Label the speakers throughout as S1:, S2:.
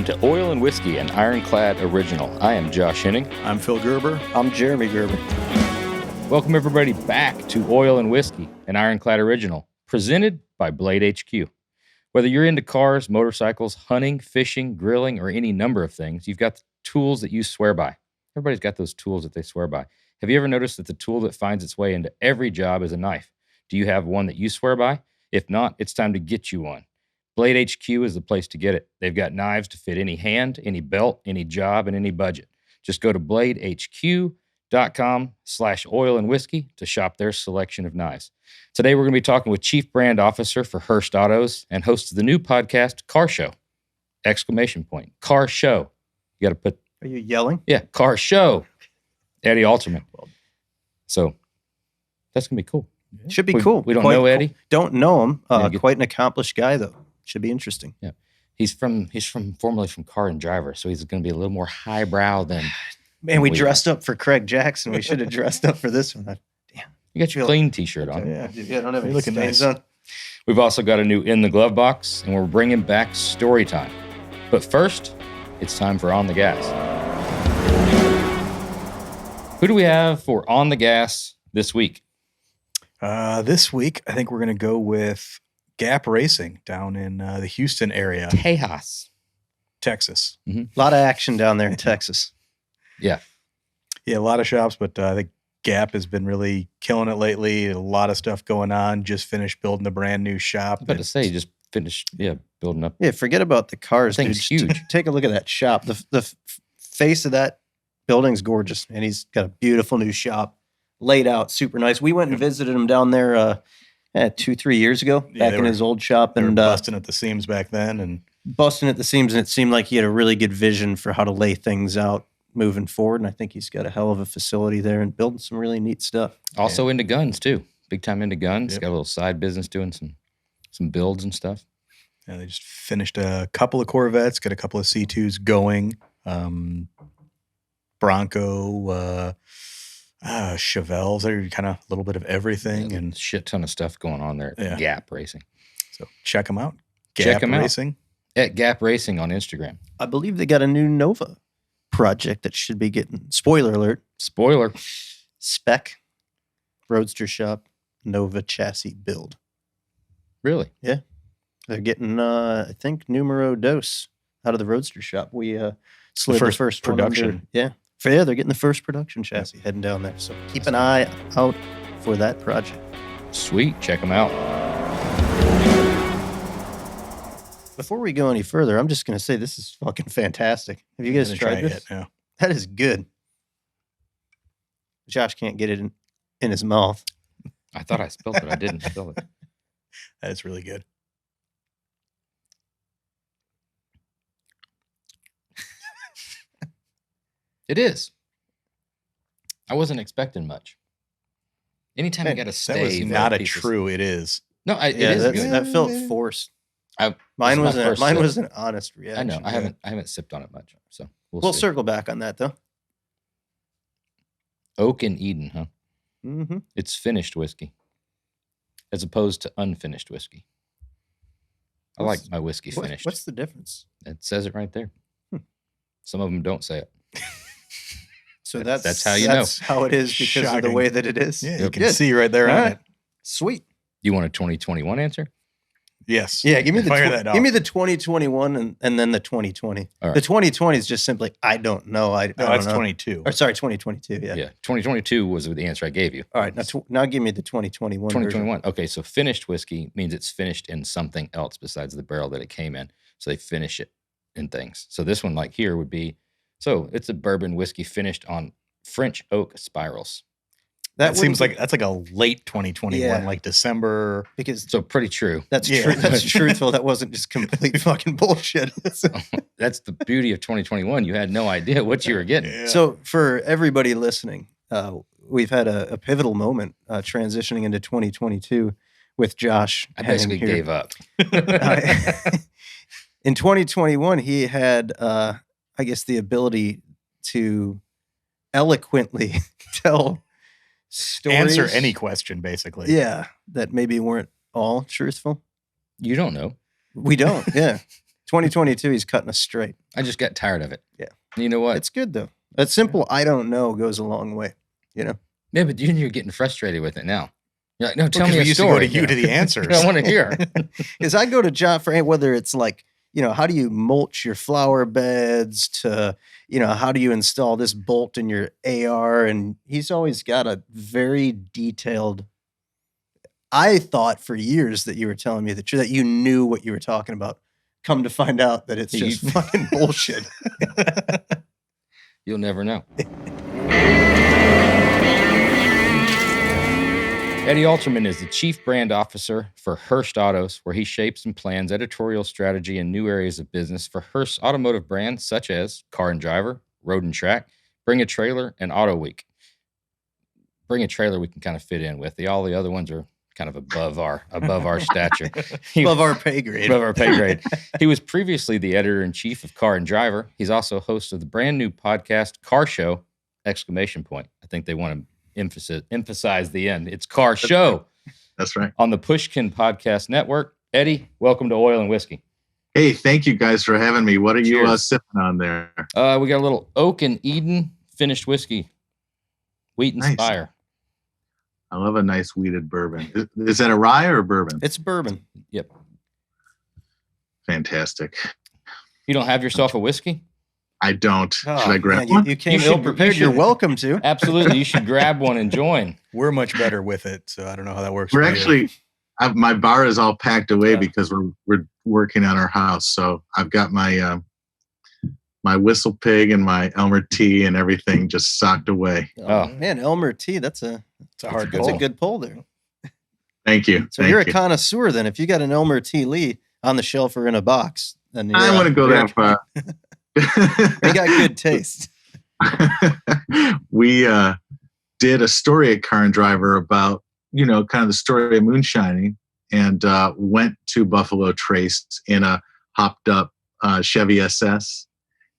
S1: Welcome to Oil and Whiskey, an Ironclad original. I am Josh Henning.
S2: I'm Phil Gerber.
S3: I'm Jeremy Gerber.
S1: Welcome everybody back to Oil and Whiskey, an Ironclad original, presented by Blade HQ. Whether you're into cars, motorcycles, hunting, fishing, grilling, or any number of things, you've got the tools that you swear by. Everybody's got those tools that they swear by. Have you ever noticed that the tool that finds its way into every job is a knife? Do you have one that you swear by? If not, it's time to get you one. Blade HQ is the place to get it. They've got knives to fit any hand, any belt, any job, and any budget. Just go to bladehq.com/oil and whiskey to shop their selection of knives. Today, we're going to be talking with Chief Brand Officer for Hearst Autos and host of the new podcast, Car Show! Car Show. You got to put...
S3: Are you yelling?
S1: Yeah, Car Show. Eddie Alterman. So, that's going to be cool.
S3: Should be cool.
S1: We don't know Eddie.
S3: Cool. Don't know him. Quite an accomplished guy, though. Should be interesting.
S1: Yeah. He's formerly from Car and Driver, so he's going to be a little more highbrow than...
S3: Man, we dressed up for Craig Jackson. We should have dressed up for this one. Damn.
S1: You got your clean t-shirt on.
S3: Yeah, I don't have any
S2: looking
S3: stains
S2: nice.
S3: on.
S1: We've also got a new In the Glove box, and we're bringing back story time. But first, it's time for On the Gas. Who do we have for On the Gas this week?
S2: This week, I think we're going to go with gapracing down in the Houston area,
S1: Tejas.
S2: Texas.
S3: A lot of action down there in Texas.
S1: Yeah.
S2: Yeah, a lot of shops, but I think Gap has been really killing it lately. A lot of stuff going on. Just finished building a brand new shop.
S1: I was about to say, just finished building up.
S3: Yeah, forget about the cars, dude.
S1: Thing's huge.
S3: Take a look at that shop. The face of that building's gorgeous, and he's got a beautiful new shop laid out, super nice. We went and visited him down there 2-3 years ago, back in his old shop.
S2: They were
S3: And
S2: busting at the seams back then. And
S3: busting at the seams, and it seemed like he had a really good vision for how to lay things out moving forward. And I think he's got a hell of a facility there and building some really neat stuff.
S1: Also into guns, too. Big time into guns.
S2: Yep.
S1: Got a little side business doing some builds and stuff.
S2: yeah, they just finished a couple of Corvettes, got a couple of C2s going. Bronco, Chevelles. They're kind of a little bit of everything.
S1: Yeah,
S2: And
S1: shit ton of stuff going on there at
S2: Yeah.
S1: Gap Racing.
S2: so check them out.
S1: Check 'em out.
S2: Racing.
S1: At Gap Racing on Instagram.
S3: I believe they got a new Nova project that should be getting, spoiler alert,
S1: Spoiler.
S3: spec roadster shop Nova chassis build.
S1: Really?
S3: They're getting, I think, numero dos out of the roadster shop. We slid the
S2: first
S3: first one
S2: production.
S3: under. Yeah. They're getting the first production chassis heading down there. So keep an eye out for that project.
S1: Sweet. Check them out.
S3: Before we go any further, I'm just going to say this is fucking fantastic. Have you guys
S2: Gonna
S3: tried
S2: try
S3: this?
S2: it, yeah.
S3: That is good. Josh can't get it in his mouth.
S1: I thought I spilled it. I didn't spill it.
S2: That is really good.
S1: It is. I wasn't expecting much. Anytime you got to
S2: That
S1: stay.
S2: was
S1: for
S2: not a
S1: pieces-
S2: true. It is.
S1: No, it
S3: Yeah,
S1: is good.
S3: that felt forced.
S1: This
S3: Mine
S1: is my
S3: was
S1: first
S3: mine
S1: sip.
S3: was an honest
S1: I
S3: reaction.
S1: know. I haven't sipped on it much. So
S3: We'll
S1: see.
S3: circle back on that though.
S1: Oak and Eden, huh?
S3: Mm-hmm.
S1: It's finished whiskey, as opposed to unfinished whiskey. I like my whiskey finished.
S3: What's the difference?
S1: It says it right there. Some of them don't say it.
S3: So
S1: That's how you
S3: that's how it is because of the
S2: Shocking.
S3: way that it is.
S2: Yeah, you
S1: Yep.
S2: can
S3: Good.
S2: see right there
S3: All
S2: on
S3: right.
S2: it.
S3: Sweet.
S1: You want a 2021 answer?
S2: Yes.
S3: Yeah, give me the
S2: Fire that off.
S3: give me the 2021 and then the 2020.
S1: All right.
S3: The 2020 is just simply I don't know. I
S2: No,
S3: don't
S2: that's
S3: know.
S2: 22.
S3: Or sorry, 2022. Yeah.
S1: 2022 was the answer I gave you.
S3: All right. Now give me the 2021. version.
S1: 2021. Okay, so finished whiskey means it's finished in something else besides the barrel that it came in. So they finish it in things. So this one, like here, would be it's a bourbon whiskey finished on French oak spirals.
S2: That seems
S3: wouldn't
S2: like that's like a late 2021,
S3: Yeah.
S2: like December.
S3: be- because
S1: So pretty true.
S3: that's
S2: Yeah.
S3: true. That's truthful. That wasn't just complete fucking bullshit.
S1: That's the beauty of 2021. You had no idea what you were getting.
S2: Yeah.
S3: So for everybody listening, we've had a pivotal moment transitioning into 2022 with Josh.
S1: I
S3: Henning
S1: basically
S3: here.
S1: gave up.
S3: In 2021, he had, I guess, the ability to eloquently tell stories.
S2: answer any question, basically.
S3: Yeah, that maybe weren't all truthful.
S1: You don't know.
S3: We don't. Yeah. 2022, he's cutting us straight.
S1: I just got tired of it.
S3: Yeah.
S1: You know what?
S3: It's good, though. A simple I don't know goes a long way, you know?
S1: Yeah, but you're getting frustrated with it now. You're like, no, tell me
S2: we
S1: a
S2: used
S1: story.
S2: to go to you to the answers.
S1: I want to hear.
S3: Because I go to John for whether it's like, how do you mulch your flower beds to, how do you install this bolt in your AR? And he's always got a very detailed. I thought for years that you were telling me that you knew what you were talking about. Come to find out that it's just fucking bullshit.
S1: You'll never know. Eddie Alterman is the Chief Brand Officer for Hearst Autos, where he shapes and plans editorial strategy in new areas of business for Hearst's automotive brands such as Car and Driver, Road and Track, Bring a Trailer, and Autoweek. Bring a Trailer we can kind of fit in with. All the other ones are kind of above our stature.
S3: Above our pay grade.
S1: Above our pay grade. He was previously the editor-in-chief of Car and Driver. He's also host of the brand new podcast, Car Show! I think they want to emphasize the end. It's Car Show.
S4: That's right.
S1: On the Pushkin Podcast Network. Eddie, welcome to Oil and Whiskey.
S4: Hey, thank you guys for having me. What are you sipping on there?
S1: We got a little Oak and Eden finished whiskey. Wheat and
S4: Nice.
S1: Spire.
S4: I love a nice wheated bourbon. Is that a rye or a bourbon?
S3: It's bourbon.
S1: Yep.
S4: Fantastic.
S1: You don't have yourself a whiskey?
S4: I don't.
S3: Oh,
S4: Should I grab
S3: man,
S4: one?
S3: You came
S1: You should-
S3: ill prepared.
S1: you
S3: You're
S1: should-
S3: welcome to.
S1: Absolutely. You should grab one and join.
S2: We're much better with it, so I don't know how that works.
S4: We're
S2: for you.
S4: actually, my bar is all packed away
S1: Yeah.
S4: because we're working on our house. So I've got my my Whistle Pig and my Elmer tea and everything just socked away.
S1: Oh.
S3: Man, Elmer T. That's a
S2: hard
S3: That's
S2: pull.
S3: a good pull there.
S4: Thank you.
S3: So you're a connoisseur then. If you got an Elmer T. Lee on the shelf or in a box, then you're,
S4: I want to go
S3: you're-
S4: that far.
S3: You got good taste.
S4: We did a story at Car and Driver about, kind of the story of moonshining, and went to Buffalo Trace in a hopped up Chevy SS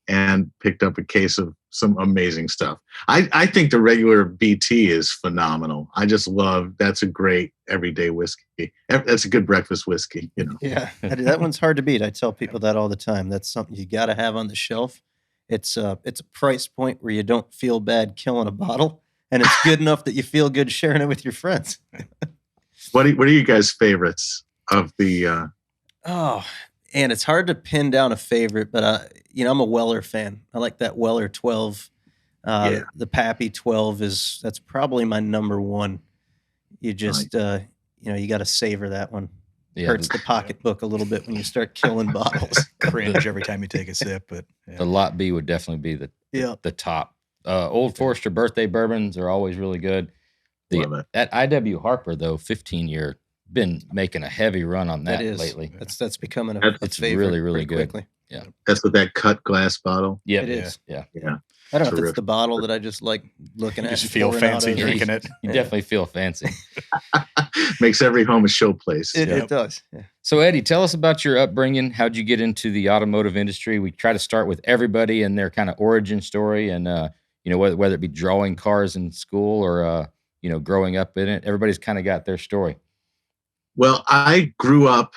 S4: and picked up a case of some amazing stuff. I think the regular BT is phenomenal. I just love, that's a great everyday whiskey. That's a good breakfast whiskey,
S3: Yeah, that one's hard to beat. I tell people that all the time. That's something you got to have on the shelf. It's a price point where you don't feel bad killing a bottle, and it's good enough that you feel good sharing it with your friends.
S4: What are you guys' favorites of the?
S3: Oh, and it's hard to pin down a favorite, but I'm a Weller fan. I like that Weller 12. The Pappy 12 that's probably my number one. You just you got to savor that one.
S1: Yeah,
S3: Hurts the pocketbook a little bit when you start killing bottles.
S2: Cringe every time you take a sip, but yeah.
S1: the Lot B would definitely be the top. Old Forester birthday bourbons are always really good.
S4: Love it.
S1: That IW Harper, though, 15-year, been making a heavy run on that lately.
S3: That's becoming a
S1: It's
S3: favorite
S1: really, really
S3: pretty
S1: good.
S3: quickly.
S4: That's with that cut glass bottle.
S1: Yeah,
S3: It is.
S1: Yeah.
S4: Yeah.
S3: I don't know if
S4: Terrific.
S3: it's the bottle that I just like looking
S2: You
S3: at.
S2: just
S3: and
S2: feel
S3: pouring out
S2: fancy
S3: of.
S2: drinking it.
S1: You definitely feel fancy.
S4: Makes every home a showplace.
S3: It does. Yeah.
S1: So, Eddie, tell us about your upbringing. How'd you get into the automotive industry? We try to start with everybody and their kind of origin story, and whether it be drawing cars in school or growing up in it. Everybody's kind of got their story.
S4: Well, I grew up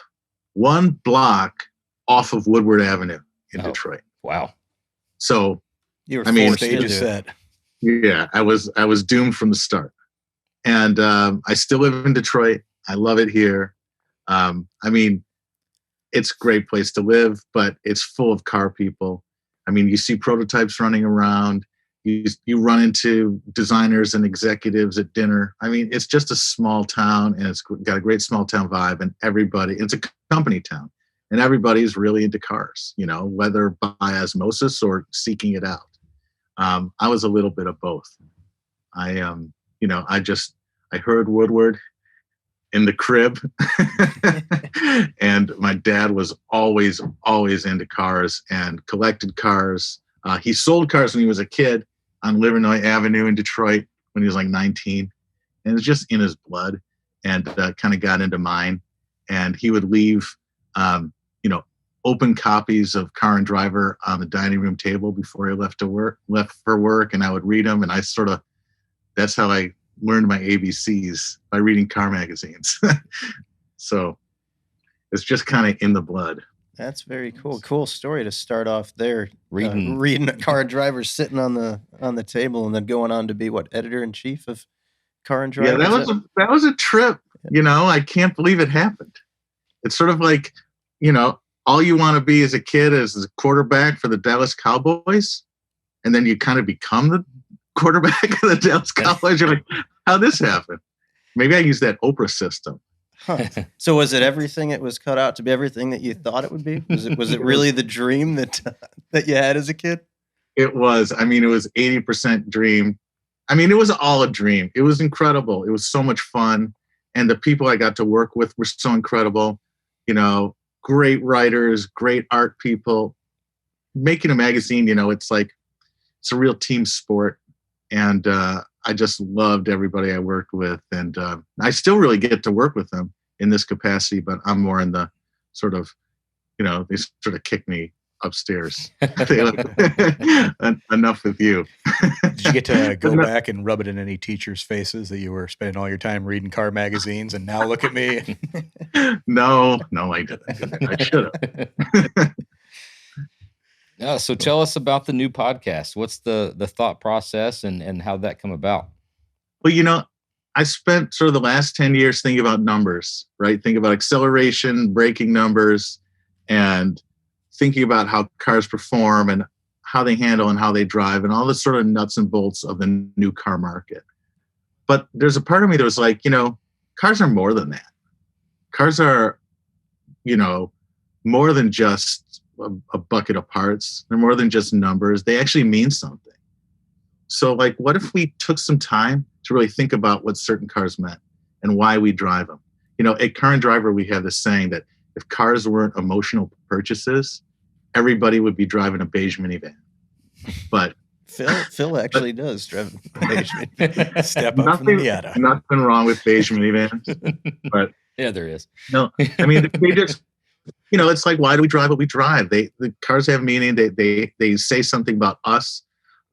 S4: one block off of Woodward Avenue in Detroit.
S1: Wow.
S4: So
S3: You were
S4: I mean,
S3: forced
S2: Stage
S3: into
S2: is
S3: it.
S2: set.
S4: yeah, I was doomed from the start. And I still live in Detroit. I love it here. It's a great place to live, but it's full of car people. You see prototypes running around. You run into designers and executives at dinner. It's just a small town, and it's got a great small town vibe, and it's a company town, and everybody's really into cars, whether by osmosis or seeking it out. I was a little bit of both. I heard Woodward in the crib and my dad was always into cars and collected cars. He sold cars when he was a kid on Livernois Avenue in Detroit when he was like 19, and it's just in his blood, and kind of got into mine. And he would leave open copies of Car and Driver on the dining room table before he left for work, and I would read them, and that's how I learned my ABCs, by reading car magazines. So it's just kind of in the blood.
S3: That's very cool. Cool story to start off there.
S1: Reading
S3: a car driver sitting on the table and then going on to be editor-in-chief of Car and Driver.
S4: Yeah, that was a trip. I can't believe it happened. It's sort of like, all you want to be as a kid is a quarterback for the Dallas Cowboys, and then you kind of become the quarterback of the Dallas Cowboys. You're like, how'd this happen? Maybe I used that Oprah system.
S3: Huh. So was it everything it was cut out to be, everything that you thought it would be? Was it really the dream that you had as a kid?
S4: It was. I mean, it was 80% dream. I mean, it was all a dream. It was incredible. It was so much fun. And the people I got to work with were so incredible. Great writers, great art people. Making a magazine, it's like, it's a real team sport. And I just loved everybody I worked with. And I still really get to work with them in this capacity, but I'm more in the sort of, they sort of kick me upstairs. Enough with you.
S2: Did you get to go back and rub it in any teachers' faces that you were spending all your time reading car magazines and now look at me?
S4: No, I didn't. I should have.
S1: No, so tell us about the new podcast. What's the thought process and how'd that come about?
S4: Well, I spent sort of the last 10 years thinking about numbers, right? Thinking about acceleration, braking numbers, and thinking about how cars perform and how they handle and how they drive and all the sort of nuts and bolts of the new car market. But there's a part of me that was like, cars are more than that. Cars are, more than just a bucket of parts. They're more than just numbers. They actually mean something. So like, what if we took some time to really think about what certain cars meant and why we drive them? At Car and Driver, we have this saying that if cars weren't emotional purchases, everybody would be driving a beige minivan. But
S3: Phil actually does drive a beige minivan.
S2: Step up from the Miata.
S4: Nothing wrong with beige minivans, but
S1: yeah, there is.
S4: No, I mean they just, it's like, why do we drive what we drive? The cars have meaning. They say something about us.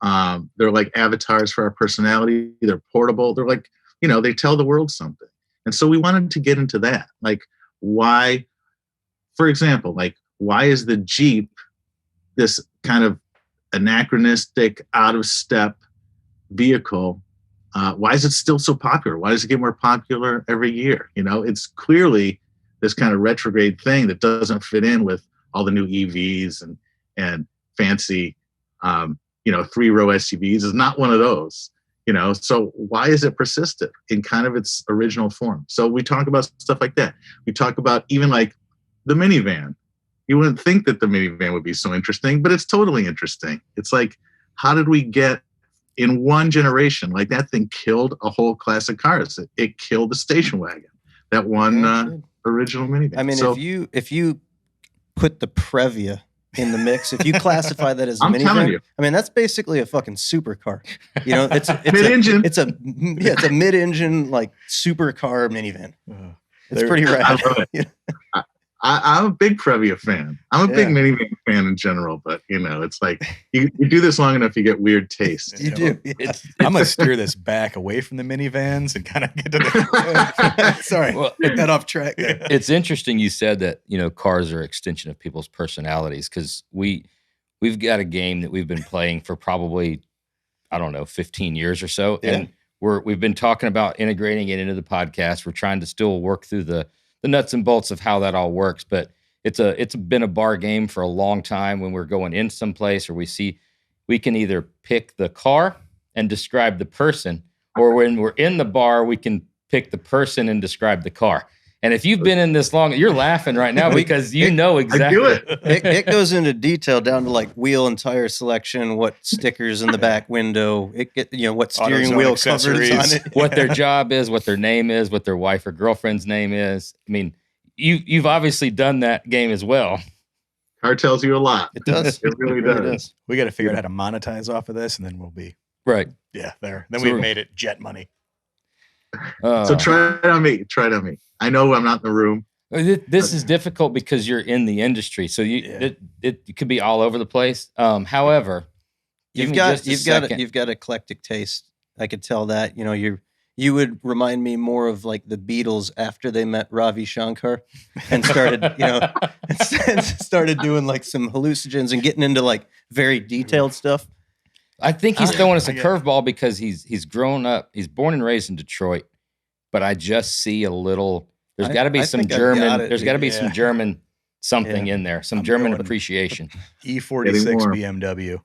S4: They're like avatars for our personality. They're portable. They're like, they tell the world something. And so we wanted to get into that. Like, why, for example, why is the Jeep this kind of anachronistic, out of step vehicle? Why is it still so popular? Why does it get more popular every year? It's clearly this kind of retrograde thing that doesn't fit in with all the new EVs and fancy, 3-row SUVs is not one of those, so why is it persistent in kind of its original form? So we talk about stuff like that. We talk about even like the minivan. You wouldn't think that the minivan would be so interesting, but it's totally interesting. It's like, how did we get in one generation? Like, that thing killed a whole class of cars. It killed the station wagon, that one original minivan.
S3: I mean,
S4: so,
S3: if you put the Previa in the mix, if you classify that as a minivan, I mean, that's basically a fucking supercar. It's
S4: mid-engine.
S3: It's a mid-engine like supercar minivan. It's pretty rad.
S4: I love it. I'm a big Previa fan. I'm a big minivan fan in general, but it's like you do this long enough, you get weird tastes.
S3: You do.
S2: I'm gonna steer this back away from the minivans and kind of get to the. Sorry, got off track there.
S1: It's interesting you said that cars are an extension of people's personalities, because we've got a game that we've been playing for probably 15 years or so, and we've been talking about integrating it into the podcast. We're trying to still work through the nuts and bolts of how that all works, but it's been a bar game for a long time. When we're going in someplace, or we can either pick the car and describe the person, or when we're in the bar, we can pick the person and describe the car. And if you've been in this long, you're laughing right now because exactly.
S4: I do it.
S3: It goes into detail down to like wheel and tire selection, what stickers in the back window, what steering
S2: AutoZone
S3: wheel covers on it,
S1: what their job is, what their name is, what their wife or girlfriend's name is. I mean, you've obviously done that game as well.
S4: Car tells you a lot.
S3: It does.
S4: It really does.
S2: We got to figure out how to monetize off of this, and then we'll be
S1: right.
S2: Yeah, there. Then
S1: So
S2: we've made it jet money.
S4: So try it on me. I know I'm not in the room.
S1: This is difficult because you're in the industry, so it could be all over the place. However,
S3: you've got eclectic taste. I could tell that. You're You would remind me more of like the Beatles after they met Ravi Shankar and started, started doing like some hallucinogens and getting into like very detailed stuff.
S1: I think he's throwing us a curveball because he's grown up. He's born and raised in Detroit, but I just see a little. There's got to be some German. There's got to be some German something in there. Some German appreciation.
S2: E46 BMW.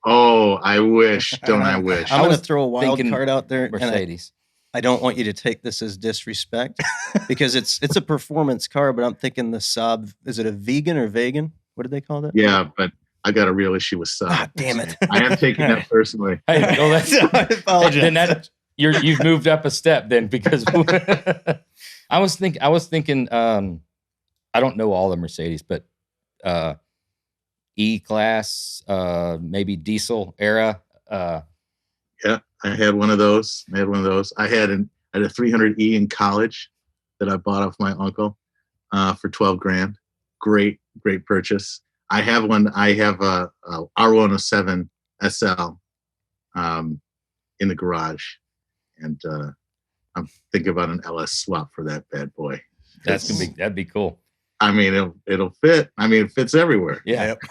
S4: Oh, I wish. Don't I wish?
S3: I'm going to throw a wild card out there.
S1: Mercedes.
S3: I don't want you to take this as disrespect because it's a performance car, but I'm thinking the Saab, is it a vegan or vegan? What do they call that?
S4: Yeah, but I got a real issue with Saab.
S3: Ah, damn it.
S4: I am taking that personally.
S1: Hey, well,
S3: I apologize.
S1: You've moved up a step then because I was thinking I don't know all the Mercedes, but E-Class, maybe diesel era.
S4: Yeah, I had one of those. I had a 300E in college that I bought off my uncle for $12,000. Great purchase. I have one. I have a R107 SL in the garage, and I'm thinking about an LS swap for that bad boy.
S1: That'd be cool.
S4: I mean, it'll fit. I mean, it fits everywhere.
S1: Yeah.
S2: Yep.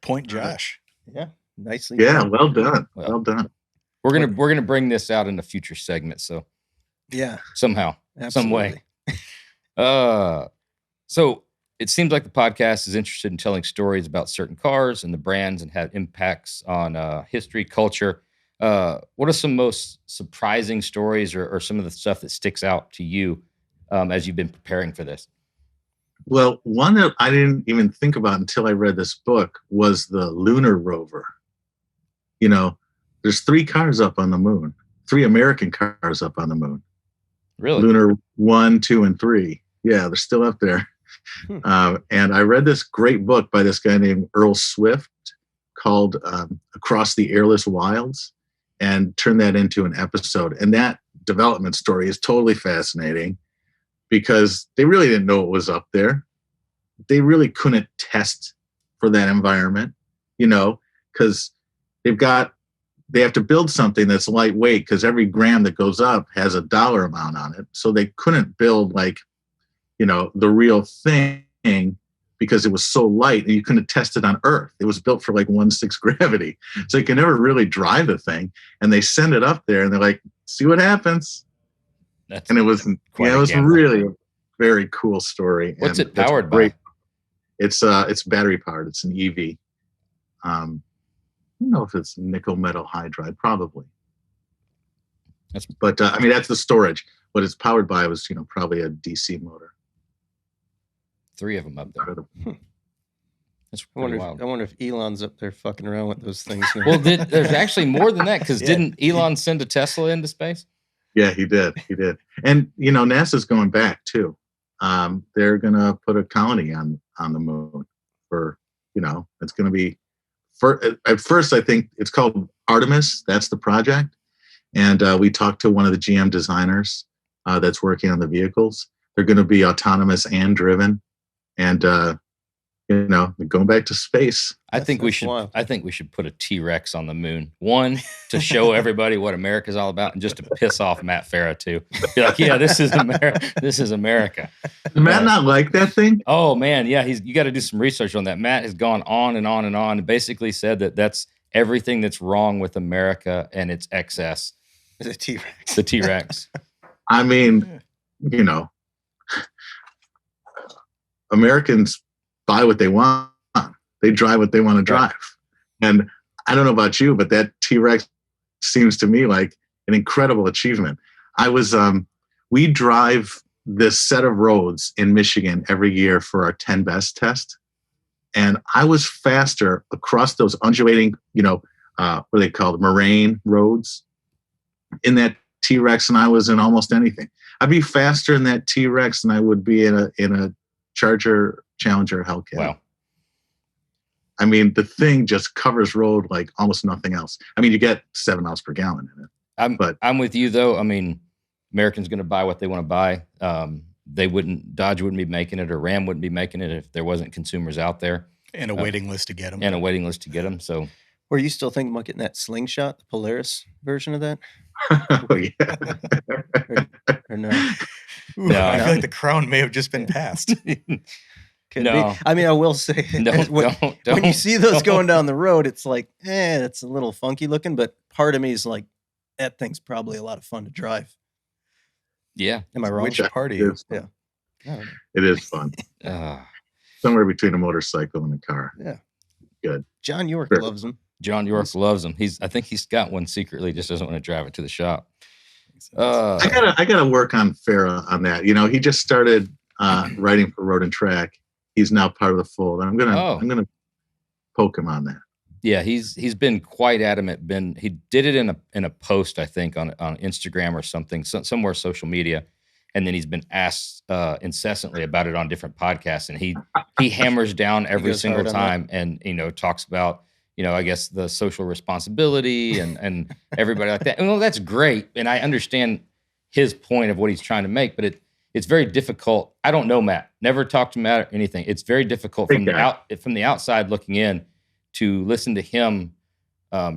S2: Point Josh.
S3: Yeah. Nicely.
S4: Yeah.
S3: done.
S4: Well done. Well done.
S1: We're gonna bring this out in a future segment. So
S3: Yeah.
S1: somehow, some way.
S3: Absolutely.
S1: So it seems like the podcast is interested in telling stories about certain cars and the brands and have impacts on history, culture. What are some most surprising stories or some of the stuff that sticks out to you as you've been preparing for this?
S4: Well, one that I didn't even think about until I read this book was the lunar rover. You know, there's 3 cars up on the moon, 3 American cars up on the moon.
S1: Really?
S4: Lunar 1, 2, and 3. Yeah, they're still up there. And I read this great book by this guy named Earl Swift called Across the Airless Wilds, and turned that into an episode. And that development story is totally fascinating because they really didn't know what was up there. They really couldn't test for that environment, because they have to build something that's lightweight because every gram that goes up has a dollar amount on it. So they couldn't build the real thing because it was so light and you couldn't test it on Earth. It was built for 1/6 gravity. So you can never really drive the thing. And they send it up there and they're like, see what happens. And it was really a very cool story.
S1: What's
S4: and
S1: it powered by?
S4: It's battery powered. It's an EV. I don't know if it's nickel metal hydride, probably. But that's the storage. What it's powered by was, probably a DC motor.
S1: 3 of them up there. That's pretty wild.
S3: I wonder if Elon's up there fucking around with those things.
S1: Well, there's actually more than that because didn't Elon send a Tesla into space?
S4: Yeah, he did. And, NASA's going back too. They're going to put a colony on the moon for, it's going to be, at first I think it's called Artemis. That's the project. And we talked to one of the GM designers that's working on the vehicles. They're going to be autonomous and driven. And, going back to space.
S1: I think we should put a T-Rex on the moon. One, to show everybody what America's all about, and just to piss off Matt Farah too. Be like, yeah, this is America. This is America.
S4: Does Matt not like that thing?
S1: Oh man, yeah. You got to do some research on that. Matt has gone on and on and on, and basically said that that's everything that's wrong with America and its excess.
S3: The T-Rex.
S1: The T-Rex.
S4: I mean, Americans buy what they want. They drive what they want to drive. And I don't know about you, but that T-Rex seems to me like an incredible achievement. We drive this set of roads in Michigan every year for our 10 best test. And I was faster across those undulating, what are they called? Moraine roads in that T-Rex than I was in almost anything. I'd be faster in that T-Rex than I would be in a Charger Challenger Hellcat.
S1: Wow.
S4: I mean, the thing just covers road like almost nothing else. I mean, you get 7 miles per gallon in it.
S1: I'm with you though. I mean, Americans going to buy what they want to buy. Dodge wouldn't be making it, or Ram wouldn't be making it if there wasn't consumers out there.
S2: And a waiting list to get them.
S1: So
S3: Were you still thinking about getting that Slingshot, the Polaris version of that?
S4: Oh, yeah.
S3: Or no?
S1: No.
S2: I feel like the crown may have just been passed.
S3: Could
S1: No.
S3: be. I mean, I will say,
S1: Don't,
S3: when you
S1: don't.
S3: see those going down the road, it's like, it's a little funky looking, but part of me is like, that thing's probably a lot of fun to drive.
S1: Yeah.
S3: Am I wrong?
S2: Which part are
S4: It
S2: you?
S4: is fun.
S3: I don't know.
S4: It is fun. Somewhere between a motorcycle and a car.
S3: Yeah.
S4: Good.
S3: John York
S4: Sure.
S3: loves them.
S1: John York loves them. I think he's got one secretly, just doesn't want to drive it to the shop.
S4: I gotta work on Farah on that. You know, he just started writing for Road and Track. He's now part of the fold. I'm gonna poke him on that.
S1: Yeah, he's been quite adamant. He did it in a post, I think, on Instagram or something, somewhere social media, and then he's been asked incessantly about it on different podcasts, and he hammers down every single time, and talks about I guess the social responsibility and everybody like that. And well, that's great, and I understand his point of what he's trying to make, but it's very difficult. I don't know Matt. Never talked to Matt or anything. It's very difficult from the outside looking in to listen to him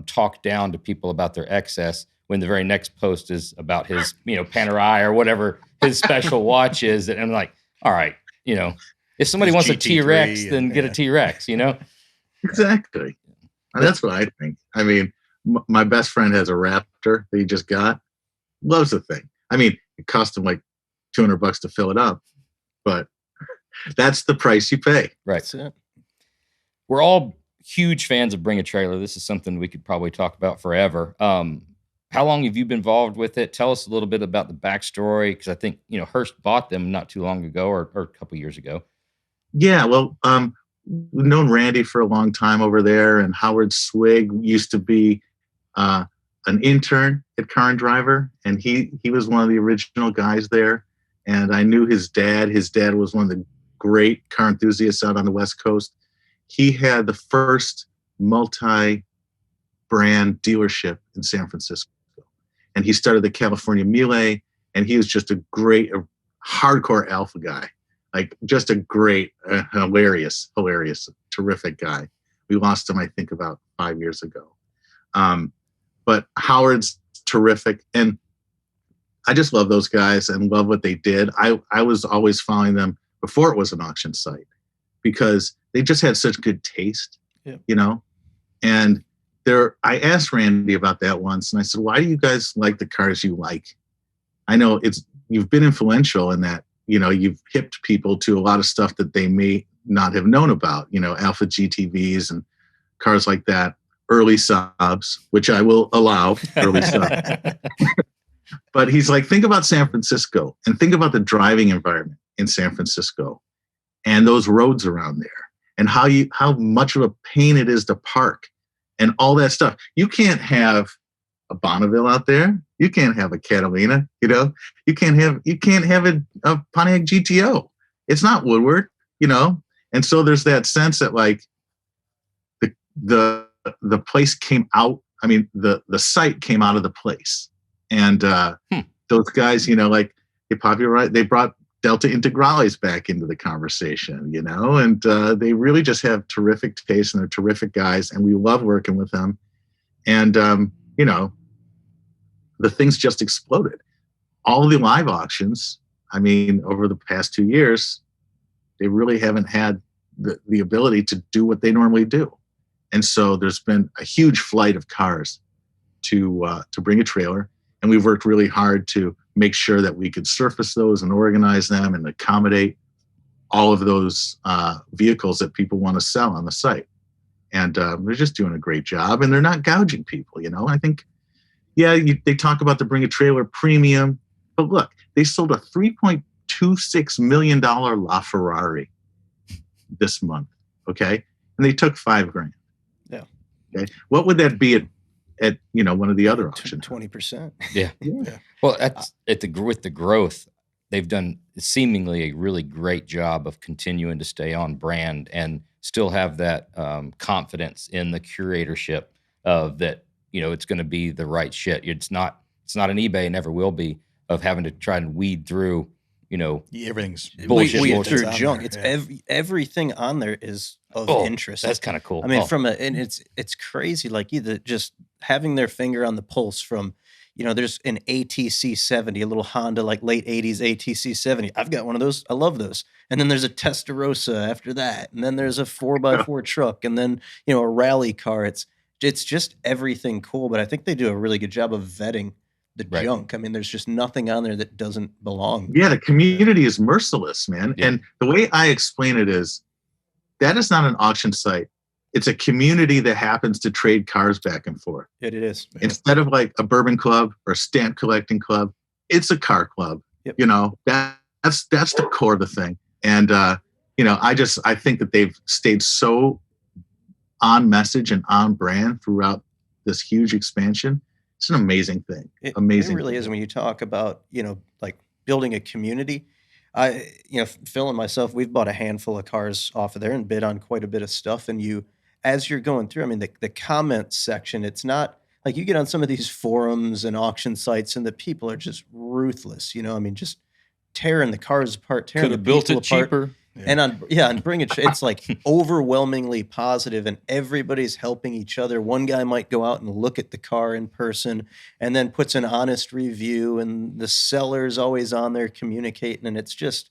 S1: talk down to people about their excess when the very next post is about his, Panerai or whatever his special watch is. And I'm like, all right, if somebody wants a T-Rex, then get a T-Rex,
S4: Exactly. And that's what I think. I mean, my best friend has a Raptor that he just got. Loves the thing. I mean, it cost him like $200 to fill it up, but that's the price you pay.
S1: Right.
S3: That's it.
S1: We're all huge fans of Bring a Trailer. This is something we could probably talk about forever. How long have you been involved with it? Tell us a little bit about the backstory, because I think Hearst bought them not too long ago, or a couple years ago.
S4: Yeah, well, we've known Randy for a long time over there, and Howard Swig used to be an intern at Car and Driver, and he was one of the original guys there. And I knew his dad. His dad was one of the great car enthusiasts out on the West Coast. He had the first multi-brand dealership in San Francisco. And he started the California Mille, and he was just a great, hardcore alpha guy. Like, just a great, hilarious, terrific guy. We lost him, I think, about 5 years ago. But Howard's terrific. And I just love those guys and love what they did. I was always following them before it was an auction site, because they just had such good taste, And I asked Randy about that once, and I said, why do you guys like the cars you like? I know you've been influential in that, you've hipped people to a lot of stuff that they may not have known about, Alpha GTVs and cars like that, early subs, which I will allow, early subs. But he's like, think about San Francisco and think about the driving environment in San Francisco and those roads around there, and how much of a pain it is to park and all that stuff. You can't have a Bonneville out there. You can't have a Catalina, you can't have a Pontiac GTO. It's not Woodward, And so there's that sense that like the place came out. I mean, the site came out of the place. And those guys, like they brought Delta Integrales back into the conversation, and they really just have terrific taste, and they're terrific guys, and we love working with them. And, the things just exploded. All of the live auctions, I mean, over the past 2 years, they really haven't had the ability to do what they normally do. And so there's been a huge flight of cars to Bring a Trailer. And we've worked really hard to make sure that we could surface those and organize them and accommodate all of those vehicles that people want to sell on the site. And they're just doing a great job, and they're not gouging people. I think, they talk about the Bring a Trailer premium, but look, they sold a $3.26 million LaFerrari this month. Okay. And they took $5,000.
S3: Yeah.
S4: Okay. What would that be at one of the other auctions?
S3: 20%.
S1: Yeah. Well, with the growth, they've done seemingly a really great job of continuing to stay on brand and still have that confidence in the curatorship of that. It's going to be the right shit. It's not an eBay, never will be, of having to try and weed through.
S2: Everything's
S1: bullshit.
S3: Weed through
S2: on
S3: junk.
S2: there,
S3: It's everything on there is of interest.
S1: That's kind of cool.
S3: I mean, and it's crazy. Like, either just having their finger on the pulse from, there's an ATC 70, a little Honda, like late 80s ATC 70. I've got one of those. I love those. And then there's a Testarossa after that. And then there's a 4x4 truck. And then, a rally car. It's just everything cool. But I think they do a really good job of vetting the junk. I mean, there's just nothing on there that doesn't belong.
S4: Yeah, the community is merciless, man. Yeah. And the way I explain it is, that is not an auction site. It's a community that happens to trade cars back and forth.
S3: It is.
S4: Instead of like a bourbon club or stamp collecting club, it's a car club.
S3: Yep.
S4: That's the core of the thing. And I think that they've stayed so on message and on brand throughout this huge expansion. It's an amazing thing.
S3: It
S4: Amazing.
S3: It really is. When you talk about, like building a community, Phil and myself, we've bought a handful of cars off of there and bid on quite a bit of stuff. And as you're going through, I mean, the comments section, it's not like you get on some of these forums and auction sites and the people are just ruthless, just tearing the cars apart, tearing
S1: Could have
S3: the
S1: built
S3: people
S1: it
S3: apart.
S1: cheaper.
S3: Yeah. And bring it. It's like overwhelmingly positive, and everybody's helping each other. One guy might go out and look at the car in person, and then puts an honest review. And the seller's always on there communicating, and it's just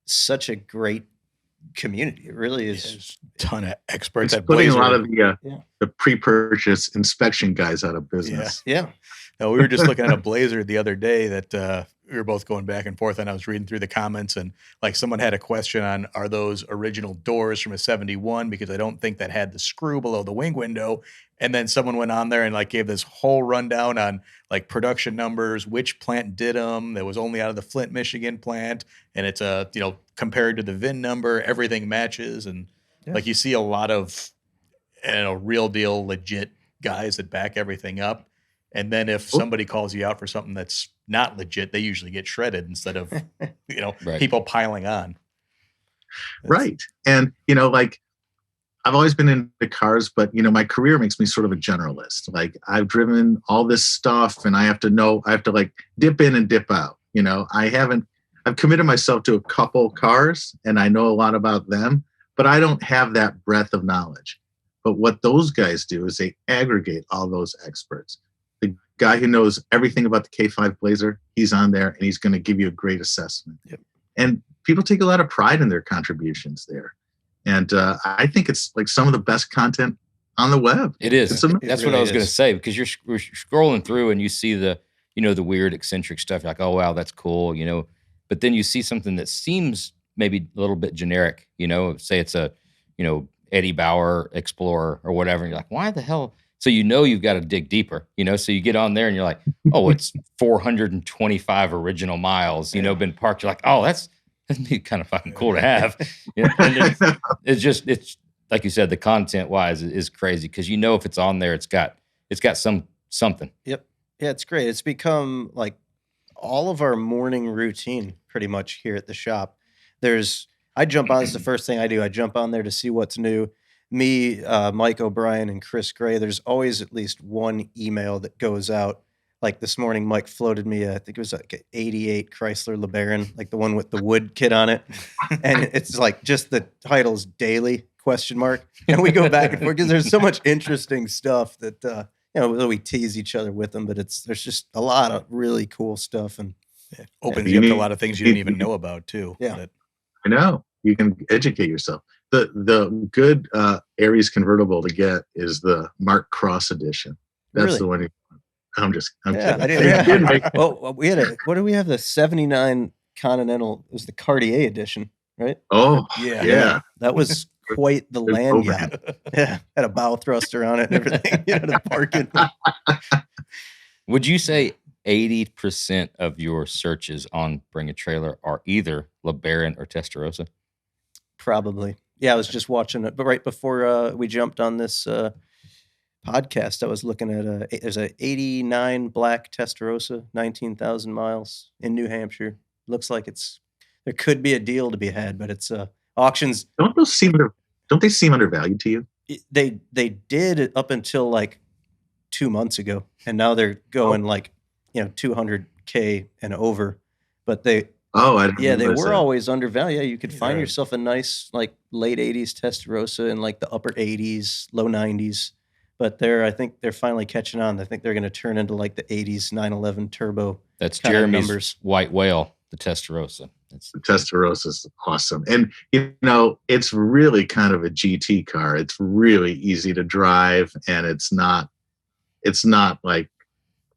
S3: such a great community. It really is.
S2: There's a ton of experts.
S4: It's putting a lot of the pre-purchase inspection guys out of business.
S3: Yeah.
S2: No, we were just looking at a Blazer the other day that we were both going back and forth, and I was reading through the comments, and like someone had a question on, are those original doors from a 71? Because I don't think that had the screw below the wing window. And then someone went on there and like gave this whole rundown on like production numbers, which plant did them. That was only out of the Flint, Michigan plant. And it's compared to the VIN number, everything matches. And like you see a lot of real deal, legit guys that back everything up. And then if somebody calls you out for something that's not legit, they usually get shredded instead of, people piling on.
S4: Right. And, I've always been into cars, but, my career makes me sort of a generalist. Like I've driven all this stuff and I have to like dip in and dip out. I've committed myself to a couple cars and I know a lot about them, but I don't have that breadth of knowledge. But what those guys do is they aggregate all those experts. The guy who knows everything about the K5 Blazer, he's on there and he's going to give you a great assessment.
S3: Yep.
S4: And people take a lot of pride in their contributions there. And I think it's like some of the best content on the web.
S1: It is. That's
S3: really
S1: what I was going to
S3: is.
S1: say, because you're scrolling through and you see the weird eccentric stuff. You're like, oh, wow, that's cool. But then you see something that seems maybe a little bit generic, say it's a, Eddie Bauer Explorer or whatever. And you're like, why the hell? So you've got to dig deeper, so you get on there and you're like, oh, it's 425 original miles, been parked. You're like, oh, that'd be kind of fucking cool to have. And it's like you said, the content wise is crazy because if it's on there, it's got something.
S3: Yep. Yeah, it's great. It's become like all of our morning routine pretty much here at the shop. I jump on, it's the first thing I do. I jump on there to see what's new. Me, Mike O'Brien, and Chris Gray, there's always at least one email that goes out. Like this morning, Mike floated me, I think it was like an 88 Chrysler LeBaron, like the one with the wood kit on it. And it's like just the title's daily ? And we go back and forth because there's so much interesting stuff that, we tease each other with them, but there's just a lot of really cool stuff. And
S2: opens you up to a lot of things you didn't even know about too.
S3: Yeah.
S4: I know. You can educate yourself. The good Aries convertible to get is the Mark Cross edition. That's
S3: Really?
S4: the one. I'm kidding.
S3: I didn't. Well, we had what do we have? The 79 Continental. It was the Cartier edition, right?
S4: Oh,
S2: Yeah.
S4: yeah.
S3: That was quite the
S4: There's
S3: land
S4: overhead.
S3: yacht. Yeah, had a bow thruster on it and everything. To park it.
S1: Would you say 80% of your searches on Bring a Trailer are either LeBaron or Testarossa?
S3: Probably. Yeah, I was just watching it, but right before we jumped on this podcast, I was looking at there's a 89 black Testarossa, 19,000 miles in New Hampshire. Looks like there could be a deal to be had, but it's auctions.
S4: Don't they seem undervalued to you?
S3: They did up until like 2 months ago, and now they're going like 200K and over. But they were always undervalued. Yeah, you could find yourself a nice like late 80s Testarossa in like the upper 80s, low 90s. but I think they're finally catching on. I think they're going to turn into like the 80s 911 turbo.
S1: That's
S3: kind of
S1: Jeremy's
S3: numbers.
S1: white whale, the Testarossa.
S4: The Testarossa is awesome. And, it's really kind of a GT car. It's really easy to drive, and it's not like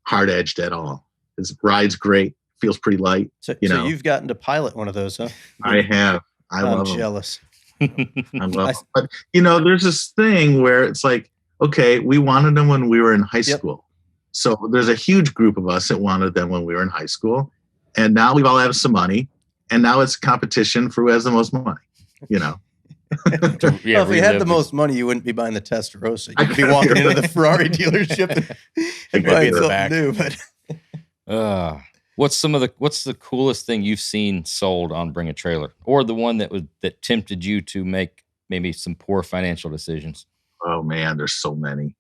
S4: hard-edged at all. It rides great, feels pretty light.
S3: So you've gotten to pilot one of those, huh?
S4: I have.
S3: I'm
S4: love them.
S3: jealous.
S4: I love them. But, there's this thing where it's like, okay, we wanted them when we were in high school. So there's a huge group of us that wanted them when we were in high school. And now we've all have some money. And now it's competition for who has the most money,
S3: Well, if you had the most money, you wouldn't be buying the Testarossa. You'd be walking into the Ferrari dealership and buying something new. But
S1: what's the coolest thing you've seen sold on Bring a Trailer, or the one that tempted you to make maybe some poor financial decisions?
S4: Oh man, there's so many.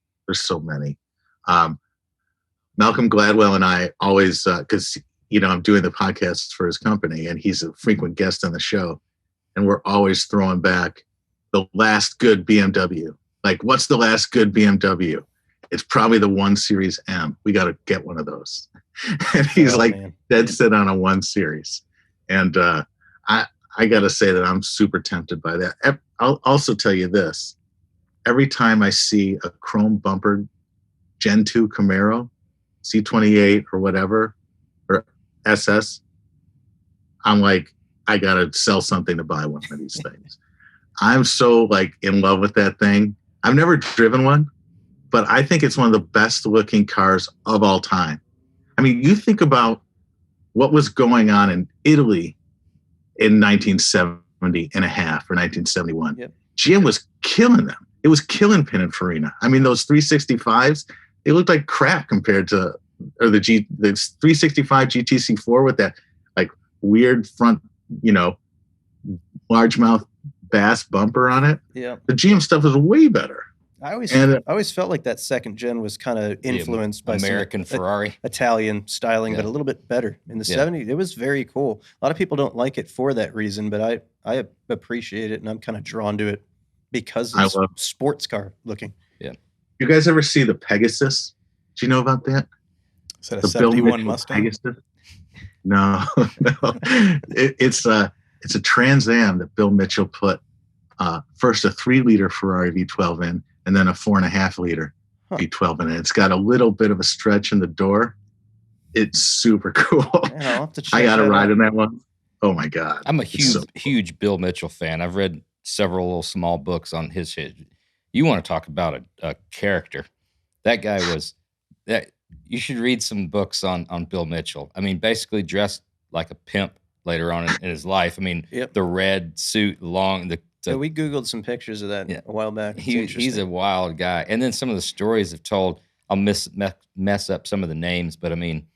S4: Malcolm Gladwell and I always, because I'm doing the podcast for his company, and he's a frequent guest on the show, and we're always throwing back the last good BMW. Like, what's the last good BMW? It's probably the 1 Series M. We got to get one of those. And he's dead set on a 1 Series. And I got to say that I'm super tempted by that. I'll also tell you this. Every time I see a chrome bumper Gen 2 Camaro, C28 or whatever, or SS, I'm like, I got to sell something to buy one of these things. I'm so in love with that thing. I've never driven one, but I think it's one of the best looking cars of all time. I mean, you think about what was going on in Italy in 1970 and a half or 1971. Yep. GM was killing them. It was killing Pininfarina. I mean, those 365s, they looked like crap compared to, or the 365 GTC4 with that weird front, largemouth bass bumper on it.
S3: Yeah.
S4: The GM stuff is way better.
S3: I always felt like that second gen was kind of influenced by
S1: American Ferrari,
S3: Italian styling, but a little bit better. In the 70s, it was very cool. A lot of people don't like it for that reason, but I appreciate it, and I'm kind of drawn to it because it's sports car looking.
S1: Yeah.
S4: You guys ever see the Pegasus? Do you know about that?
S3: Is that a 71 Mustang?
S4: Pegasus? No. It's a Trans Am that Bill Mitchell put first a 3-liter Ferrari V12 in, and then a 4.5-liter V12 in it. It's got a little bit of a stretch in the door. It's super cool. Yeah, I'll have to check I got to ride in that one. Oh my God.
S1: I'm a huge Bill Mitchell fan. I've read several little small books on his history. You want to talk about a character. That guy was that. You should read some books on Bill Mitchell. I mean, basically dressed like a pimp later on in his life. I mean, the red suit, long.
S3: We Googled some pictures of that a while back.
S1: He's a wild guy. And then some of the stories have told, I'll mess up some of the names, but I mean,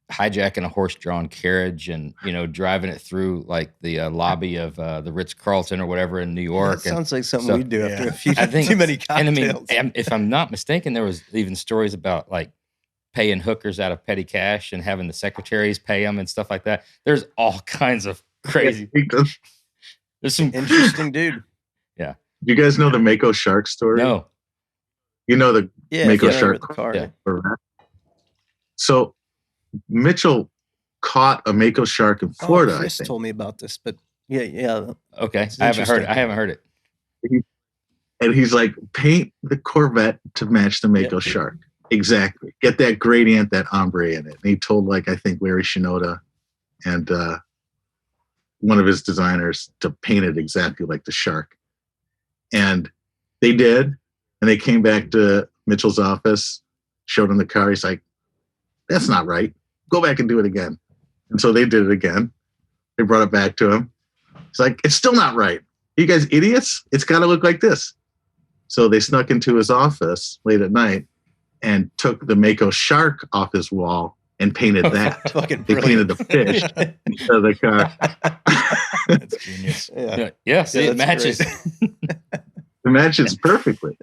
S1: hijacking a horse-drawn carriage and, driving it through the lobby of the Ritz-Carlton or whatever in New York.
S3: That sounds like something we'd do after a few too many cocktails.
S1: And I mean, if I'm not mistaken, there was even stories about paying hookers out of petty cash and having the secretaries pay them and stuff like that. There's all kinds of crazy. There's some
S3: interesting dude.
S1: Yeah.
S4: You guys know the Mako Shark story?
S1: No.
S4: You know the Mako Shark
S3: car.
S1: Yeah.
S4: So Mitchell caught a Mako Shark in Florida.
S3: Chris told me about this, but yeah.
S1: Okay, I haven't heard it.
S4: And he's like, paint the Corvette to match the Mako Shark. Exactly. Get that gradient, that ombre in it. And he told I think Larry Shinoda and one of his designers to paint it exactly like the shark. And they did. And they came back to Mitchell's office, showed him the car. He's like, that's not right. Go back and do it again. And so they did it again. They brought it back to him. He's like, it's still not right. You guys idiots? It's got to look like this. So they snuck into his office late at night and took the Mako Shark off his wall and painted that. They painted the fish instead of the car.
S3: That's genius.
S1: See, it matches.
S4: It matches perfectly.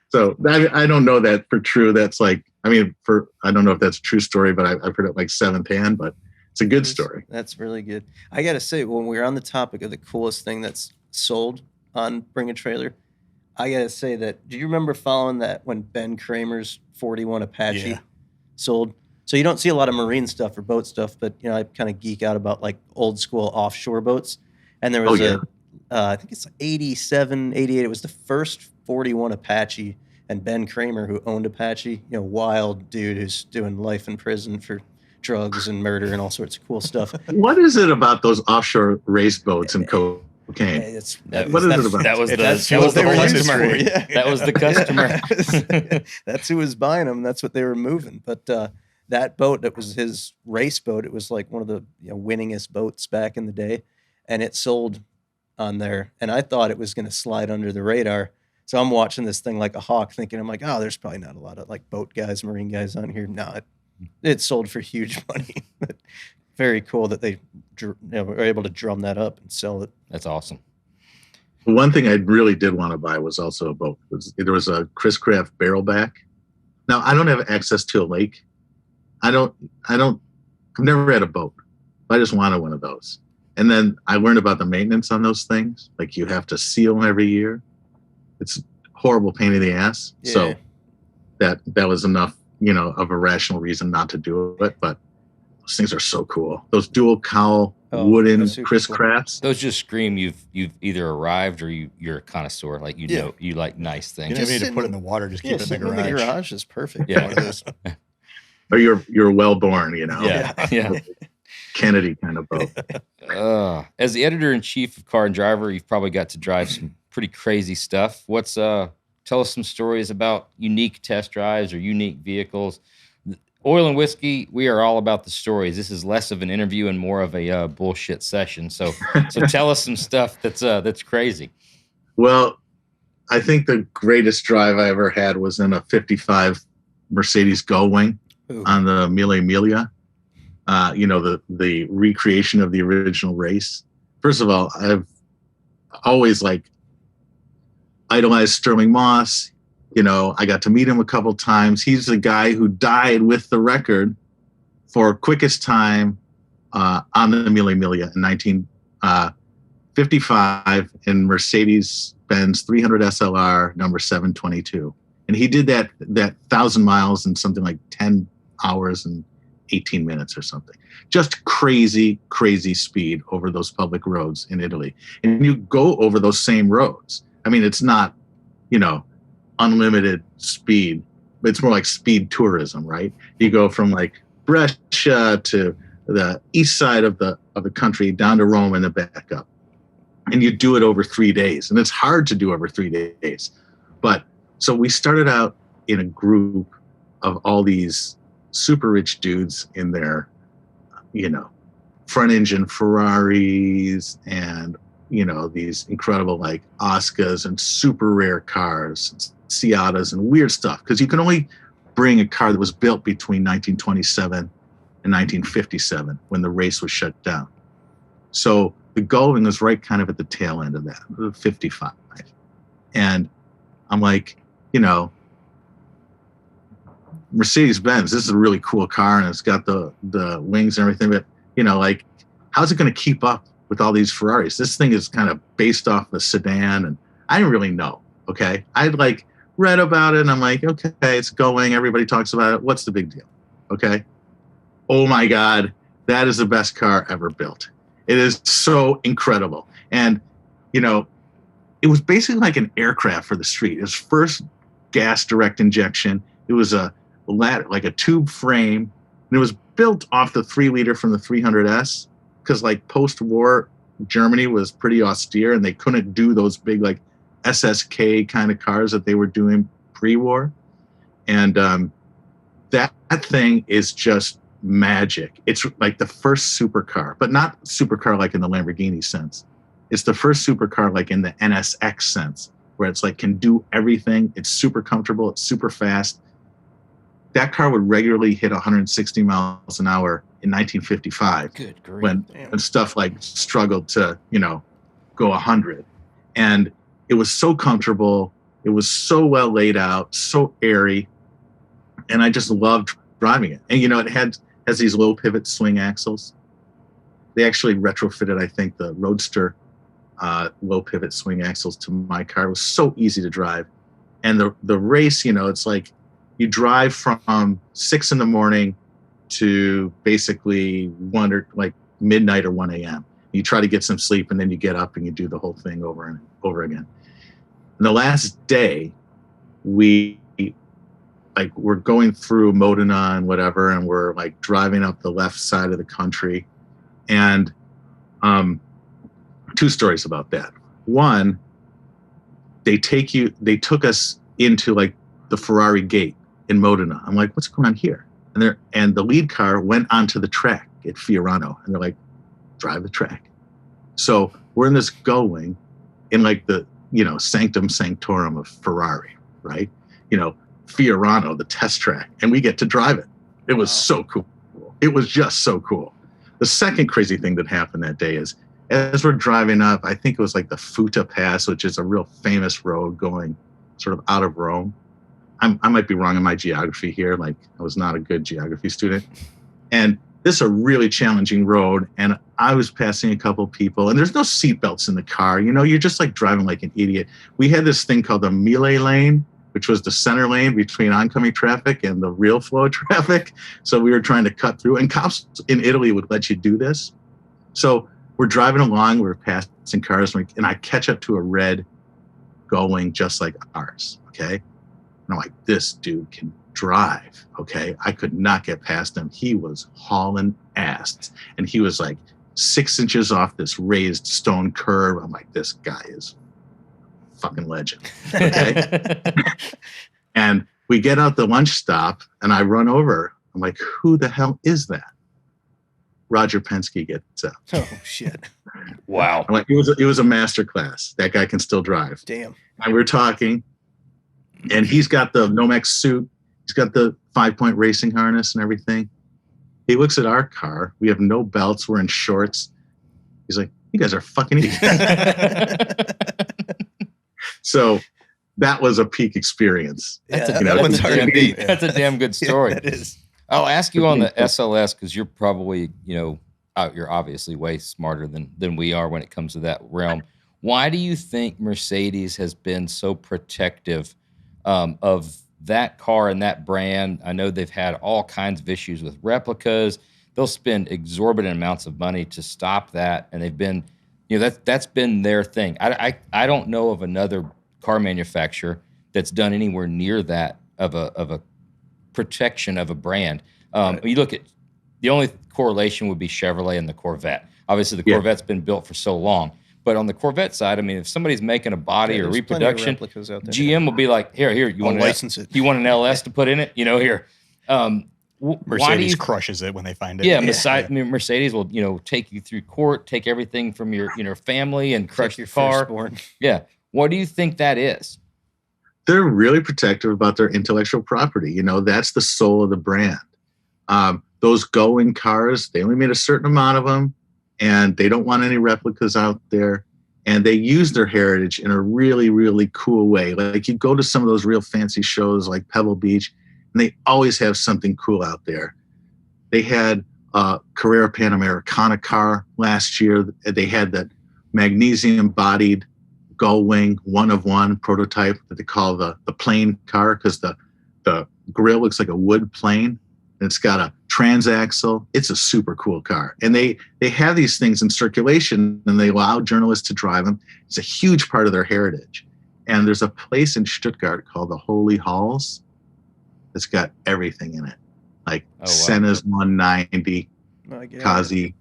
S4: So I don't know that for true. That's I don't know if that's a true story, but I've heard it seventh hand, but it's a good story.
S3: That's really good. I got to say, when we're on the topic of the coolest thing that's sold on Bring a Trailer, I gotta say that. Do you remember following that when Ben Kramer's 41 Apache
S2: Yeah.
S3: sold? So you don't see a lot of marine stuff or boat stuff, but I kind of geek out about like old school offshore boats. And there was I think it's 87, 88. It was the first 41 Apache, and Ben Kramer, who owned Apache, wild dude who's doing life in prison for drugs and murder and all sorts of cool stuff.
S4: What is it about those offshore race boats and cocaine? What is it about?
S1: That was the
S2: customer.
S3: Yeah.
S1: That was the customer.
S3: That's who was buying them. That's what they were moving. But that boat, that was his race boat. It was like one of the winningest boats back in the day, and it sold on there. And I thought it was going to slide under the radar. So I'm watching this thing like a hawk, thinking, I'm like, oh, there's probably not a lot of like boat guys, marine guys on here. No, it sold for huge money. But very cool that they were able to drum that up and sell it.
S1: That's awesome.
S4: One thing I really did want to buy was also a boat. There was a Chris Craft barrelback. Now I don't have access to a lake. I've never had a boat. I just wanted one of those. And then I learned about the maintenance on those things. Like you have to seal them every year. It's a horrible pain in the ass.
S3: Yeah.
S4: So that was enough, of a rational reason not to do it. But those things are so cool. Those dual cowl wooden Chris Crafts.
S1: Those just scream you've either arrived or you're a connoisseur. Like you like nice
S2: You
S1: things.
S2: don't need to put it in the water. Just keep it in the garage.
S3: The garage is perfect.
S1: Yeah.
S3: One of those.
S4: Or you're well born,
S1: Yeah.
S4: Kennedy kind of boat.
S1: As the editor-in-chief of Car and Driver, you've probably got to drive some pretty crazy stuff. Tell us some stories about unique test drives or unique vehicles. Oil and Whiskey, we are all about the stories. This is less of an interview and more of a bullshit session. So tell us some stuff that's crazy.
S4: Well, I think the greatest drive I ever had was in a 55 Mercedes Gullwing on the Miglia. The recreation of the original race. First of all, I've always idolized Sterling Moss. I got to meet him a couple times. He's the guy who died with the record for quickest time on the Miglia in 1955 in Mercedes-Benz 300 SLR number 722. And he did that 1,000 miles in something like 10 hours and 18 minutes or something. Just crazy, crazy speed over those public roads in Italy. And you go over those same roads. I mean, it's not, unlimited speed, but it's more like speed tourism, right? You go from Brescia to the east side of the country down to Rome and then back up. And you do it over 3 days. And it's hard to do over 3 days. But so we started out in a group of all these super rich dudes in their, front engine Ferraris and, these incredible Oscars and super rare cars, Ciatas and weird stuff. Because you can only bring a car that was built between 1927 and 1957 when the race was shut down. So the Gullwing was right kind of at the tail end of that, 55. And I'm like, Mercedes-Benz, this is a really cool car and it's got the wings and everything, but how's it going to keep up with all these Ferraris? This thing is kind of based off a sedan and I didn't really know. Okay. I'd read about it and I'm like, okay, it's going. Everybody talks about it. What's the big deal? Okay. Oh my God. That is the best car ever built. It is so incredible. And, it was basically like an aircraft for the street. It was first gas direct injection. It was a tube frame, and it was built off the 3-liter from the 300S because post-war Germany was pretty austere and they couldn't do those big SSK kind of cars that they were doing pre-war. And that thing is just magic. It's the first supercar, but not supercar in the Lamborghini sense. It's the first supercar in the NSX sense, where it's can do everything. It's super comfortable. It's super fast. That car would regularly hit 160 miles an hour in 1955.
S1: Good grief.
S4: When stuff struggled to, go 100. And it was so comfortable. It was so well laid out, so airy. And I just loved driving it. And, it has these low pivot swing axles. They actually retrofitted, I think, the Roadster low pivot swing axles to my car. It was so easy to drive. And the race, it's like you drive from 6 a.m. to basically midnight or 1 a.m. You try to get some sleep, and then you get up and you do the whole thing over and over again. And the last day, we're going through Modena and whatever, and we're like driving up the left side of the country. And 2 stories about that. One, they took us into like the Ferrari gate in Modena. I'm like, what's going on here? And the lead car went onto the track at Fiorano, and they're like, drive the track. So we're in this going in like the, sanctum sanctorum of Ferrari, right? Fiorano, the test track, and we get to drive it. It was so cool. It was just so cool. The second crazy thing that happened that day is, as we're driving up, I think it was like the Futa Pass, which is a real famous road going sort of out of Rome. I might be wrong in my geography here. Like, I was not a good geography student. And this is a really challenging road. And I was passing a couple people, and there's no seatbelts in the car. You're just like driving like an idiot. We had this thing called the Mille lane, which was the center lane between oncoming traffic and the real flow of traffic. So we were trying to cut through, and cops in Italy would let you do this. So we're driving along, we're passing cars, and I catch up to a red going just like ours, okay? And I'm like, this dude can drive, okay? I could not get past him. He was hauling ass, and he was like 6 inches off this raised stone curb. I'm like, this guy is fucking legend, okay? And we get out the lunch stop, and I run over. I'm like, who the hell is that? Roger Penske gets out.
S3: Oh shit!
S1: Wow.
S4: I'm like, it was a master class. That guy can still drive.
S3: Damn.
S4: And we're talking, and he's got the Nomex suit. He's got the 5-point racing harness and everything. He looks at our car. We have no belts. We're in shorts. He's like, you guys are fucking idiots. So that was a peak experience.
S3: That one's hard to beat.
S1: That's a damn good story.
S3: Yeah, that is.
S1: I'll ask you on the SLS, because you're probably, you're obviously way smarter than we are when it comes to that realm. Why do you think Mercedes has been so protective of that car and that brand? I know they've had all kinds of issues with replicas. They'll spend exorbitant amounts of money to stop that, and they've been, that's been their thing. I don't know of another car manufacturer that's done anywhere near that of a protection of a brand.
S3: Right.
S1: You look at, the only correlation would be Chevrolet and the Corvette. Obviously, the Corvette's been built for so long. But on the Corvette side, I mean, if somebody's making a body or reproduction, GM will be like, here, you want
S3: license it.
S1: You want an LS to put in it? Here.
S2: Mercedes crushes it when they find it.
S1: Yeah, Mercedes will, take you through court, take everything from your family and crush your car.
S3: Firstborn.
S1: Yeah. What do you think that is?
S4: They're really protective about their intellectual property. That's the soul of the brand. Those going cars, they only made a certain amount of them, and they don't want any replicas out there. And they use their heritage in a really, really cool way. Like, you go to some of those real fancy shows like Pebble Beach, and they always have something cool out there. They had a Carrera Panamericana car last year. They had that magnesium-bodied Gullwing one-of-one prototype that they call the plane car, because the grill looks like a wood plane, and it's got a transaxle. It's a super cool car, and they have these things in circulation, and they allow journalists to drive them. It's a huge part of their heritage. And there's a place in Stuttgart called the Holy Halls that's got everything in it, like Senna's 190, Kazi,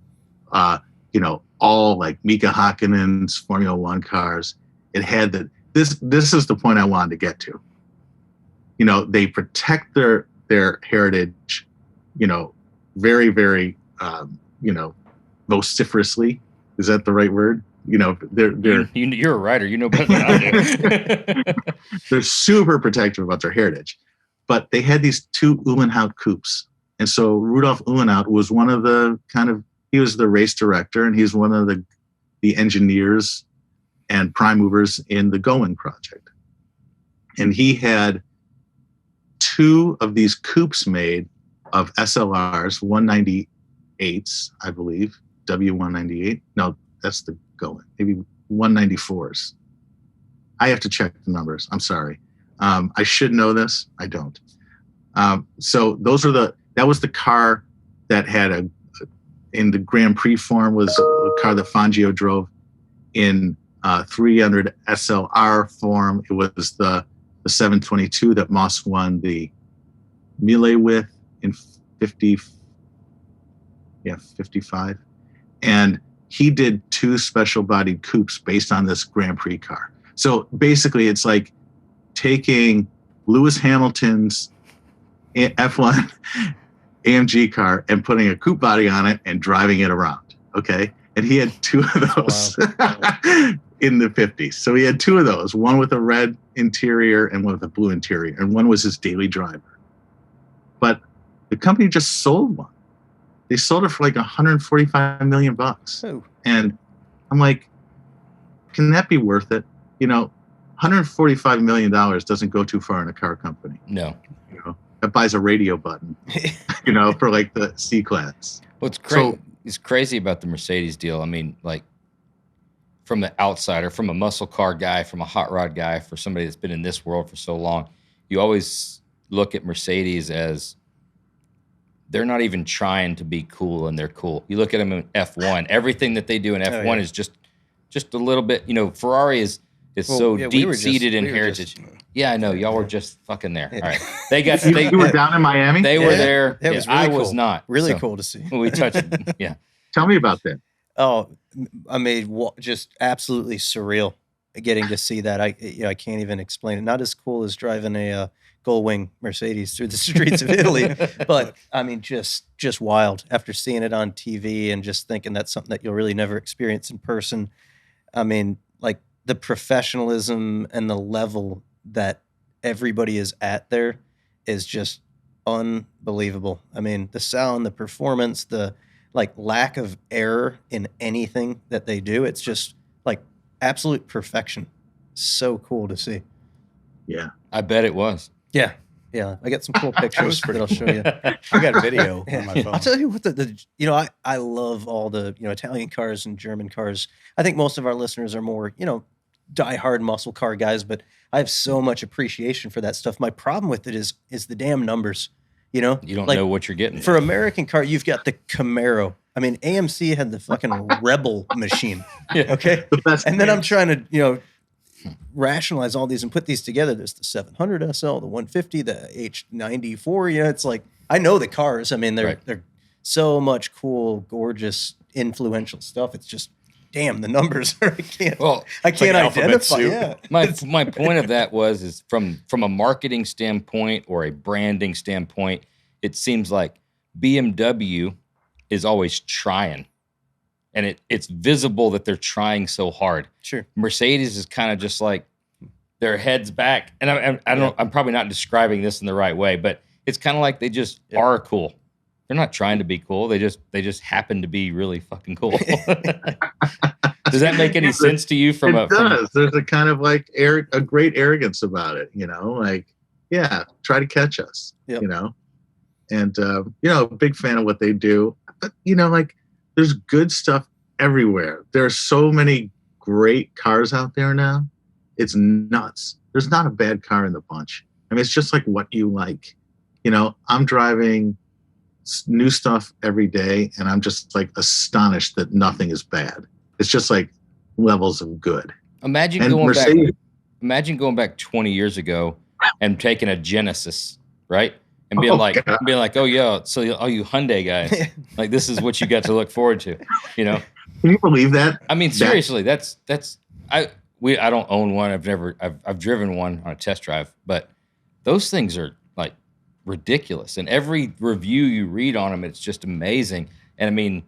S4: all like Mika Hakkinen's Formula One cars. It had this is the point I wanted to get to. They protect their heritage, very, very, vociferously. Is that the right word?
S1: You're a writer. You know better than I do.
S4: They're super protective about their heritage. But they had these 2 Uhlenhaut coupes. And so Rudolf Uhlenhaut was one of the he was the race director, and he's one of the engineers and prime movers in the Going project. And he had 2 of these coupes made of SLRs, 198s, I believe, W198. No, that's the Going. Maybe 194s. I have to check the numbers. I'm sorry. I should know this. I don't. So that was the car that had in the Grand Prix form was a car that Fangio drove. In 300 SLR form, it was the 722 that Moss won the Mille with in 55. And he did 2 special bodied coupes based on this Grand Prix car. So basically it's like taking Lewis Hamilton's F1 AMG car and putting a coupe body on it and driving it around. Okay. And he had 2 of those in the 50s. So he had 2 of those, one with a red interior and one with a blue interior. And one was his daily driver. But the company just sold one. They sold it for like $145 million.
S3: Oh.
S4: And I'm like, can that be worth it? $145 million doesn't go too far in a car company.
S1: No.
S4: That buys a radio button, for like the C-Class.
S1: Well, it's crazy about the Mercedes deal. I mean, like, from the outsider, from a muscle car guy, from a hot rod guy, for somebody that's been in this world for so long, you always look at Mercedes as they're not even trying to be cool, and they're cool. You look at them in F1. Everything that they do in F1 is just a little bit. Ferrari is deep-seated in heritage. Yeah, I know. Y'all were just fucking there. All right.
S4: You were down in Miami?
S1: They were there.
S3: It was really
S1: I
S3: cool.
S1: was not.
S3: Really cool to see.
S1: We touched it. Yeah.
S4: Tell me about that.
S3: Oh, I mean, just absolutely surreal getting to see that. I can't even explain it. Not as cool as driving a Gullwing Mercedes through the streets of Italy, but I mean, just wild after seeing it on TV and just thinking that's something that you'll really never experience in person. I mean, like the professionalism and the level that everybody is at there is just unbelievable. I mean, the sound, the performance, the lack of error in anything that they do. It's just like absolute perfection. So cool to see.
S4: Yeah.
S1: I bet it was.
S3: Yeah. Yeah. I got some cool pictures that I'll show you.
S2: I got a video on my phone.
S3: I'll tell you what, I love all the, Italian cars and German cars. I think most of our listeners are more, diehard muscle car guys, but I have so much appreciation for that stuff. My problem with it is the damn numbers. You don't
S1: know what you're getting.
S3: For American car, you've got the Camaro. I mean, AMC had the fucking Rebel machine.
S1: Yeah.
S3: Okay.
S4: The best
S3: and then
S4: names.
S3: I'm trying to, rationalize all these and put these together. There's the 700 SL, the 150, the H94. It's like, I know the cars. I mean, they're so much cool, gorgeous, influential stuff. It's just, damn, the numbers are, I can't identify. Yeah.
S1: My point of that is from a marketing standpoint or a branding standpoint, it seems like BMW is always trying, and it's visible that they're trying so hard.
S3: Sure.
S1: Mercedes is kind of just like their heads back, and I don't. I'm probably not describing this in the right way, but it's kind of like they just are cool. They're not trying to be cool. They just happen to be really fucking cool. Does that make any sense to you?
S4: There's a kind of like a great arrogance about it, try to catch us, and, a big fan of what they do, but, there's good stuff everywhere. There are so many great cars out there now. It's nuts. There's not a bad car in the bunch. I mean, it's just like what you like, I'm driving new stuff every day, and I'm just like astonished that nothing is bad. It's just like levels of good.
S1: Imagine going back 20 years ago and taking a Genesis, right? And being like, oh yeah, so all you Hyundai guys, like this is what you got to look forward to,
S4: Can you believe that?
S1: I mean, seriously, I don't own one. I've driven one on a test drive, but those things are like ridiculous. And every review you read on them, it's just amazing. And I mean,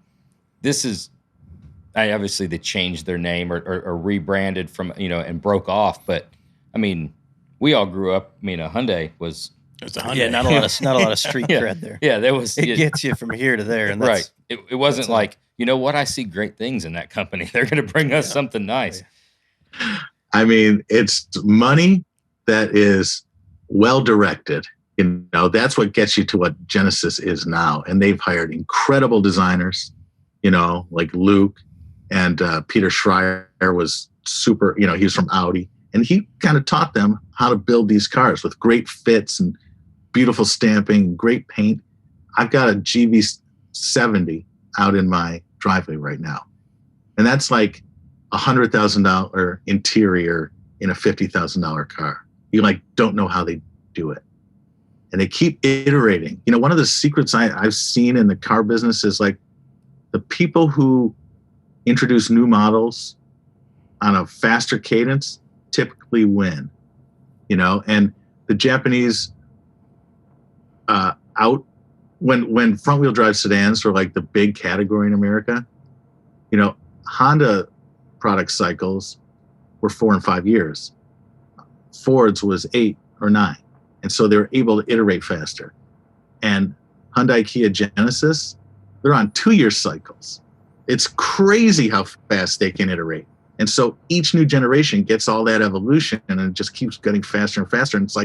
S1: obviously they changed their name or rebranded from, and broke off. But I mean, we all grew up. I mean, a Hyundai was.
S2: It's a Hyundai.
S3: Yeah, not a lot of street cred there.
S1: Yeah, there was.
S3: It gets you from here to there, and that's,
S1: right. It wasn't like, you know what? I see great things in that company. They're going to bring us something nice.
S4: I mean, it's money that is well directed. That's what gets you to what Genesis is now. And they've hired incredible designers, like Luke And Peter Schreier was super, he was from Audi. And he kind of taught them how to build these cars with great fits and beautiful stamping, great paint. I've got a GV70 out in my driveway right now. And that's like $100,000 interior in a $50,000 car. You don't know how they do it. And they keep iterating. One of the secrets I've seen in the car business is the people who introduce new models on a faster cadence typically win, and the Japanese when front wheel drive sedans were the big category in America, Honda product cycles were 4 and 5 years. Ford's was 8 or 9. And so they were able to iterate faster. And Hyundai, Kia, Genesis, they're on 2-year cycles. It's crazy how fast they can iterate. And so each new generation gets all that evolution and it just keeps getting faster and faster. And it's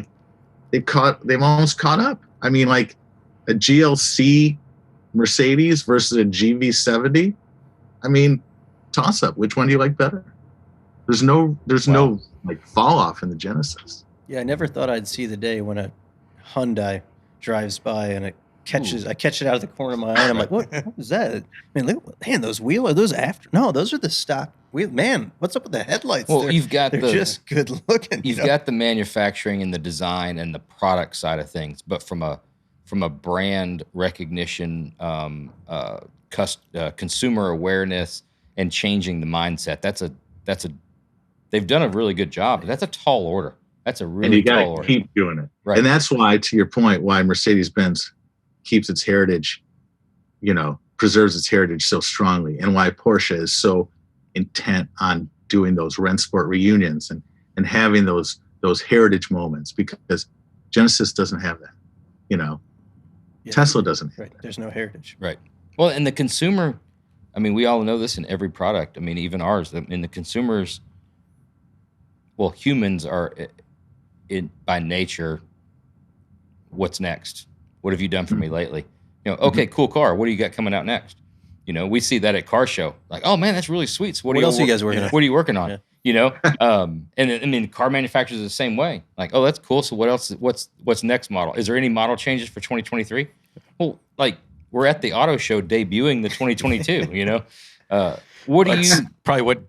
S4: they've almost caught up. I mean, a GLC Mercedes versus a GV70. I mean, toss up. Which one do you like better? There's no fall off in the Genesis.
S3: Yeah, I never thought I'd see the day when a Hyundai drives by and it catches. I catch it out of the corner of my eye. And I'm like, what was that? Man, those wheels, are those after? No, those are the stock wheel. Man, what's up with the headlights?
S1: Well, they're
S3: just good looking.
S1: You've got the manufacturing and the design and the product side of things, but from a brand recognition, consumer awareness, and changing the mindset, they've done a really good job. That's a tall order. That's a really tall order.
S4: And you got to keep doing it.
S1: Right.
S4: And that's why, to your point, why Mercedes-Benz keeps its heritage, preserves its heritage so strongly, and why Porsche is so intent on doing those Rennsport reunions and having those heritage moments, because Genesis doesn't have that. Tesla doesn't have that.
S3: There's no heritage.
S1: Right. Well, and the consumer, we all know this in every product. Even ours. The consumers, humans are by nature, what's next? What have you done for me lately? Okay, cool car. What do you got coming out next? We see that at car show. Oh man, that's really sweet. So what
S3: else are you guys working on?
S1: What are you working on?
S3: Yeah.
S1: And car manufacturers are the same way. Oh, that's cool. So what else? What's next model? Is there any model changes for 2023? Well, we're at the auto show debuting the 2022. What do you?
S2: Probably what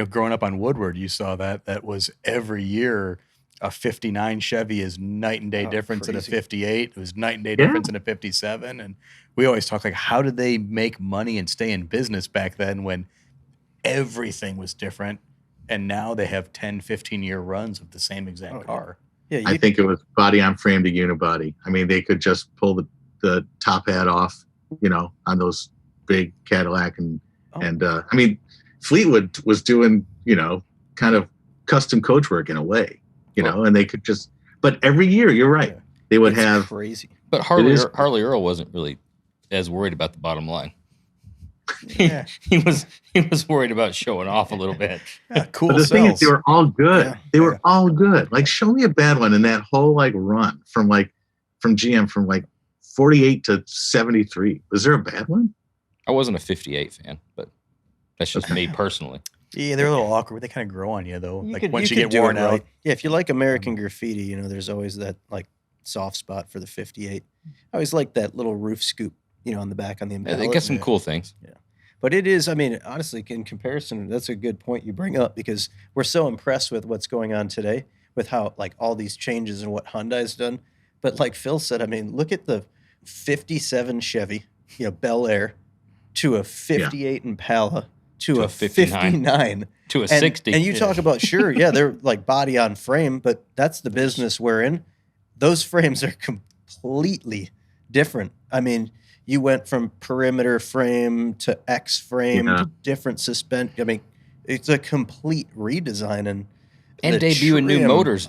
S2: growing up on Woodward, you saw that was every year. A 59 Chevy is night and day difference in a 58. It was night and day difference in a 57. And we always talk how did they make money and stay in business back then when everything was different? And now they have 10, 15-year runs of the same exact car.
S3: Yeah,
S4: I think it was body on frame to unibody. They could just pull the top hat off, on those big Cadillac and Fleetwood was doing, kind of custom coach work in a way. And they could but every year, you're right. They would have
S3: crazy.
S1: But Harley Earl wasn't really as worried about the bottom line.
S3: Yeah.
S1: he was worried about showing off a little bit.
S2: Yeah, cool.
S4: But the thing is, they were all good.
S3: Yeah.
S4: They were all good. Show me a bad one in that whole run from GM from 48 to 73. Was there a bad one?
S1: I wasn't a 58 fan, but that's just me personally.
S2: Yeah, they're a little awkward. They kind of grow on you, though. Once you
S3: could
S2: get
S3: do
S2: worn
S3: it
S2: out.
S3: right. Yeah, if you like American Graffiti, there's always that soft spot for the 58. I always like that little roof scoop, on the back on the Impala.
S1: They got some cool things.
S3: Yeah. But it is, honestly, in comparison, that's a good point you bring up, because we're so impressed with what's going on today with how all these changes and what Hyundai's done. But like Phil said, look at the 57 Chevy, Bel Air, to a 58 Impala, to a 59
S1: to a 60.
S3: And you talk about, they're body on frame, but that's the business we're in. Those frames are completely different. You went from perimeter frame to X frame to different suspension. It's a complete redesign and
S1: debuting new motors.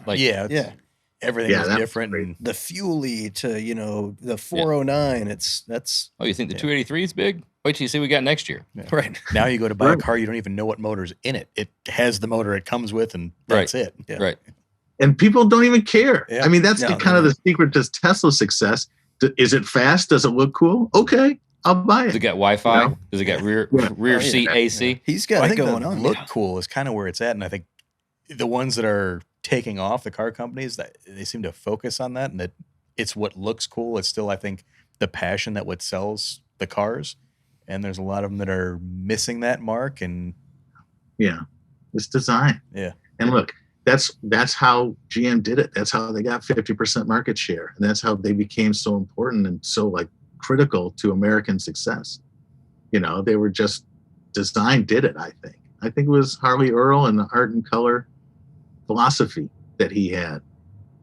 S2: Everything is different. And
S3: the Fuelie to the 409. That's.
S1: Oh, you think the 283 is big? Wait till you see what we got next year.
S2: Yeah.
S3: Right.
S2: Now you go to buy a car, you don't even know what motor's in it. It has the motor it comes with, and that's it.
S3: Yeah.
S1: Right.
S4: And people don't even care.
S2: Yeah.
S4: That's kind of the secret to Tesla's success. Is it fast? Does it look cool? Okay. I'll buy
S1: Does it
S4: it.
S1: got Wi-Fi?
S4: You know?
S1: Does it got rear
S4: Yeah.
S1: rear
S3: Oh, yeah.
S1: seat AC?
S3: He's
S2: Well,
S3: got
S2: I
S3: it
S2: think
S3: going
S2: the
S3: on.
S2: look cool is kind of where it's at, and I think the ones that are taking off, the car companies, that they seem to focus on that, and that it's what looks cool. It's still, I think, the passion that what sells the cars, and there's a lot of them that are missing that mark. And
S4: Yeah. It's design.
S2: yeah,
S4: And look, that's how GM did it. That's how they got 50% market share. And that's how they became so important and so like critical to American success. You know, they were just design did it, I think. I think it was Harley Earl and the art and color philosophy that he had.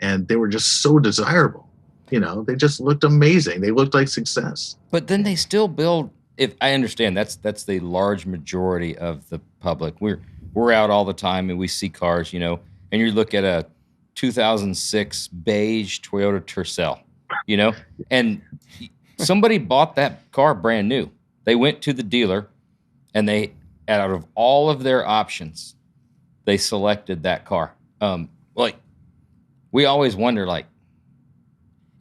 S4: And they were just so desirable. You know, they just looked amazing. They looked like success.
S1: But then they still build. If I understand, that's the large majority of the public. We're out all the time and we see cars, you know, and you look at a 2006 beige Toyota Tercel, you know, and somebody bought that car brand new. They went to the dealer and they, out of all of their options, they selected that car. Like we always wonder, like,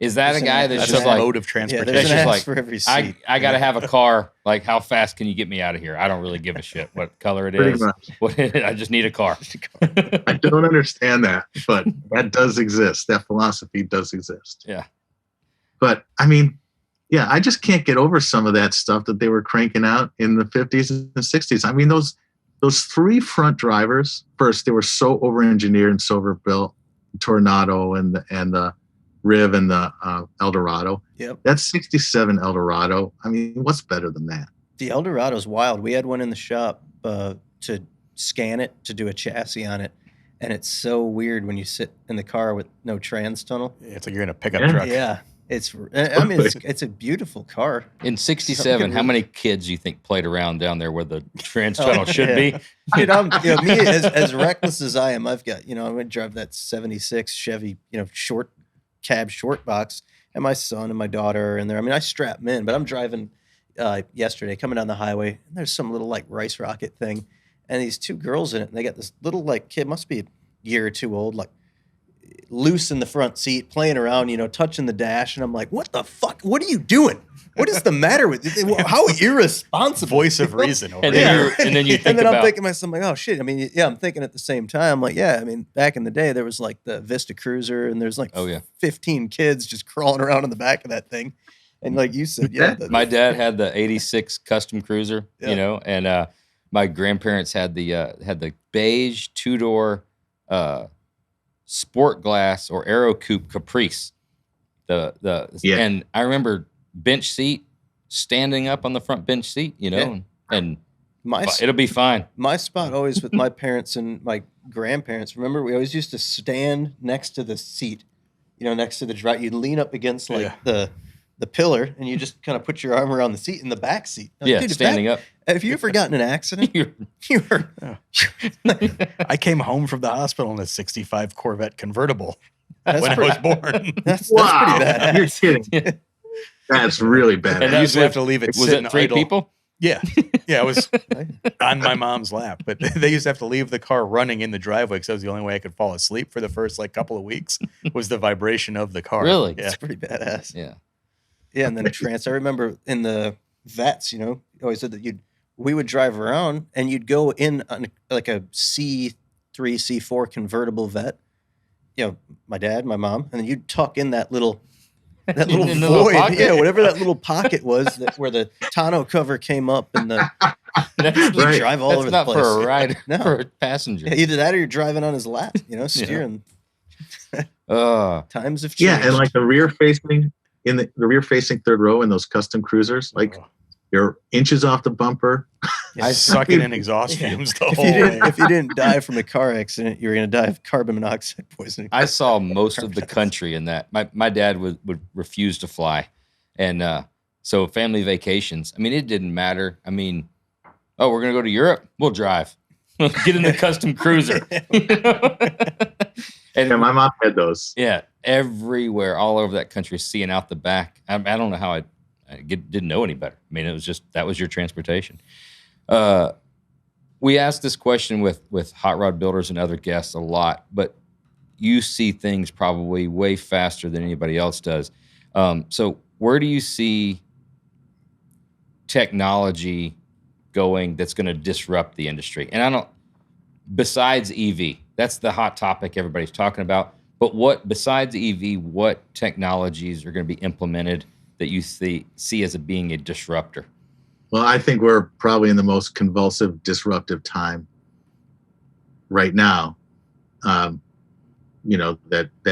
S1: is that
S3: There's
S1: a guy
S3: an-
S1: that's
S2: that's
S1: just
S2: a
S1: like,
S2: mode of
S3: Yeah,
S2: transportation.
S3: there's
S1: That's
S3: an
S1: just
S3: ass
S1: like,
S3: for every seat.
S1: I got to have a car. Like, how fast can you get me out of here? I don't really give a shit what color it
S4: Pretty
S1: is.
S4: much.
S1: I just need a car.
S4: I don't understand that, but that does exist. That philosophy does exist.
S1: Yeah.
S4: But I mean, yeah, I just can't get over some of that stuff that they were cranking out in the 50s and 60s. I mean, those three front drivers, first, they were so over-engineered and so overbuilt, Tornado and the Riv and the Eldorado.
S3: Yep.
S4: That's 67 Eldorado. I mean, what's better than that?
S3: The Eldorado's wild. We had one in the shop to scan it, to do a chassis on it. And it's so weird when you sit in the car with no trans tunnel.
S2: It's like you're in a pickup
S4: Yeah.
S2: truck.
S3: Yeah. I mean, it's a beautiful car.
S1: In 67, how many kids do you think played around down there where the trans tunnel should
S3: yeah.
S1: be?
S3: Dude, me as reckless as I am, I've got, I'm going to drive that 76 Chevy, short box, and my son and my daughter are in there. I mean, I strap them in, but I'm driving yesterday, coming down the highway, and there's some little like rice rocket thing, and these two girls in it, and they got this little like kid, must be a year or two old, like loose in the front seat, playing around, touching the dash, and I'm like, what the fuck? What are you doing? What is the matter with you? How irresponsible?
S2: Voice of reason. Over
S1: And
S2: there.
S1: then you think
S3: And then
S1: about,
S3: I'm thinking to myself, I'm like, oh shit. I mean, yeah, I'm thinking at the same time, like, yeah, I mean, back in the day, there was like the Vista Cruiser, and there's like
S1: Oh, yeah.
S3: 15 kids just crawling around in the back of that thing. And like you said, yeah.
S1: my dad had the 86 custom cruiser,
S3: Yeah.
S1: and my grandparents had the beige two-door sport glass or Aero Coupe Caprice.
S4: Yeah.
S1: And I remember bench seat, standing up on the front bench seat,
S3: Yeah.
S1: and
S3: my,
S1: it'll be fine.
S3: my spot always with my parents and my grandparents, remember, we always used to stand next to the seat, next to the drive. You'd lean up against like the pillar, and you just kind of put your arm around the seat in the back seat. Like,
S1: Yeah,
S3: dude,
S1: standing up.
S3: Have you ever gotten in an accident?
S1: You're-
S3: You were
S2: I came home from the hospital in a 65 Corvette convertible
S3: That's
S2: when I
S3: pretty-
S2: was born.
S3: that's
S4: Wow,
S3: pretty badass.
S4: you're kidding. That's really bad.
S1: And
S2: I
S1: that
S2: used to have to leave it
S1: Was
S2: sitting
S1: it three
S2: idle.
S1: people?
S2: Yeah. I was on my mom's lap, but they used to have to leave the car running in the driveway because that was the only way I could fall asleep for the first like couple of weeks was the vibration of the car.
S1: Really?
S2: Yeah.
S3: That's pretty badass.
S1: Yeah.
S3: Yeah, and then I remember in the vets, you always said that we would drive around and you'd go in on like a C3, C4 convertible vet. My dad, my mom, and then you'd tuck in that little
S1: In the little
S3: void,
S1: pocket?
S3: whatever that little pocket was, where the tonneau cover came up, and you'd
S4: Right.
S3: drive all
S1: That's
S3: over
S1: not
S3: the place.
S1: for a rider,
S3: No.
S1: for a passenger.
S3: Yeah, either that or you're driving on his lap, steering. Times have changed.
S4: Yeah, and like the rear facing third row in those custom cruisers, like you're inches off the bumper.
S3: Yeah.
S2: I sucking in exhaust
S3: Yeah.
S2: fumes the
S3: if
S2: whole
S3: you
S2: way.
S3: didn't, if you didn't die from a car accident, you're going to die of carbon monoxide poisoning.
S1: I saw most of the country in that. My dad would refuse to fly. And so family vacations, I mean, it didn't matter. I mean, oh, we're going to go to Europe? We'll drive. Get in the custom cruiser. And
S4: Yeah, my mom had those.
S1: yeah, everywhere, all over that country, seeing out the back. I don't know how I didn't know any better. I mean, it was just, that was your transportation. We asked this question with hot rod builders and other guests a lot, but you see things probably way faster than anybody else does. So where do you see technology going that's going to disrupt the industry? And besides EV, that's the hot topic everybody's talking about. But besides EV, what technologies are going to be implemented that you see as being a disruptor?
S4: Well, I think we're probably in the most convulsive, disruptive time right now, that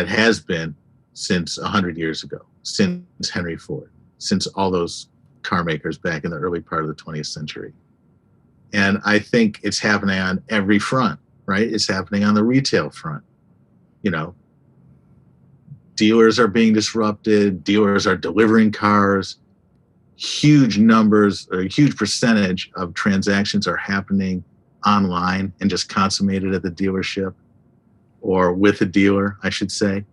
S4: has been since 100 years ago, since Henry Ford, since all those car makers back in the early part of the 20th century. And I think it's happening on every front, right? It's happening on the retail front. Dealers are being disrupted. Dealers are delivering cars. Huge numbers, or a huge percentage of transactions are happening online and just consummated at the dealership or with a dealer, I should say.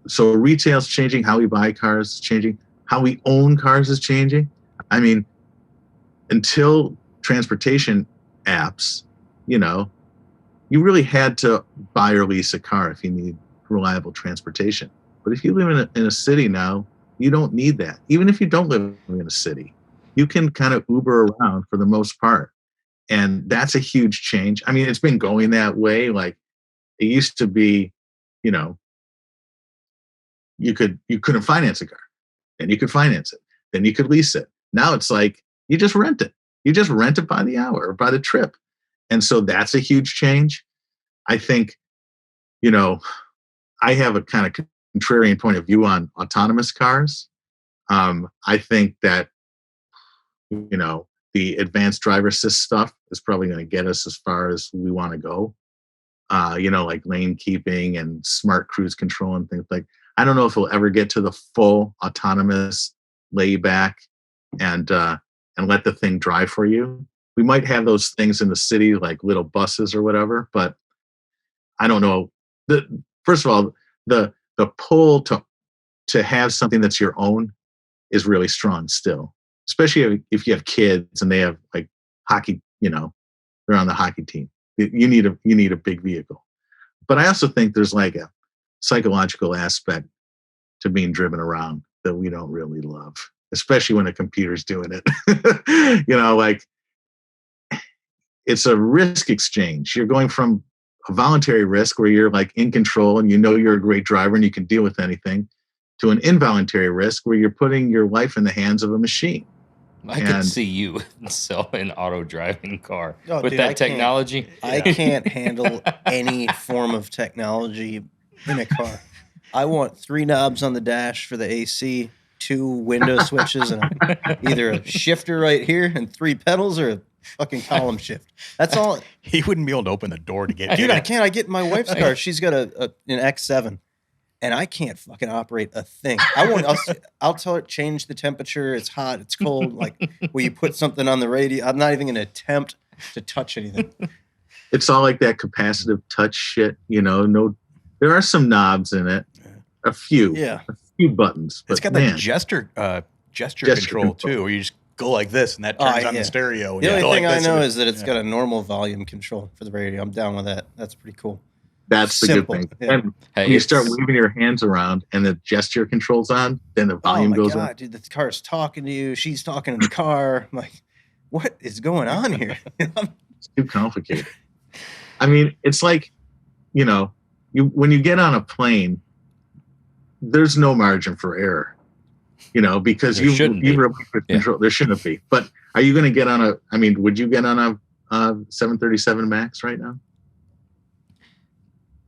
S4: So retail's changing. How we buy cars is changing. How we own cars is changing. I mean, until transportation apps, you really had to buy or lease a car if you need reliable transportation. But if you live in a city now, you don't need that. Even if you don't live in a city, you can kind of Uber around for the most part. And that's a huge change. I mean, it's been going that way. Like, it used to be, you couldn't finance a car. Then you could finance it. Then you could lease it. Now it's like, you just rent it. You just rent it by the hour or by the trip. And so that's a huge change. I think, I have a kind of contrarian point of view on autonomous cars. I think that, the advanced driver assist stuff is probably going to get us as far as we want to go. Like lane keeping and smart cruise control and things like. I don't know if we'll ever get to the full autonomous layback and let the thing drive for you. We might have those things in the city, like little buses or whatever, but I don't know. First of all, the pull to have something that's your own is really strong still, especially if you have kids and they have like hockey, they're on the hockey team. You need a big vehicle. But I also think there's like a psychological aspect to being driven around that we don't really love, especially when a computer's doing it. Like, it's a risk exchange. You're going from a voluntary risk where you're like in control and you're a great driver and you can deal with anything, to an involuntary risk where you're putting your life in the hands of a machine.
S1: I could see you sell an auto driving car with
S3: dude,
S1: that technology.
S3: I can't handle any form of technology in a car. I want 3 knobs on the dash for the AC, 2 window switches, and either a shifter right here and 3 pedals, or a fucking column shift. That's all.
S2: He wouldn't be able to open the door to get.
S3: Dude, I can't. I get in my wife's car. She's got an X7, and I can't fucking operate a thing. I'll tell her, change the temperature. It's hot. It's cold. Like, will you put something on the radio? I'm not even going to attempt to touch anything.
S4: It's all like that capacitive touch shit. No, there are some knobs in it. A few buttons. But
S2: it's got that gesture control too, where you just go like this and that turns on the stereo.
S3: The only thing I know is that it's got a normal volume control for the radio. I'm down with that. That's pretty cool.
S4: That's the good thing. Yeah. And when you start waving your hands around and the gesture control's on, then the volume goes on.
S3: Dude, the car's talking to you. She's talking in the car. I'm like, what is going on here?
S4: It's too complicated. I mean, it's like, when you get on a plane, there's no margin for error, because you relinquish control. There shouldn't be. But are you going to get on would you get on a 737 MAX right now?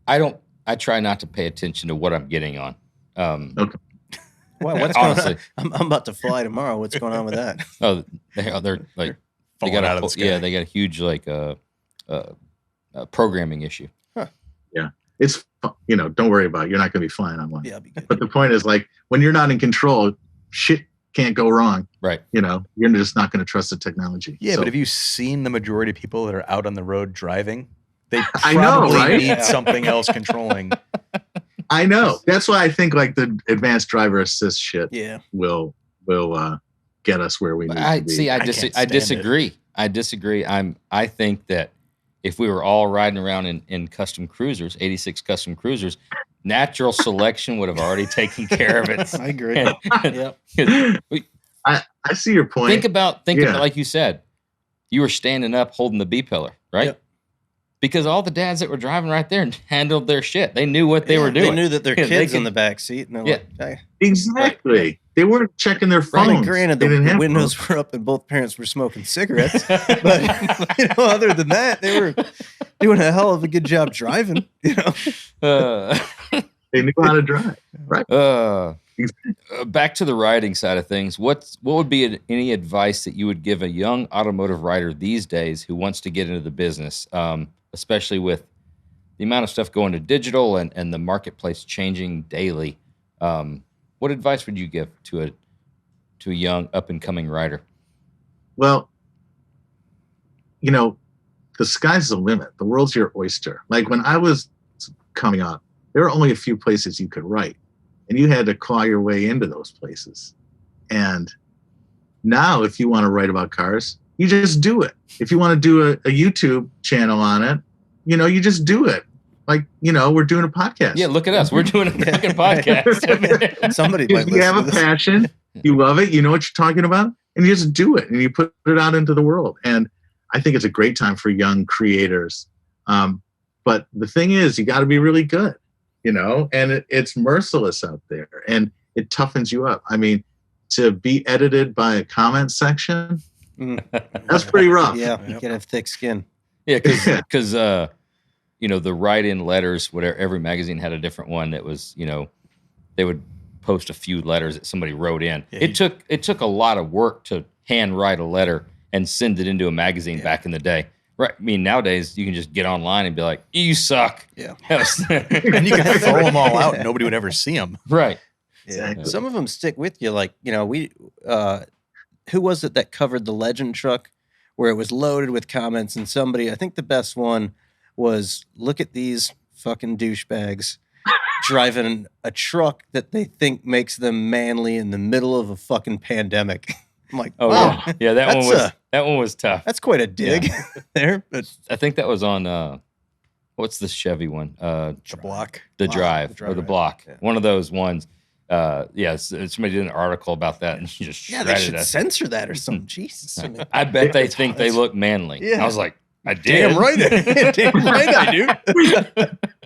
S1: I try not to pay attention to what I'm getting on.
S4: Okay.
S3: Well, what's honestly going on? I'm about to fly tomorrow. What's going on with that?
S1: Oh, they're like, they got out of the sky. Yeah, they got a huge programming issue.
S3: Huh.
S4: Yeah. It's, don't worry about it. You're not going to be flying on one.
S3: Yeah, I'll be good.
S4: But the point is, like, when you're not in control, shit can't go wrong.
S1: Right.
S4: You're just not going to trust the technology.
S2: Yeah, but have you seen the majority of people that are out on the road driving? They
S4: I know, right?
S2: need something else controlling.
S4: I know. That's why I think like the advanced driver assist shit will get us where we need to be.
S1: See, I disagree. I disagree. I think that if we were all riding around in custom cruisers, 86 custom cruisers, natural selection would have already taken care of it.
S3: I agree.
S1: Yep.
S4: I see your point.
S1: Think about like you said, you were standing up holding the B pillar, right?
S3: Yep.
S1: Because all the dads that were driving right there handled their shit. They knew what they were doing.
S3: They knew that their
S1: Yeah,
S3: kids
S1: they
S3: in the back seat, and they're like, hey.
S4: Exactly.
S1: Right.
S4: They weren't checking their
S3: I
S4: phones.
S3: mean, granted,
S4: They didn't
S3: the
S4: have
S3: windows
S4: phones.
S3: were up and both parents were smoking cigarettes. But other than that, they were doing a hell of a good job driving.
S4: They knew how to drive. Right.
S1: Back to the riding side of things. What would be any advice that you would give a young automotive rider these days who wants to get into the business, especially with the amount of stuff going to digital and the marketplace changing daily? What advice would you give to a young up and coming rider?
S4: Well, the sky's the limit. The world's your oyster. Like when I was coming up, there were only a few places you could write, and you had to claw your way into those places. And now, if you want to write about cars, you just do it. If you want to do a YouTube channel on it, you just do it. Like, we're doing a podcast.
S1: Yeah, look at us. We're doing a fucking podcast.
S3: Somebody
S4: If
S3: might
S4: you
S3: listen
S4: have
S3: to
S4: a
S3: this.
S4: passion, you love it, you know what you're talking about, and you just do it, and you put it out into the world. And I think it's a great time for young creators. But the thing is, you got to be really good, and it's merciless out there, and it toughens you up. I mean, to be edited by a comment section, that's pretty rough.
S3: Yeah, you gotta have thick skin.
S1: Yeah, because the write-in letters, whatever, every magazine had a different one that was, they would post a few letters that somebody wrote in.
S2: Yeah,
S1: It took a lot of work to hand write a letter and send it into a magazine back in the day. Right. I mean, nowadays you can just get online and be like, "You suck."
S3: Yeah.
S2: And you could throw them all out and nobody would ever see them.
S1: Right.
S3: Yeah. Some of them stick with you. Like, we, who was it that covered the Legend truck where it was loaded with comments, and somebody, I think the best one was, look at these fucking douchebags driving a truck that they think makes them manly in the middle of a fucking pandemic. I'm like,
S1: Oh
S3: wow,
S1: yeah. That one was tough.
S3: that's quite a dig there. But
S1: I think that was on what's the Chevy one?
S2: The block.
S1: The Drive or the Block.
S3: Yeah.
S1: One of those ones. Somebody did an article about that, and she just
S3: yeah,
S1: shredded
S3: they should
S1: us.
S3: censor that or something. Jesus. I mean,
S1: I bet they think they look manly.
S3: Yeah.
S1: I was like, I did.
S3: damn right. Damn right I do.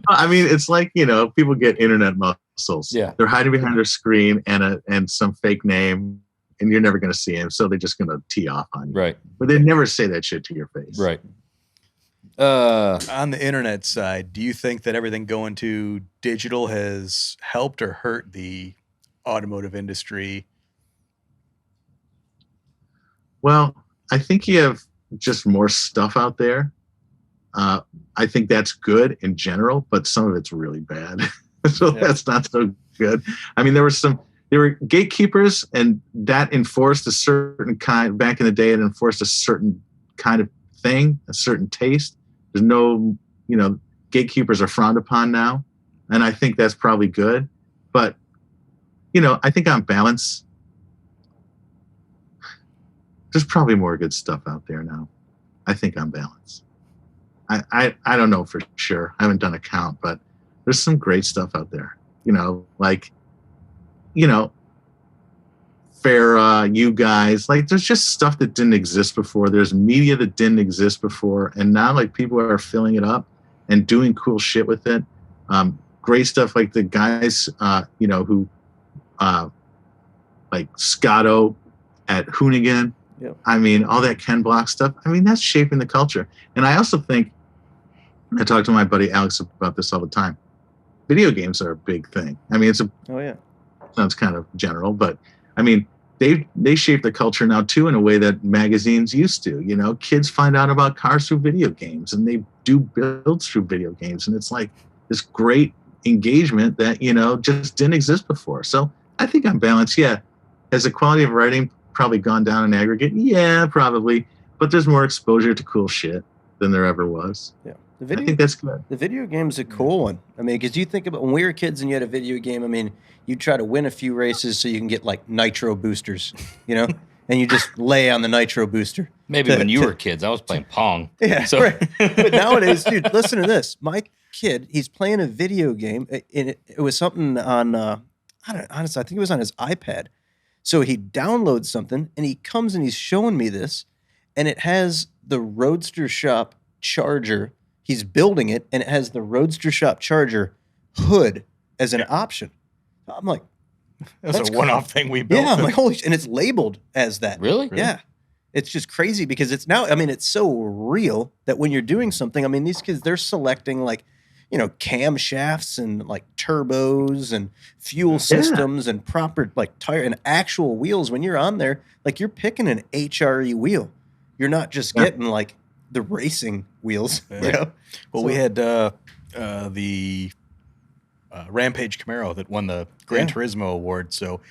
S4: I mean, it's like, people get internet muscles.
S1: Yeah.
S4: They're hiding behind their screen and some fake name, and you're never going to see him. So they're just going to tee off on you.
S1: Right.
S4: But they never say that shit to your face.
S1: Right.
S2: On the internet side, do you think that everything going to digital has helped or hurt the automotive industry?
S4: Well, I think you have just more stuff out there. I think that's good in general, but some of it's really bad. So that's not so good. I mean, there were gatekeepers, and that enforced a certain kind, back in the day, it enforced a certain kind of thing, a certain taste. There's no, gatekeepers are frowned upon now. And I think that's probably good. But, I think on balance, there's probably more good stuff out there now. I think on balance. I don't know for sure. I haven't done a count, but there's some great stuff out there. Fair, you guys, like there's just stuff that didn't exist before. There's media that didn't exist before, and now like people are filling it up and doing cool shit with it. Great stuff like the guys, who like Scotto at Hoonigan.
S3: Yep.
S4: I mean, all that Ken Block stuff. I mean, that's shaping the culture. And I also think, I talk to my buddy Alex about this all the time. Video games are a big thing. I mean,
S3: Oh yeah.
S4: sounds kind of general, but I mean, they shape the culture now too in a way that magazines used to. Kids find out about cars through video games, and they do builds through video games, and it's like this great engagement that just didn't exist before. So I think on balance, yeah, has the quality of writing probably gone down in aggregate? Yeah, probably, but there's more exposure to cool shit than there ever was.
S3: Yeah.
S4: I think that's good.
S3: The video game's a cool one. I mean, because you think about when we were kids and you had a video game, I mean, you try to win a few races so you can get like nitro boosters, and you just lay on the nitro booster.
S1: Maybe when you were kids, I was playing Pong.
S3: Yeah,
S1: So
S3: right. But nowadays, dude, listen to this. My kid, he's playing a video game. And it was something on, honestly, I think it was on his iPad. So he downloads something and he comes and he's showing me this, and it has the Roadster Shop charger. He's building it, and it has the Roadster Shop charger hood as an option. I'm like,
S2: that's a one-off thing we built.
S3: yeah, I'm like, holy, and it's labeled as that.
S1: Really?
S3: Yeah. It's just crazy because it's now, I mean, it's so real that when you're doing something, I mean, these kids, they're selecting like, you know, camshafts and like turbos and fuel systems and proper like tire and actual wheels. When you're on there, like you're picking an HRE wheel. You're not just getting like the racing wheels.
S2: Yeah.
S3: You know?
S2: Well, we had the Rampage Camaro that won the Gran Turismo award. So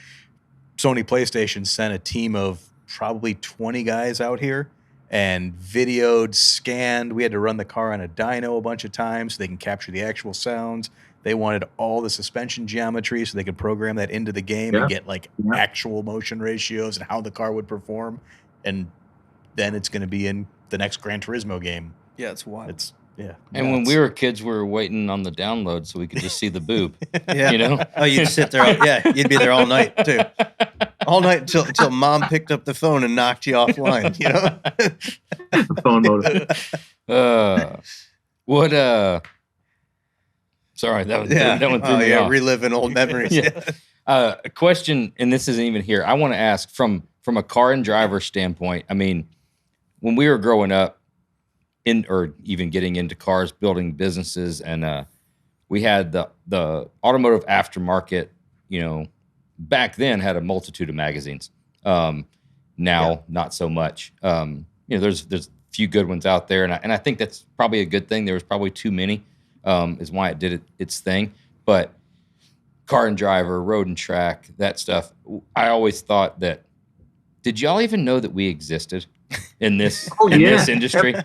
S2: Sony PlayStation sent a team of probably 20 guys out here and videoed, scanned. We had to run the car on a dyno a bunch of times so they can capture the actual sounds. They wanted all the suspension geometry so they could program that into the game and get like actual motion ratios and how the car would perform. And then it's going to be in the next Gran Turismo game.
S3: Yeah, it's wild.
S2: It's
S1: And when we were kids, we were waiting on the download so we could just see the boob.
S3: Yeah.
S1: You know?
S3: Oh, you'd sit there. Yeah, you'd be there all night too. All night until mom picked up the phone and knocked you offline. You know.
S4: The phone modem.
S1: Sorry, that one threw me off.
S3: Reliving old memories.
S1: A question, and this isn't even here. I want to ask from a car and driver standpoint. I mean, when we were growing up, or even getting into cars, building businesses, and we had the automotive aftermarket. You know, back then had a multitude of magazines. Now, not so much. You know, there's a few good ones out there, and I think that's probably a good thing. There was probably too many, is why it did its thing. But car and driver, road and track, that stuff. I always thought that. Did y'all even know that we existed in this this industry?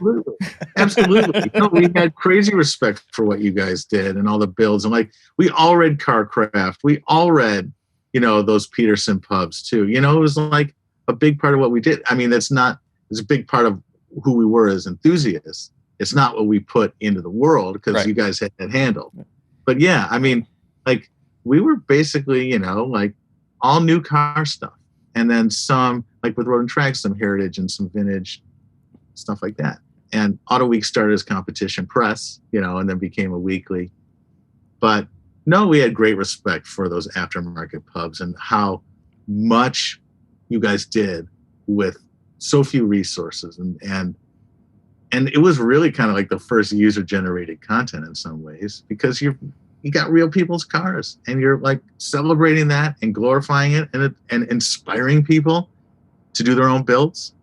S4: Absolutely. No, we had crazy respect for what you guys did and all the builds. And like, we all read CarCraft. We all read, you know, those Peterson pubs too. You know, it was like a big part of what we did. I mean, it's a big part of who we were as enthusiasts. It's not what we put into the world because you guys had that handled. But yeah, I mean, like we were basically, you know, like all new car stuff. And then some, like with Road and Track, some heritage and some vintage stuff like that. And Autoweek started as competition press, you know, and then became a weekly. But no, we had great respect for those aftermarket pubs and how much you guys did with so few resources. And it was really kind of like the first user-generated content in some ways because you got real people's cars and you're like celebrating that and glorifying it and inspiring people to do their own builds.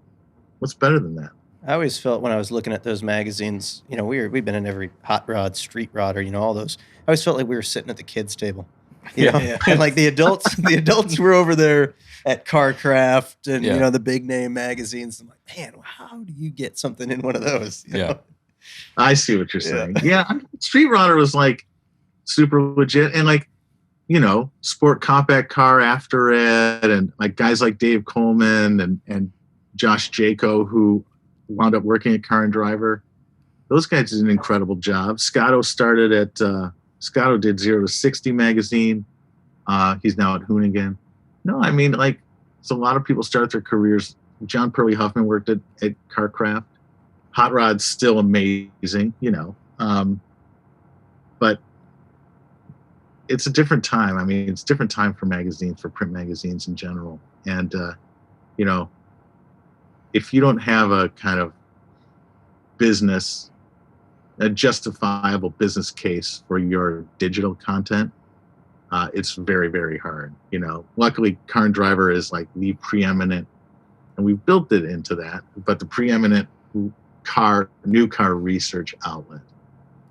S4: What's better than that?
S3: I always felt when I was looking at those magazines, you know, we've been in every hot rod, street rod, or, you know, all those. I always felt like we were sitting at the kids' table. You know? And like the adults were over there at CarCraft and, you know, the big name magazines. I'm like, man, how do you get something in one of those? You know?
S4: I see what you're saying. Yeah. Street Rodder was like super legit. And like, you know, sport compact car after it. And like guys like Dave Coleman and Josh Jaco, who wound up working at Car and Driver. Those guys did an incredible job. Scotto did 0 to 60 magazine. He's now at Hoonigan. No, I mean, like, so a lot of people start their careers. John Purley Huffman worked at CarCraft. Hot Rod's still amazing, you know. But it's a different time. I mean, it's a different time for magazines, for print magazines in general. And, you know, if you don't have a kind of business, a justifiable business case for your digital content, it's very, very hard. You know, luckily Car and Driver is like the preeminent, and we've built it into that, but the preeminent new car research outlet,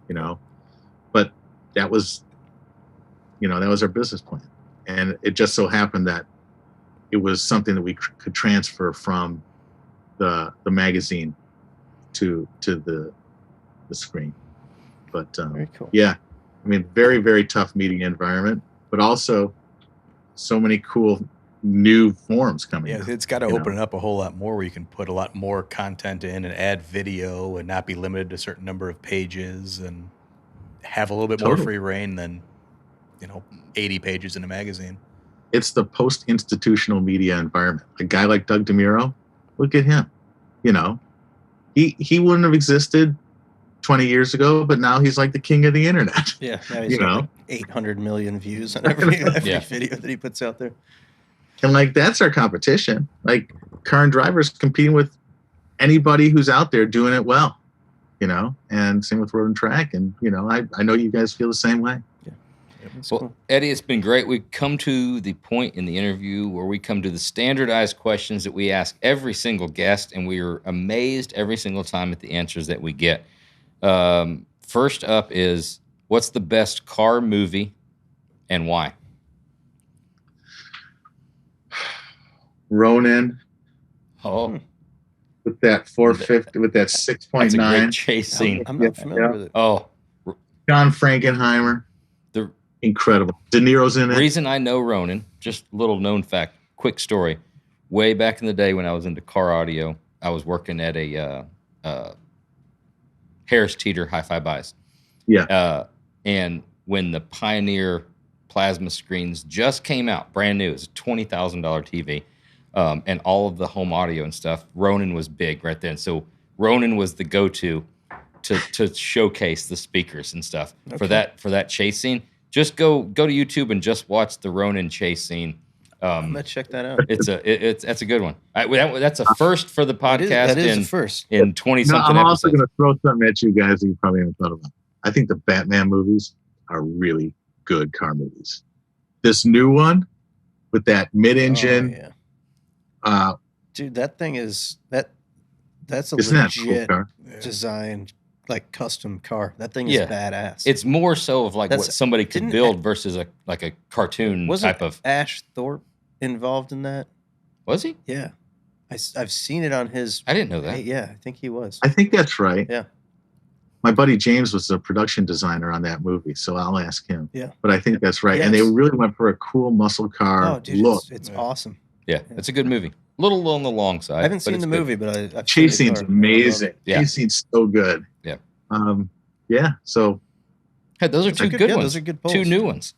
S4: you know, but that was our business plan. And it just so happened that it was something that we could transfer from the magazine to the screen. But
S3: very cool.
S4: Yeah, I mean, very, very tough media environment, but also so many cool new forms coming.
S2: Yeah, it's got to open it up a whole lot more where you can put a lot more content in and add video and not be limited to a certain number of pages and have a little bit more free reign than, you know, 80 pages in a magazine.
S4: it's the post-institutional media environment. A guy like Doug DeMuro, look at him. You know, he wouldn't have existed 20 years ago, but now he's like the king of the internet.
S3: Yeah, now he's got like 800 million views on every video that he puts out there.
S4: And like, that's our competition. Like, car and drivers competing with anybody who's out there doing it well, you know, and same with road and track. And, you know, I know you guys feel the same way.
S3: Yeah.
S1: Well,
S3: Cool.
S1: Eddie, it's been great. We've come to the point in the interview where we come to the standardized questions that we ask every single guest, and we are amazed every single time at the answers that we get. First up is, what's the best car movie and why?
S4: Ronin
S1: Oh,
S4: with that 450, with that
S1: that's a
S4: 6.9.
S1: great chase scene.
S3: I'm not familiar with it.
S1: Oh,
S4: John Frankenheimer,
S1: the
S4: incredible. De Niro's in it.
S1: reason I know Ronin, just a little known fact, quick story. Way back in the day when I was into car audio, I was working at a Harris Teeter Hi-Fi Buys.
S4: Yeah.
S1: And when the Pioneer plasma screens just came out, brand new, it was a $20,000 TV, and all of the home audio and stuff, Ronin was big right then. So Ronin was the go-to to showcase the speakers and stuff for that chase scene. Just go to YouTube and just watch the Ronin chase scene.
S3: I'm gonna check that out.
S1: That's a good one. That's a first for the podcast.
S3: That is a first.
S1: In 20
S4: No,
S1: something
S4: I'm also
S1: episodes.
S4: going to throw something at you guys that you probably haven't thought about. I think the Batman movies are really good car movies. This new one with that mid-engine,
S3: Dude, that thing is that's a
S4: isn't that a cool
S3: legit
S4: car?
S3: design, like custom car. That thing is badass.
S1: It's more so of like what
S3: That's-
S1: somebody could
S3: didn't-
S1: build versus a cartoon
S3: Wasn't
S1: type of.
S3: Ash Thorpe involved in that?
S1: Was he?
S3: Yeah, I've seen it on his.
S1: I didn't know that.
S3: Yeah, I think he was.
S4: I think that's right.
S3: Yeah.
S4: My buddy James was a production designer on that movie, so I'll ask him.
S3: Yeah.
S4: But I think that's right. And they
S3: Yes.
S4: really went for a cool muscle car
S3: Oh, dude,
S4: look.
S3: it's awesome.
S1: Yeah, it's a good movie. A little on the long side.
S3: I haven't
S1: but
S3: seen
S1: it's
S3: the
S1: good.
S3: movie, but I've
S4: Chase
S3: seen the
S4: scene's
S3: car.
S4: amazing.
S1: Yeah.
S4: Chase scene's so good.
S1: Yeah.
S4: Yeah. So
S1: Hey, those are
S3: Those
S1: two
S3: are
S1: good,
S3: good- yeah,
S1: ones.
S3: those are good
S1: Two
S3: polls.
S1: new ones.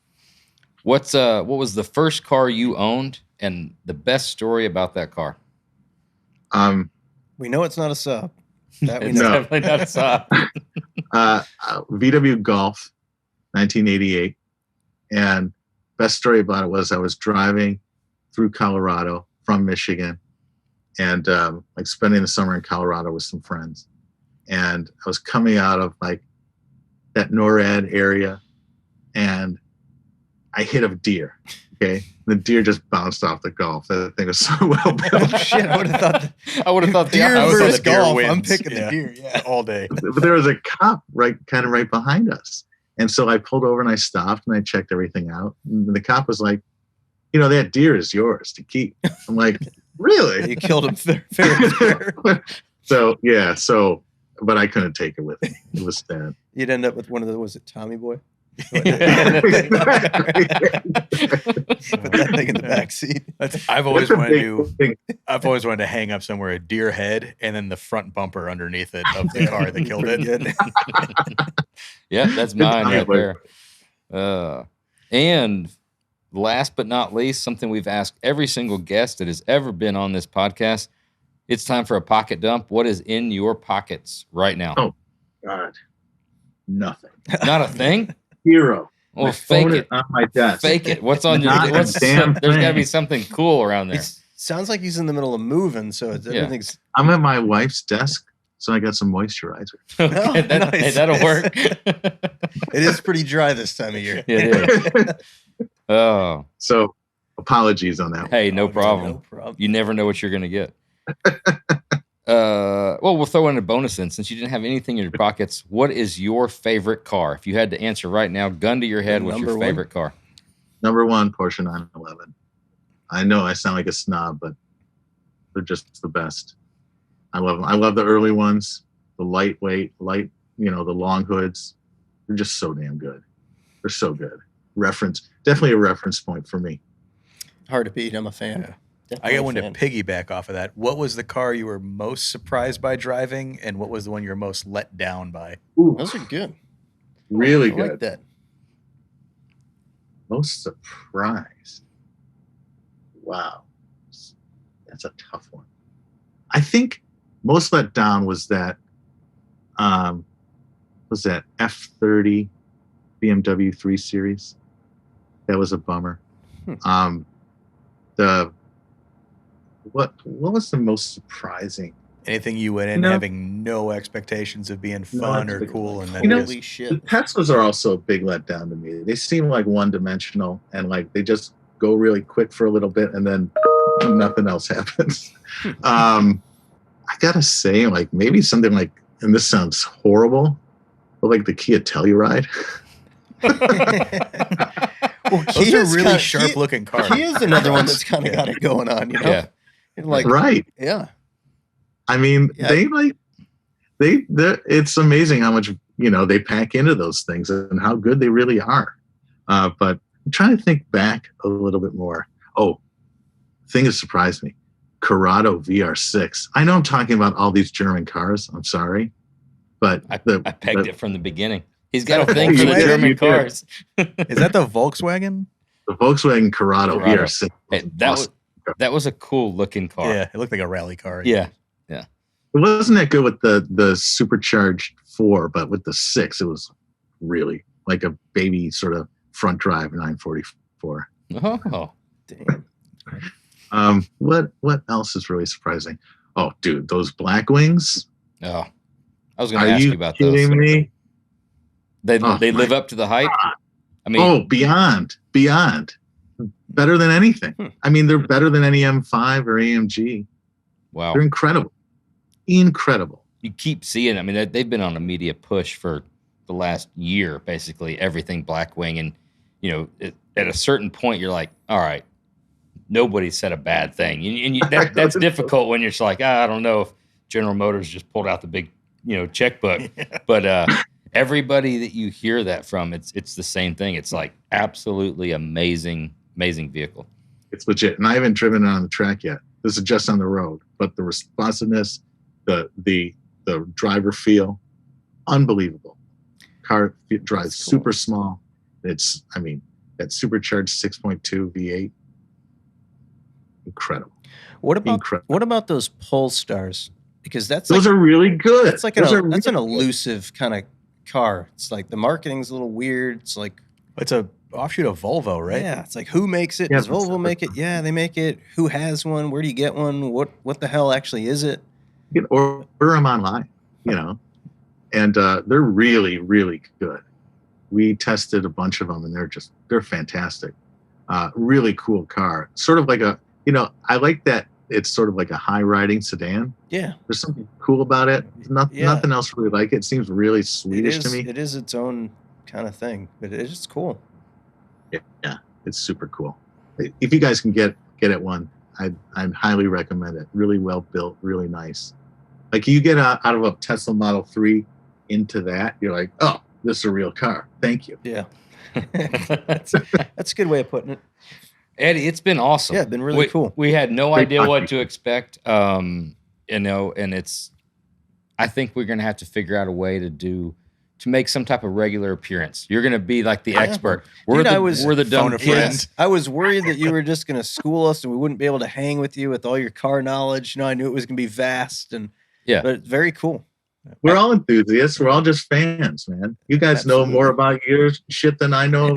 S1: What was the first car you owned and the best story about that car?
S3: We know it's not a sub. That we
S1: It's
S3: know.
S4: No.
S1: definitely not a Saab.
S4: VW Golf, 1988. And best story about it was I was driving through Colorado from Michigan and like spending the summer in Colorado with some friends. And I was coming out of like that NORAD area and I hit a deer. Okay. The deer just bounced off the Golf. That thing was so well built.
S3: Oh, shit, I would have thought
S1: I would have thought the
S3: deer
S1: opposite.
S3: versus
S2: the deer
S3: golf.
S2: wins.
S3: I'm picking
S2: Yeah.
S3: the deer. Yeah.
S2: all day.
S4: But there was a cop right behind us. And so I pulled over and I stopped and I checked everything out. And the cop was like, you know, that deer is yours to keep. I'm like, really?
S3: You killed him fair and square.
S4: So, yeah. So, but I couldn't take it with me. It was sad.
S3: You'd end up with one of the, was it Tommy Boy? Put
S4: Exactly.
S3: that thing in the back seat.
S2: I've always
S4: That's a
S2: wanted
S4: big
S2: to.
S4: thing.
S2: I've always wanted to hang up somewhere a deer head and then the front bumper underneath it of the car that killed
S3: Pretty
S2: it.
S3: good.
S1: Yeah, that's mine right
S4: Good
S1: there. And last but not least, something we've asked every single guest that has ever been on this podcast. It's time for a pocket dump. What is in your pockets right now?
S4: Oh. God, nothing.
S1: Not a thing?
S4: Zero.
S1: Well,
S4: My
S1: fake
S4: phone is
S1: it.
S4: on my desk.
S1: Fake it. What's on your?
S4: Not a
S1: What's
S4: damn
S1: there's got to
S4: thing.
S1: be something cool around there.
S3: It sounds like he's in the middle of moving, so it's,
S1: Yeah.
S3: everything's.
S4: I'm at my wife's desk, so I got some moisturizer.
S1: Okay,
S3: Oh,
S1: hey,
S3: nice.
S1: that'll work.
S3: It is pretty dry this time of year.
S1: Yeah, it is. Oh,
S4: So apologies on that.
S1: hey, no
S2: Oh,
S1: problem.
S3: No problem.
S1: You never know what you're gonna get. Well, we'll throw in a bonus then. Since you didn't have anything in your pockets, what is your favorite car? If you had to answer right now, gun to your head, what's your
S3: Number one?
S1: favorite car?
S4: Number one, Porsche 911. I know I sound like a snob, but they're just the best. I love them. I love the early ones, the lightweight, the long hoods. They're just so damn good. They're so good. Definitely a reference point for me.
S3: Hard to beat. I'm a fan.
S2: Yeah.
S3: Definitely
S2: I got
S3: a
S2: one to
S3: fan.
S2: piggyback off of that. What was the car you were most surprised by driving, and what was the one you were most let down by?
S4: Ooh,
S3: Those are good.
S4: really
S3: I
S4: good.
S3: like that.
S4: Most surprised. wow, that's a tough one. I think most let down was that F30 BMW 3 Series. That was a bummer. What was the most surprising?
S2: Anything you went in having no expectations of being fun or cool, and then
S3: holy shit.
S4: The Teslas are also a big letdown to me. They seem like one-dimensional, and like they just go really quick for a little bit, and then nothing else happens. I gotta say, like maybe something like, and this sounds horrible, but like the Kia Telluride.
S2: Well, those are really sharp-looking cars.
S3: Kia's another one that's kind of got it going on, you know?
S1: Yeah.
S3: Like,
S4: right.
S3: Yeah.
S4: I mean, it's amazing how much, they pack into those things and how good they really are. But I'm trying to think back a little bit more. Oh, thing that surprised me. Corrado VR6. I know I'm talking about all these German cars. I'm sorry. But
S1: I pegged it from the beginning. He's got a thing for the
S2: Volkswagen?
S1: German cars.
S2: Is that the Volkswagen?
S4: The Volkswagen Corrado VR6.
S1: Hey, that was a cool looking car.
S2: Yeah, it looked like a rally car.
S1: Yeah.
S4: It wasn't that good with the supercharged 4, but with the 6, it was really like a baby sort of front drive 944.
S1: Oh,
S3: damn.
S4: What else is really surprising? Oh, dude, those Blackwings.
S1: Oh, I was going to ask you about those. Are you
S4: kidding me?
S1: They live up to the hype. I mean,
S4: beyond, better than anything. I mean, they're better than any M5 or AMG.
S1: Wow,
S4: they're incredible.
S1: You keep seeing. I mean, they've been on a media push for the last year, basically everything Blackwing, and at a certain point, you're like, all right, nobody said a bad thing, and that's difficult when you're just like, I don't know if General Motors just pulled out the big, checkbook, but everybody that you hear that from, it's the same thing. It's like absolutely amazing vehicle.
S4: It's legit, and I haven't driven it on the track yet. This is just on the road, but the responsiveness, the driver feel, unbelievable. Car drives super small. It's, I mean, that supercharged 6.2 V8, incredible.
S3: What about those Polestars? Because
S4: those are really good.
S3: It's like that's an elusive kind of car. It's like the marketing's a little weird. It's like
S2: it's a offshoot of Volvo, right?
S3: Yeah, it's like who makes it? Does Volvo make it? Yeah, they make it. Who has one? Where do you get one? What the hell actually is it?
S4: You can order them online, and they're really, really good. We tested a bunch of them, and they're fantastic. Really cool car. Sort of like I like that it's sort of like a high riding sedan.
S3: Yeah,
S4: there's something cool about it. Nothing else really like it. It seems really Swedish to me.
S3: It is its own kind of thing, but it's just cool.
S4: Yeah, it's super cool. If you guys can get it one, I highly recommend it. Really well built, really nice. Like you get out of a Tesla Model 3 into that, you're like, oh, this is a real car. Thank you.
S3: Yeah, that's a good way of putting it.
S1: Eddie, it's been awesome.
S3: Yeah, it's been really cool.
S1: We had no idea what to expect, and I think we're going to have to figure out a way to make some type of regular appearance. You're going to be like the expert. We're the dumb kids.
S3: I was worried that you were just going to school us and we wouldn't be able to hang with you with all your car knowledge. I knew it was going to be vast, but it's very cool.
S4: We're all enthusiasts. We're all just fans, man. You guys know more about your shit than I know,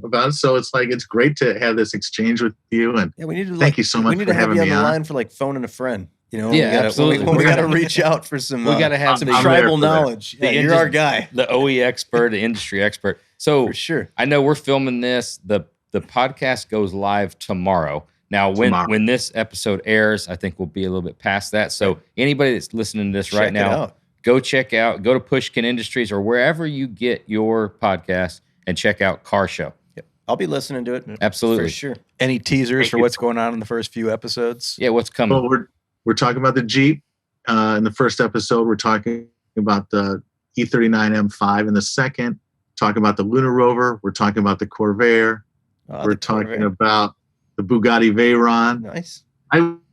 S4: about it. So it's like, it's great to have this exchange with you. And
S3: we need to
S4: thank you so much for having me on.
S3: We need to have you on the line for like phoning a friend.
S1: Absolutely.
S3: We got to reach out for some.
S1: We got to have
S3: some tribal knowledge. Yeah, you're our guy,
S1: the OE expert, the industry expert. So
S3: for sure,
S1: I know we're filming this. The podcast goes live tomorrow. Now, when this episode airs, I think we'll be a little bit past that. So anybody that's listening to this right now, go to Pushkin Industries or wherever you get your podcast and check out Car Show.
S3: Yep. I'll be listening to it.
S1: Absolutely,
S3: for sure.
S2: Any teasers for what's going on in the first few episodes?
S1: Yeah, what's coming?
S4: Well, we're talking about the Jeep. In the first episode, we're talking about the E39 M5. In the second, talking about the Lunar Rover. We're talking about the Corvair. We're talking about the Bugatti Veyron.
S3: Nice.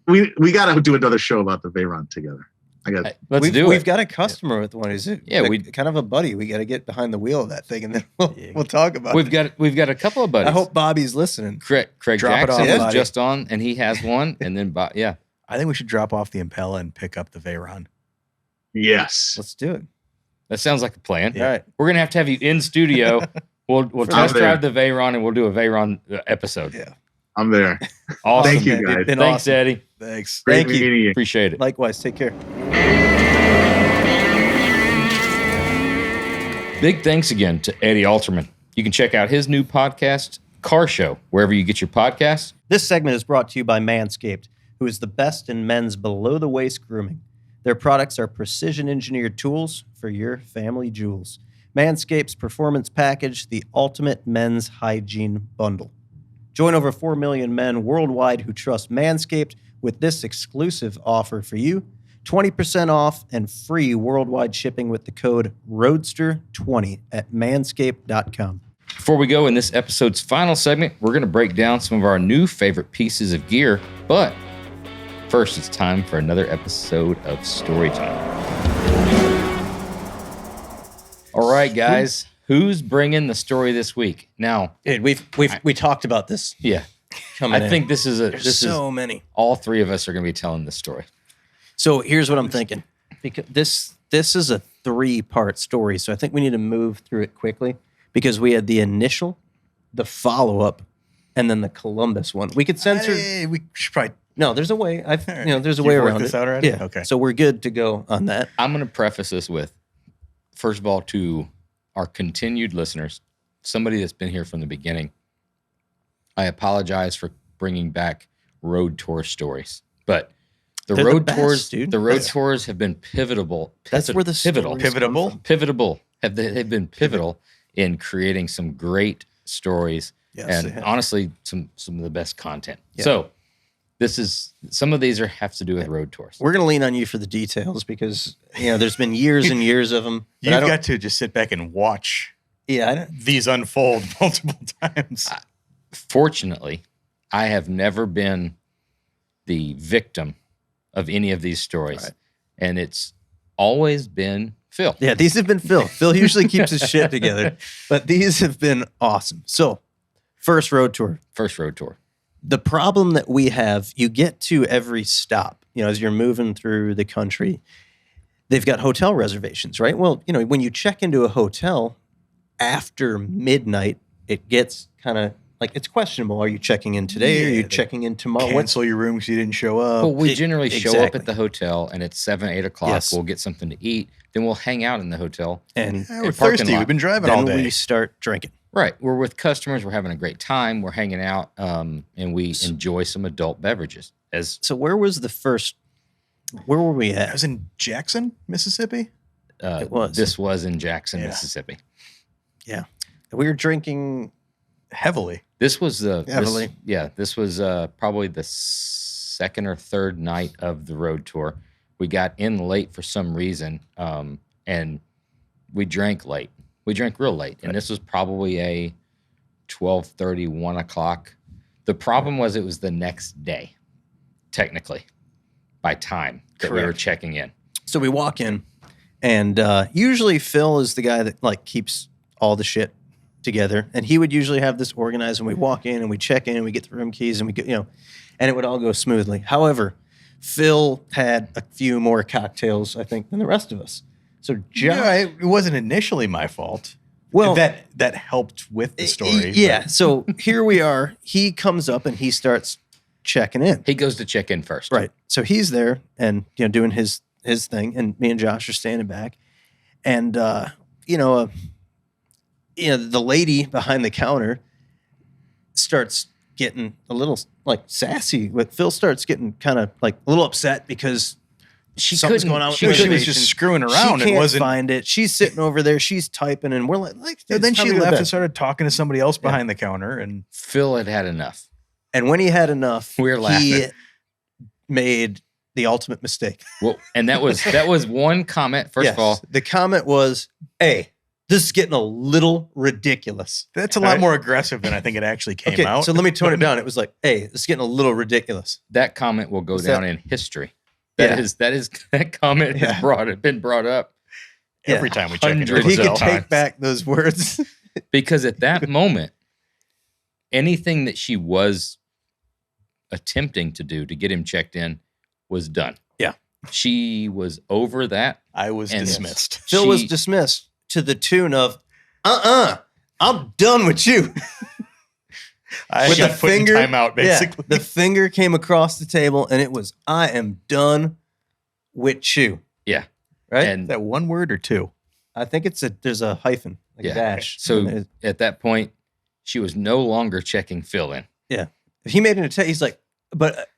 S4: We got to do another show about the Veyron together. I got
S1: Let's do it.
S3: We've got a customer with one. He's
S1: we
S3: kind of a buddy. We got to get behind the wheel of that thing, and then
S2: Yeah.
S3: we'll talk about
S1: We've
S3: it.
S1: got a couple of buddies.
S3: I hope Bobby's listening.
S1: Craig
S2: Drop it
S1: Jackson
S2: off,
S1: was
S3: buddy.
S1: just on, and he has one. And then, yeah,
S2: I think we should drop off the Impala and pick up the Veyron.
S4: yes.
S3: Let's do it.
S1: that sounds like a plan.
S2: Yeah.
S3: All right.
S1: We're gonna have to have you in studio. We'll test
S4: there.
S1: drive the Veyron, and we'll do a Veyron episode.
S3: Yeah.
S4: I'm there.
S1: Awesome.
S4: Thank you,
S3: man.
S4: guys.
S3: Been
S1: Thanks,
S3: awesome.
S1: Eddie.
S2: Thanks.
S4: Great
S3: Thank you.
S4: meeting you.
S1: Appreciate it.
S3: Likewise. Take care.
S1: Big thanks again to Eddie Alterman. You can check out his new podcast, Car Show, wherever you get your podcasts.
S3: This segment is brought to you by Manscaped, who is the best in men's below-the-waist grooming. Their products are precision-engineered tools for your family jewels. Manscaped's Performance Package, the ultimate men's hygiene bundle. Join over 4 million men worldwide who trust Manscaped with this exclusive offer for you. 20% off and free worldwide shipping with the code ROADSTER20 at manscaped.com.
S1: Before we go in this episode's final segment, we're going to break down some of our new favorite pieces of gear. But first, it's time for another episode of Storytime. All right, guys, who's bringing the story this week? Now,
S3: Dude, we talked about this
S1: yeah,
S3: coming
S1: I think this is
S3: many.
S1: all three of us are going to be telling this story.
S3: So here's what I'm thinking. Because this is a 3-part story, so I think we need to move through it quickly because we had the initial, the follow-up, and then the Columbus one. We could censor.
S2: We should probably.
S3: No, there's a way. There's a
S2: You've
S3: way
S2: worked
S3: around
S2: this
S3: it.
S2: out already?
S3: Yeah.
S2: Okay.
S3: So we're good to go on that.
S1: I'm going to preface this with, first of all, to our continued listeners, somebody that's been here from the beginning, I apologize for bringing back road tour stories, but
S3: They're the
S1: road
S3: best,
S1: tours,
S3: dude.
S1: the road tours have been pivotal.
S3: That's where the
S1: pivotal,
S3: stories come
S2: Pivotable?
S3: from.
S1: pivotal. They've been pivotal in creating some great stories
S3: Yes, they
S1: and
S3: have.
S1: honestly some of the best content.
S3: Yeah.
S1: So some of these have to do with road tours.
S3: We're going to lean on you for the details because there's been years and years of them. But I
S2: You've
S3: don't-
S2: got to just sit back and watch
S3: Yeah, I don't,
S2: these unfold multiple times.
S1: Fortunately, I have never been the victim of any of these stories.
S3: Right.
S1: And it's always been Phil.
S3: yeah. These have been Phil. Phil usually keeps his shit together, but these have been awesome. So, first road tour.
S1: First road tour.
S3: The problem that we have, you get to every stop, as you're moving through the country, they've got hotel reservations, right? Well, when you check into a hotel after midnight, it gets kind of like it's questionable. Are you checking in today? Are
S2: Yeah,
S3: you
S2: they
S3: checking in tomorrow?
S2: Cancel your room because you didn't show up.
S1: Well, we generally show up
S3: exactly.
S1: at the hotel and it's 7, 8 o'clock.
S3: Yes.
S1: We'll get something to eat. Then we'll hang out in the hotel.
S3: And
S2: Yeah, we're
S1: parking
S2: thirsty.
S1: lot.
S2: We've been driving all
S3: then
S2: day.
S3: we start drinking.
S1: Right. We're with customers. We're having a great time. We're hanging out and we enjoy some adult beverages.
S3: So where were we
S2: I
S3: at?
S2: was in Jackson, Mississippi.
S3: It was.
S1: This was in Jackson,
S2: Yeah.
S1: Mississippi.
S3: We were drinking
S2: Heavily.
S1: This was
S3: Heavily.
S1: this was probably the second or third night of the road tour. We got in late for some reason, and we drank late. We drank real late, and this was probably a 12:30, 1 o'clock. The problem was it was the next day, technically, by time that we were
S2: Correct.
S1: checking in.
S3: So we walk in, and usually Phil is the guy that keeps all the shit together, and he would usually have this organized. And we walk in, and we check in, and we get the room keys, and we get and it would all go smoothly. However, Phil had a few more cocktails, I think, than the rest of us. So Josh,
S2: Yeah, it wasn't initially my fault.
S3: well,
S2: that helped with the story.
S3: yeah. So here we are. He comes up and he starts checking in.
S1: He goes to check in first.
S3: Right. So he's there and doing his thing, and me and Josh are standing back, and the lady behind the counter starts getting a little sassy. But Phil starts getting kind of a little upset because something's going on. With
S2: She
S3: the
S2: was
S3: reservation.
S2: just screwing
S3: She
S2: around.
S3: can't
S2: It wasn't.
S3: find it. She's sitting over there. She's typing, and we're like
S2: And then
S3: it's time
S2: she
S3: to go to
S2: left
S3: bed.
S2: and started talking to somebody else behind the counter. And
S1: Phil had had enough.
S3: And when he had enough,
S1: We were
S3: he
S1: laughing.
S3: made the ultimate mistake.
S1: Well, and that was one comment. First of all,
S3: the comment was, "Hey, this is getting a little ridiculous."
S2: that's a
S3: All
S2: lot
S3: right.
S2: more aggressive than I think it actually came
S3: Okay,
S2: out.
S3: so let me tone it down. It was like, "Hey, this is getting a little ridiculous."
S1: that comment will go
S3: What's
S1: down
S3: that?
S1: in history That comment has been brought up
S2: every time we check in.
S3: If he could take back those words.
S1: Because at that moment, anything that she was attempting to do to get him checked in was done.
S3: Yeah.
S1: She was over that.
S2: I was dismissed.
S3: Phil was dismissed to the tune of, I'm done with you.
S2: With the finger, time out, basically.
S3: The finger came across the table and it was, I am done with you.
S1: Yeah.
S3: Right?
S2: And is that one word or two?
S3: I think there's a hyphen, like a dash.
S1: So at that point, she was no longer checking Phil in.
S3: Yeah. If he made an attempt, he's like, but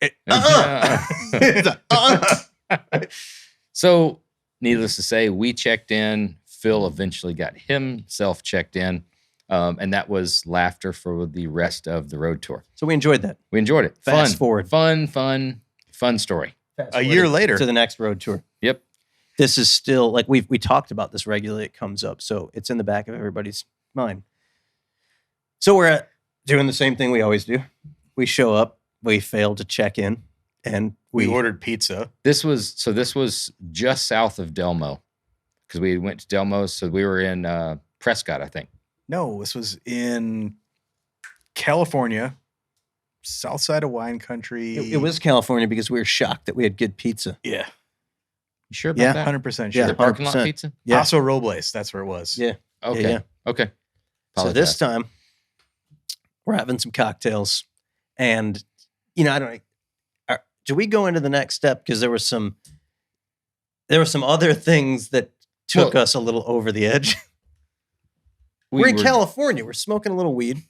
S1: So needless to say, we checked in. Phil eventually got himself checked in. And that was laughter for the rest of the road tour.
S3: So we enjoyed that.
S1: We enjoyed it.
S3: Fast forward.
S1: Fun story.
S2: A year later.
S3: To the next road tour.
S1: Yep.
S3: This is still, like, we talked about this regularly. It comes up. So it's in the back of everybody's mind. So we're doing the same thing we always do. We show up. We fail to check in. And
S2: we ordered pizza.
S1: This was just south of Delmo. Because we went to Delmo. So we were in Prescott, I think.
S2: No, this was in California, south side of wine country.
S3: It was California because we were shocked that we had good pizza.
S2: Yeah.
S1: You sure about that?
S2: 100% sure.
S1: The parking lot pizza?
S3: Yeah.
S2: Paso Robles, that's where it was.
S3: Yeah.
S1: Okay.
S3: Yeah.
S1: Okay.
S3: So this time, we're having some cocktails. And, I don't know. Do we go into the next step? Because there were some other things that took us a little over the edge. We're in California. We're smoking a little weed,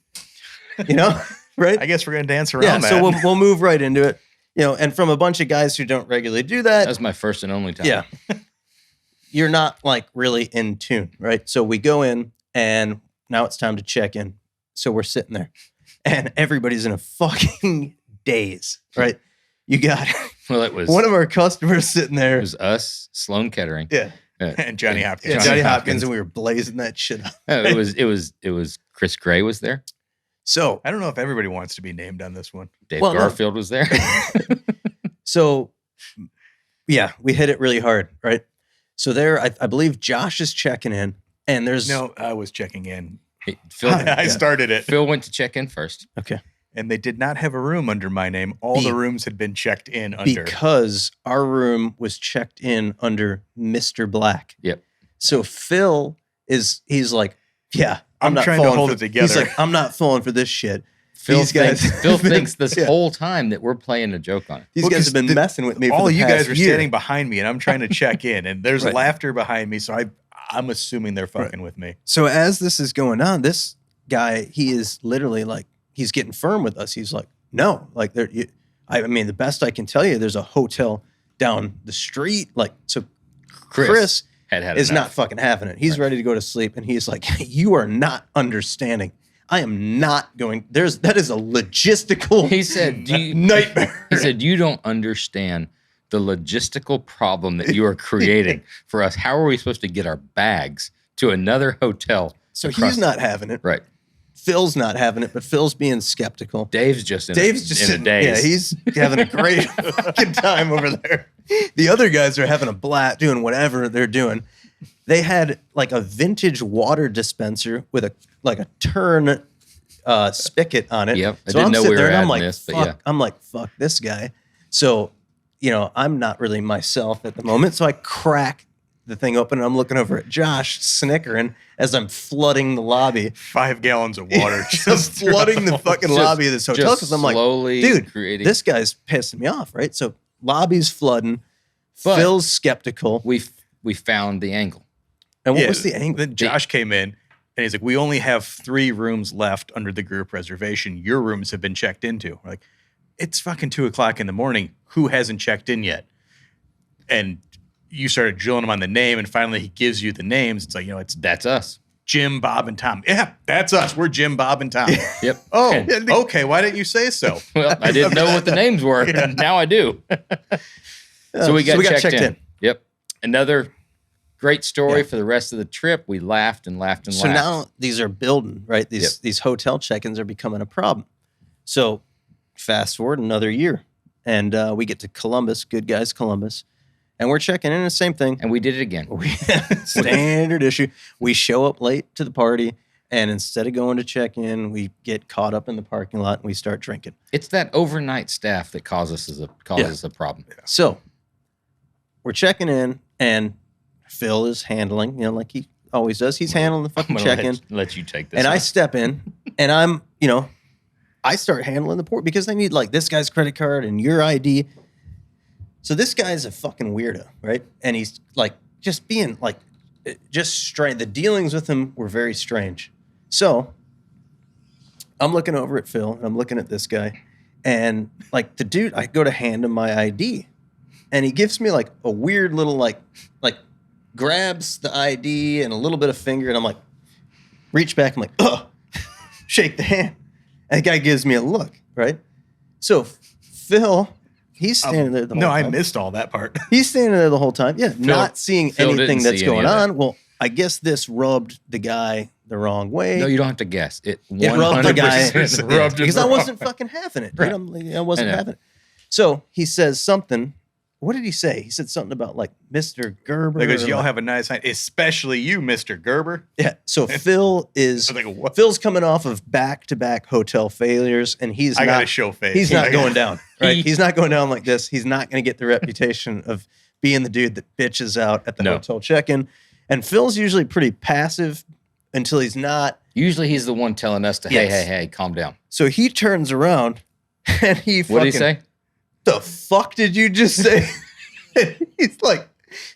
S3: right?
S2: I guess we're going to dance around that.
S3: So we'll move right into it, and from a bunch of guys who don't regularly do that.
S1: That's my first and only time.
S3: Yeah. You're not like really in tune, right? So we go in and now it's time to check in. So we're sitting there and everybody's in a fucking daze, right? You got
S1: it was
S3: one of our customers sitting there.
S1: It was us, Sloan Kettering.
S3: Yeah.
S2: And Johnny Hopkins.
S3: Yeah, Johnny Hopkins, and we were blazing that shit up.
S1: It was Chris Gray was there.
S3: So
S2: I don't know if everybody wants to be named on this one.
S1: Dave Garfield was there.
S3: So yeah, we hit it really hard, right? So there, I believe Josh is checking in, and there's
S2: no, I was checking in.
S1: Phil,
S2: I started it.
S1: Phil went to check in first.
S3: Okay.
S2: And they did not have a room under my name. All the rooms had been checked in under.
S3: Because our room was checked in under Mr. Black.
S1: Yep.
S3: So Phil he's like, yeah,
S2: I'm
S3: not
S2: trying to hold it together.
S3: He's like, I'm not falling for this shit.
S1: Phil thinks this whole time that we're playing a joke on it.
S3: These guys have been messing with me for
S2: all
S3: the
S2: you
S3: past
S2: guys are
S3: year.
S2: standing behind me, and I'm trying to check in, and there's laughter behind me, so I'm assuming they're fucking with me.
S3: So as this is going on, this guy, he is literally like, he's getting firm with us. He's like, no, like I mean, the best I can tell you, there's a hotel down the street. Like, so Chris is not fucking having it. He's ready to go to sleep. And he's like, you are not understanding. I am not going. That is a logistical nightmare.
S1: He said, you don't understand the logistical problem that you are creating for us. How are we supposed to get our bags to another hotel?
S3: So he's not having it.
S1: Right.
S3: Phil's not having it, but Phil's being skeptical.
S1: Dave's just in
S3: a
S1: daze.
S3: Yeah, he's having a great fucking time over there. The other guys are having a blast doing whatever they're doing. They had like a vintage water dispenser with a turn spigot on it.
S1: Yep.
S3: So
S1: I didn't know we were adding this, but yeah.
S3: I'm like, fuck this guy. So, I'm not really myself at the moment. So I crack the thing open and I'm looking over at Josh snickering as I'm flooding the lobby.
S2: 5 gallons of water.
S3: Just flooding the fucking lobby of this hotel. Because I'm like, dude, this guy's pissing me off, right? So lobby's flooding. But Phil's skeptical.
S1: We found the angle.
S3: And what was the angle?
S2: Then Josh came in and he's like, we only have 3 rooms left under the group reservation. Your rooms have been checked into. We're like, it's fucking 2:00 in the morning. Who hasn't checked in yet? And you started drilling him on the name, and finally he gives you the names. It's like,
S1: that's us.
S2: Jim, Bob, and Tom. Yeah, that's us. We're Jim, Bob, and Tom.
S1: Yep.
S2: Oh, okay. Why didn't you say so?
S1: Well, I didn't know what the names were. And now I do. So we got checked in. Yep. Another great story for the rest of the trip. We laughed and laughed and laughed.
S3: So now these are building, right? These hotel check-ins are becoming a problem. So fast forward another year. and we get to Columbus, Good Guys Columbus, and we're checking in. The same thing.
S1: And we did it again.
S3: Standard issue. We show up late to the party, and instead of going to check in, we get caught up in the parking lot and we start drinking.
S1: It's that overnight staff that causes a problem.
S3: So we're checking in, and Phil is handling, like he always does. He's handling the fucking check-in.
S1: Let you take this.
S3: And I step in, and I'm, I start handling the port because they need like this guy's credit card and your ID. So this guy's a fucking weirdo, right? And he's like just being like, just strange. The dealings with him were very strange. So I'm looking over at Phil, and I'm looking at this guy, and like the dude, I go to hand him my ID, and he gives me like a weird little like grabs the ID and a little bit of finger, and I'm like, reach back, I'm like, ugh, shake the hand. And the guy gives me a look, right? So Phil, he's standing there the whole time.
S2: I missed all that part.
S3: He's standing there the whole time. Yeah, not seeing
S1: Phil
S3: anything
S1: didn't
S3: that's
S1: see
S3: going
S1: any of
S3: on. Well, I guess this rubbed the guy the wrong way.
S1: No, you don't have to guess. It
S3: rubbed the guy
S1: 100% rubbed him
S3: because
S1: the
S3: I
S1: wrong
S3: wasn't
S1: way.
S3: fucking having it.
S1: Right.
S3: Dude. I wasn't
S1: I know.
S3: having it. So he says something. What did he say? He said something about like Mr. Gerber.
S2: Because
S3: or
S2: y'all
S3: like-
S2: have a nice night, especially you, Mr. Gerber.
S3: Yeah. So Phil is
S2: I was like, what?
S3: Phil's coming off of back-to-back hotel failures, and he's
S2: I got
S3: not.
S2: to show face.
S3: He's not going down. Right.
S1: He-
S3: He's not going down like this. He's not going to get the reputation of being the dude that bitches out at the
S1: No.
S3: hotel check-in. And Phil's usually pretty passive until he's not.
S1: Usually he's the one telling us to,
S3: Yes.
S1: hey, calm down.
S3: So he turns around and he fucking.
S1: What did he say?
S3: The fuck did you just say? He's like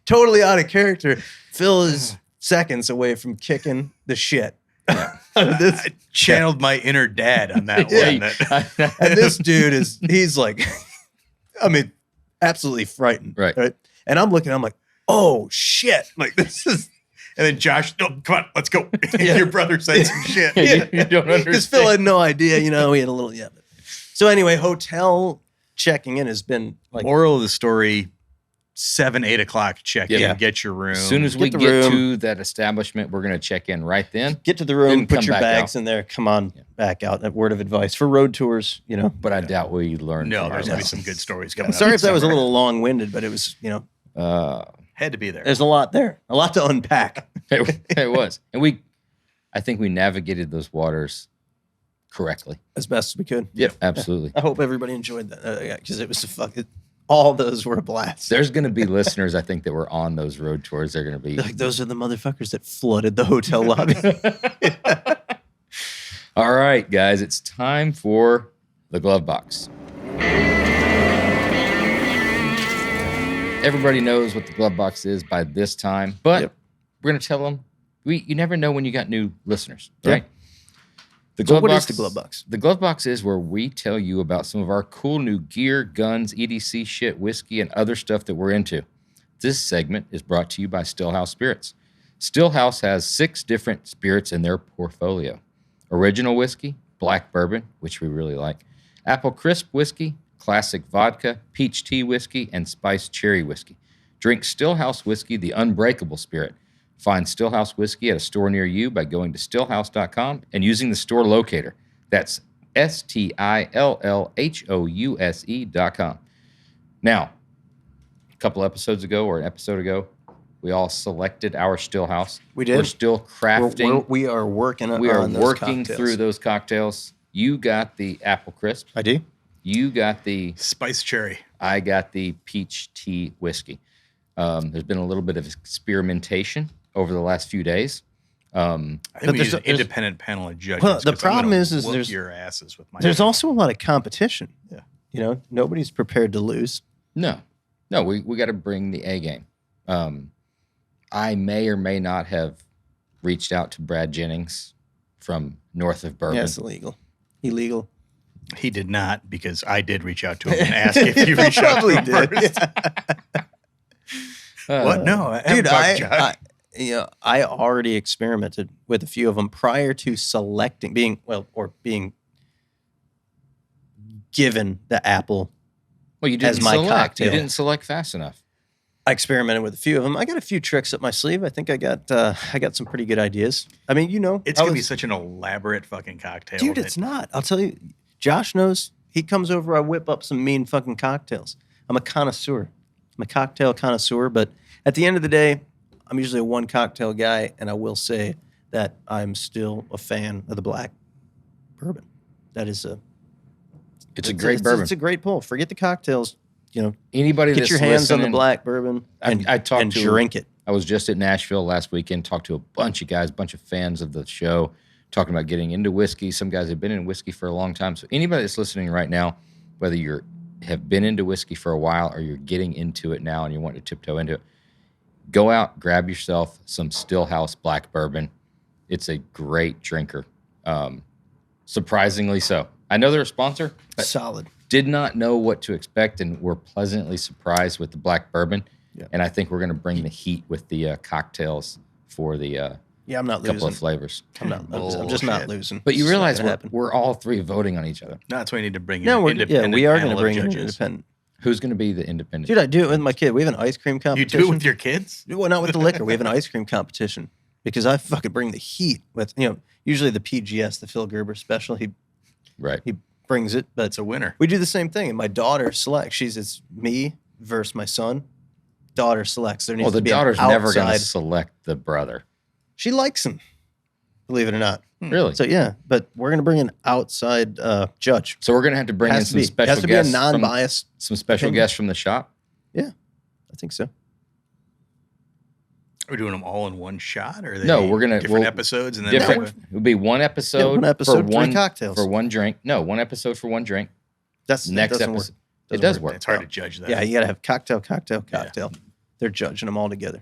S3: totally out of character. Phil is seconds away from kicking the shit out of this.
S2: I channeled my inner dad on that
S3: Yeah.
S2: one.
S3: And this dude he's like, I mean, absolutely frightened.
S1: Right.
S3: And I'm looking, I'm like, oh shit. Like this is.
S2: And then Josh, no, come on, let's go. Your brother said some shit.
S1: You don't
S3: Because
S1: understand.
S3: Phil had no idea, we had a little, yeah. So anyway, hotel checking in has been like,
S2: Moral of the story, 7, 8 o'clock, check
S1: Yeah.
S2: in, get your room.
S1: As soon as we
S3: the
S1: get
S3: room.
S1: to that establishment, we're going to check in right then.
S3: get to the room,
S1: Then
S3: put
S1: come
S3: your
S1: back
S3: bags
S1: out.
S3: in there, come on back out. That word of advice for road tours,
S1: But I doubt we learned
S2: No,
S1: from
S2: there's
S1: our
S2: going to be some
S1: lessons.
S2: good stories coming up.
S3: Sorry if that was a
S2: somewhere.
S3: little long-winded, but it was,
S2: Had to be there.
S3: there's a lot there, a lot to unpack.
S1: It was. And I think we navigated those waters correctly.
S3: As best as we could.
S1: Yep, absolutely.
S3: I hope everybody enjoyed that because it was all those were a blast.
S1: There's going to be listeners, I think, that were on those road tours. They're going to be
S3: Like those are the motherfuckers that flooded the hotel lobby.
S1: All right, guys, it's time for the glove box. Everybody knows what the glove box is by this time, but
S3: Yep.
S1: we're going to tell them. You never know when you got new listeners,
S3: Yeah.
S1: right? The
S3: So what is the glove box?
S1: The glove box is where we tell you about some of our cool new gear, guns, EDC shit, whiskey, and other stuff that we're into. This segment is brought to you by Stillhouse Spirits. Stillhouse has 6 different spirits in their portfolio. Original whiskey, black bourbon, which we really like, apple crisp whiskey, classic vodka, peach tea whiskey, and spiced cherry whiskey. Drink Stillhouse whiskey, the unbreakable spirit. Find Stillhouse whiskey at a store near you by going to stillhouse.com and using the store locator. That's STILLHOUSE.com. Now, a couple episodes ago or an episode ago, we all selected our Stillhouse.
S3: We did.
S1: We're still crafting.
S3: We are working on
S1: We are
S3: those
S1: working
S3: cocktails.
S1: through those cocktails. You got the apple crisp.
S3: I do.
S1: You got the,
S2: Spice cherry.
S1: I got the peach tea whiskey. There's been a little bit of experimentation over the last few days.
S2: I
S3: But
S2: think we
S3: there's
S2: use
S3: a-
S2: an independent panel of judges.
S3: Well, the
S2: 'cause I'm
S3: problem
S2: gonna
S3: is
S2: whoop
S3: there's-
S2: your asses with my.
S3: There's also a lot of competition.
S2: Yeah.
S3: Nobody's prepared to lose.
S1: No, we got to bring the A game. I may or may not have reached out to Brad Jennings from north of Bourbon.
S3: Yeah, it's illegal.
S2: He did not, because I did reach out to him and ask if you reached out to
S3: Probably
S2: him
S3: did.
S2: first. What? No, I haven't
S3: Dude,
S2: talked to Josh.
S3: I already experimented with a few of them prior to being given the apple.
S1: Well, you didn't
S3: as my
S1: select.
S3: cocktail.
S1: You didn't select fast enough.
S3: I experimented with a few of them. I got a few tricks up my sleeve. I think I got some pretty good ideas. I mean,
S2: It's
S3: I
S2: gonna be
S3: was-
S2: such an elaborate fucking cocktail.
S3: dude.
S2: that-
S3: It's not. I'll tell you. Josh knows He comes over, I whip up some mean fucking cocktails. I'm a connoisseur. I'm a cocktail connoisseur, but at the end of the day, I'm usually a one cocktail guy, and I will say that I'm still a fan of the black bourbon. That is
S1: it's a great bourbon.
S3: It's a great pull. Forget the cocktails.
S1: Anybody
S3: get
S1: that's
S3: your hands on the
S1: listening,
S3: black bourbon and drink it.
S1: I was just at Nashville last weekend, talked to a bunch of guys, a bunch of fans of the show, talking about getting into whiskey. Some guys have been in whiskey for a long time. So anybody that's listening right now, whether you have been into whiskey for a while or you're getting into it now and you want to tiptoe into it, go out, grab yourself some Stillhouse black bourbon. It's a great drinker. Surprisingly so. I know they're a sponsor. But
S3: solid.
S1: Did not know what to expect and were pleasantly surprised with the black bourbon. Yeah. And I think we're going to bring the heat with the cocktails for the
S3: I'm not
S1: couple
S3: losing.
S1: of flavors.
S3: I'm just not losing.
S1: But you realize we're all three voting on each other.
S2: No, that's why you need to bring
S3: independent. We are going to bring in independent.
S1: Who's going to be the independent?
S3: Dude, I do it with my kid. We have an ice cream competition.
S2: You do it with your kids?
S3: Well, not with the liquor. We have an ice cream competition because I fucking bring the heat with, usually the PGS, the Phil Gerber special. He brings it, but
S2: it's a winner.
S3: We do the same thing. And my daughter selects. It's me versus my son. Daughter selects. There needs to be an outside.
S1: Daughter's never going to select the brother.
S3: She likes him, believe it or not.
S1: Really?
S3: So yeah, but we're going to bring an outside judge.
S1: So we're going to have to bring in some special guests.
S3: It has to be a non-biased.
S1: Some special guests from the shop.
S3: Yeah, I think so.
S2: Are we doing them all in one shot, or
S1: we're gonna
S2: different episodes and then
S1: it'll be one episode.
S3: One episode,
S1: for
S3: 3 cocktails
S1: for one drink. No, one episode for one drink.
S3: That's
S1: next episode. It does work.
S2: It's hard to judge that.
S3: Yeah, you got to have cocktail. Yeah. They're judging them all together.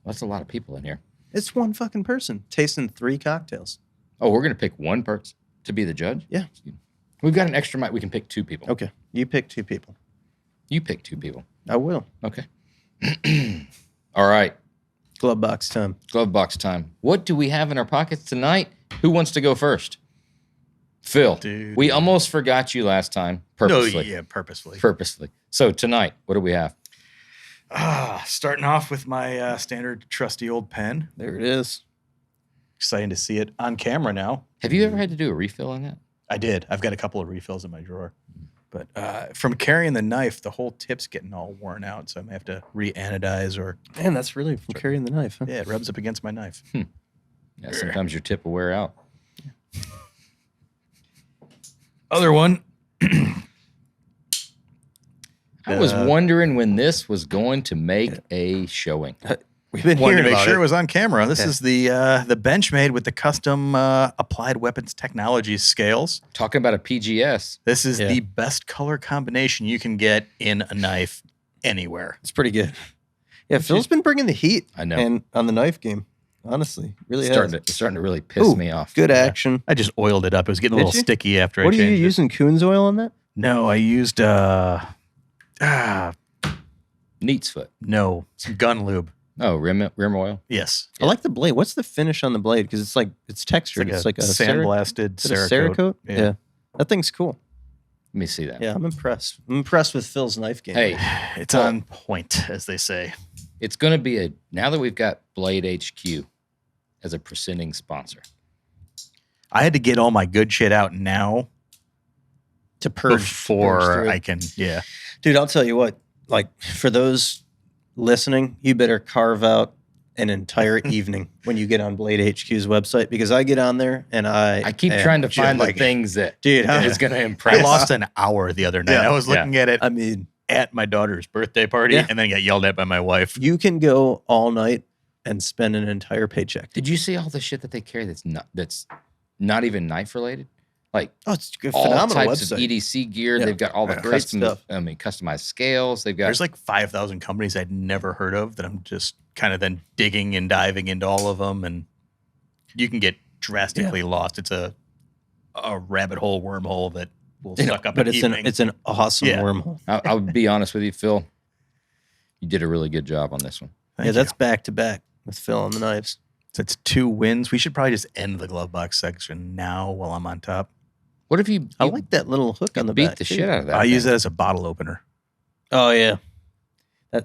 S1: That's a lot of people in here.
S3: It's one fucking person tasting 3 cocktails.
S1: Oh, we're gonna pick one person to be the judge?
S3: Yeah.
S1: We've got an extra mic. We can pick 2 people.
S3: Okay. You pick 2 people.
S1: You pick 2 people.
S3: I will.
S1: Okay. All right.
S3: Glove box time.
S1: Glove box time. What do we have in our pockets tonight? Who wants to go first? Phil.
S2: Dude.
S1: We almost forgot you last time. Purposely.
S2: No, yeah, purposely.
S1: Purposely. So tonight, what do we have?
S2: Starting off with my standard trusty old pen.
S3: There it is.
S2: Exciting to see it on camera now.
S1: Have you ever had to do a refill on that?
S2: I did. I've got a couple of refills in my drawer. But from carrying the knife, the whole tip's getting all worn out, so I may have to re-anodize or...
S3: Man, that's really from carrying the knife, huh?
S2: Yeah, it rubs up against my knife.
S1: Yeah, sometimes your tip will wear out.
S2: Other one.
S1: I was wondering when this was going to make a showing.
S3: We've been
S2: Wanted
S3: hearing
S2: to make
S3: about
S2: sure
S3: it
S2: was on camera. This is the Benchmade with the custom Applied Weapons Technologies scales.
S1: Talking about a PGS.
S2: This is the best color combination you can get in a knife anywhere.
S3: It's pretty good. Yeah, Phil's been bringing the heat.
S1: I know.
S3: And on the knife game, honestly, really
S1: it's starting to really piss me off.
S3: Good action.
S2: I just oiled it up. It was getting a little sticky after I changed it.
S3: What are you using, Coons oil on that?
S2: No, I used
S1: Neat's foot.
S2: No, some gun lube.
S1: Oh, rim oil.
S2: Yes,
S3: I like the blade. What's the finish on the blade? Because it's textured. It's like a
S2: sandblasted
S3: Cerakote. Yeah, that thing's cool.
S1: Let me see that.
S3: Yeah, I'm impressed. I'm impressed with Phil's knife game.
S1: Hey,
S2: it's on point, as they say.
S1: It's going to be now that we've got Blade HQ as a presenting sponsor.
S2: I had to get all my good shit out now
S3: to purge
S2: before I can. Yeah,
S3: dude, I'll tell you what. Like for those listening, you better carve out an entire evening when you get on Blade HQ's website, because I get on there and I
S1: keep trying to find the things that is going to impress.
S2: I lost an hour the other night. I was looking at it.
S3: I mean,
S2: at my daughter's birthday party, and then got yelled at by my wife.
S3: You can go all night and spend an entire paycheck.
S1: Did you see all the shit that they carry that's not even knife related? Like
S3: it's a
S1: all
S3: phenomenal
S1: types
S3: website.
S1: of EDC gear. Yeah. They've got all the customized scales. They've got
S2: there's like 5,000 companies I'd never heard of that I'm just kind of then digging and diving into all of them, and you can get drastically lost. It's a rabbit hole wormhole that will suck up.
S3: But it's an awesome wormhole.
S1: I'll be honest with you, Phil. You did a really good job on this one.
S3: Thank you. That's back to back with Phil on the knives.
S2: So it's 2 wins. We should probably just end the glove box section now while I'm on top.
S1: What if you
S3: I like that little hook on the
S1: beat
S3: back.
S1: The shit out of that.
S2: I use it as a bottle opener.
S3: Oh yeah.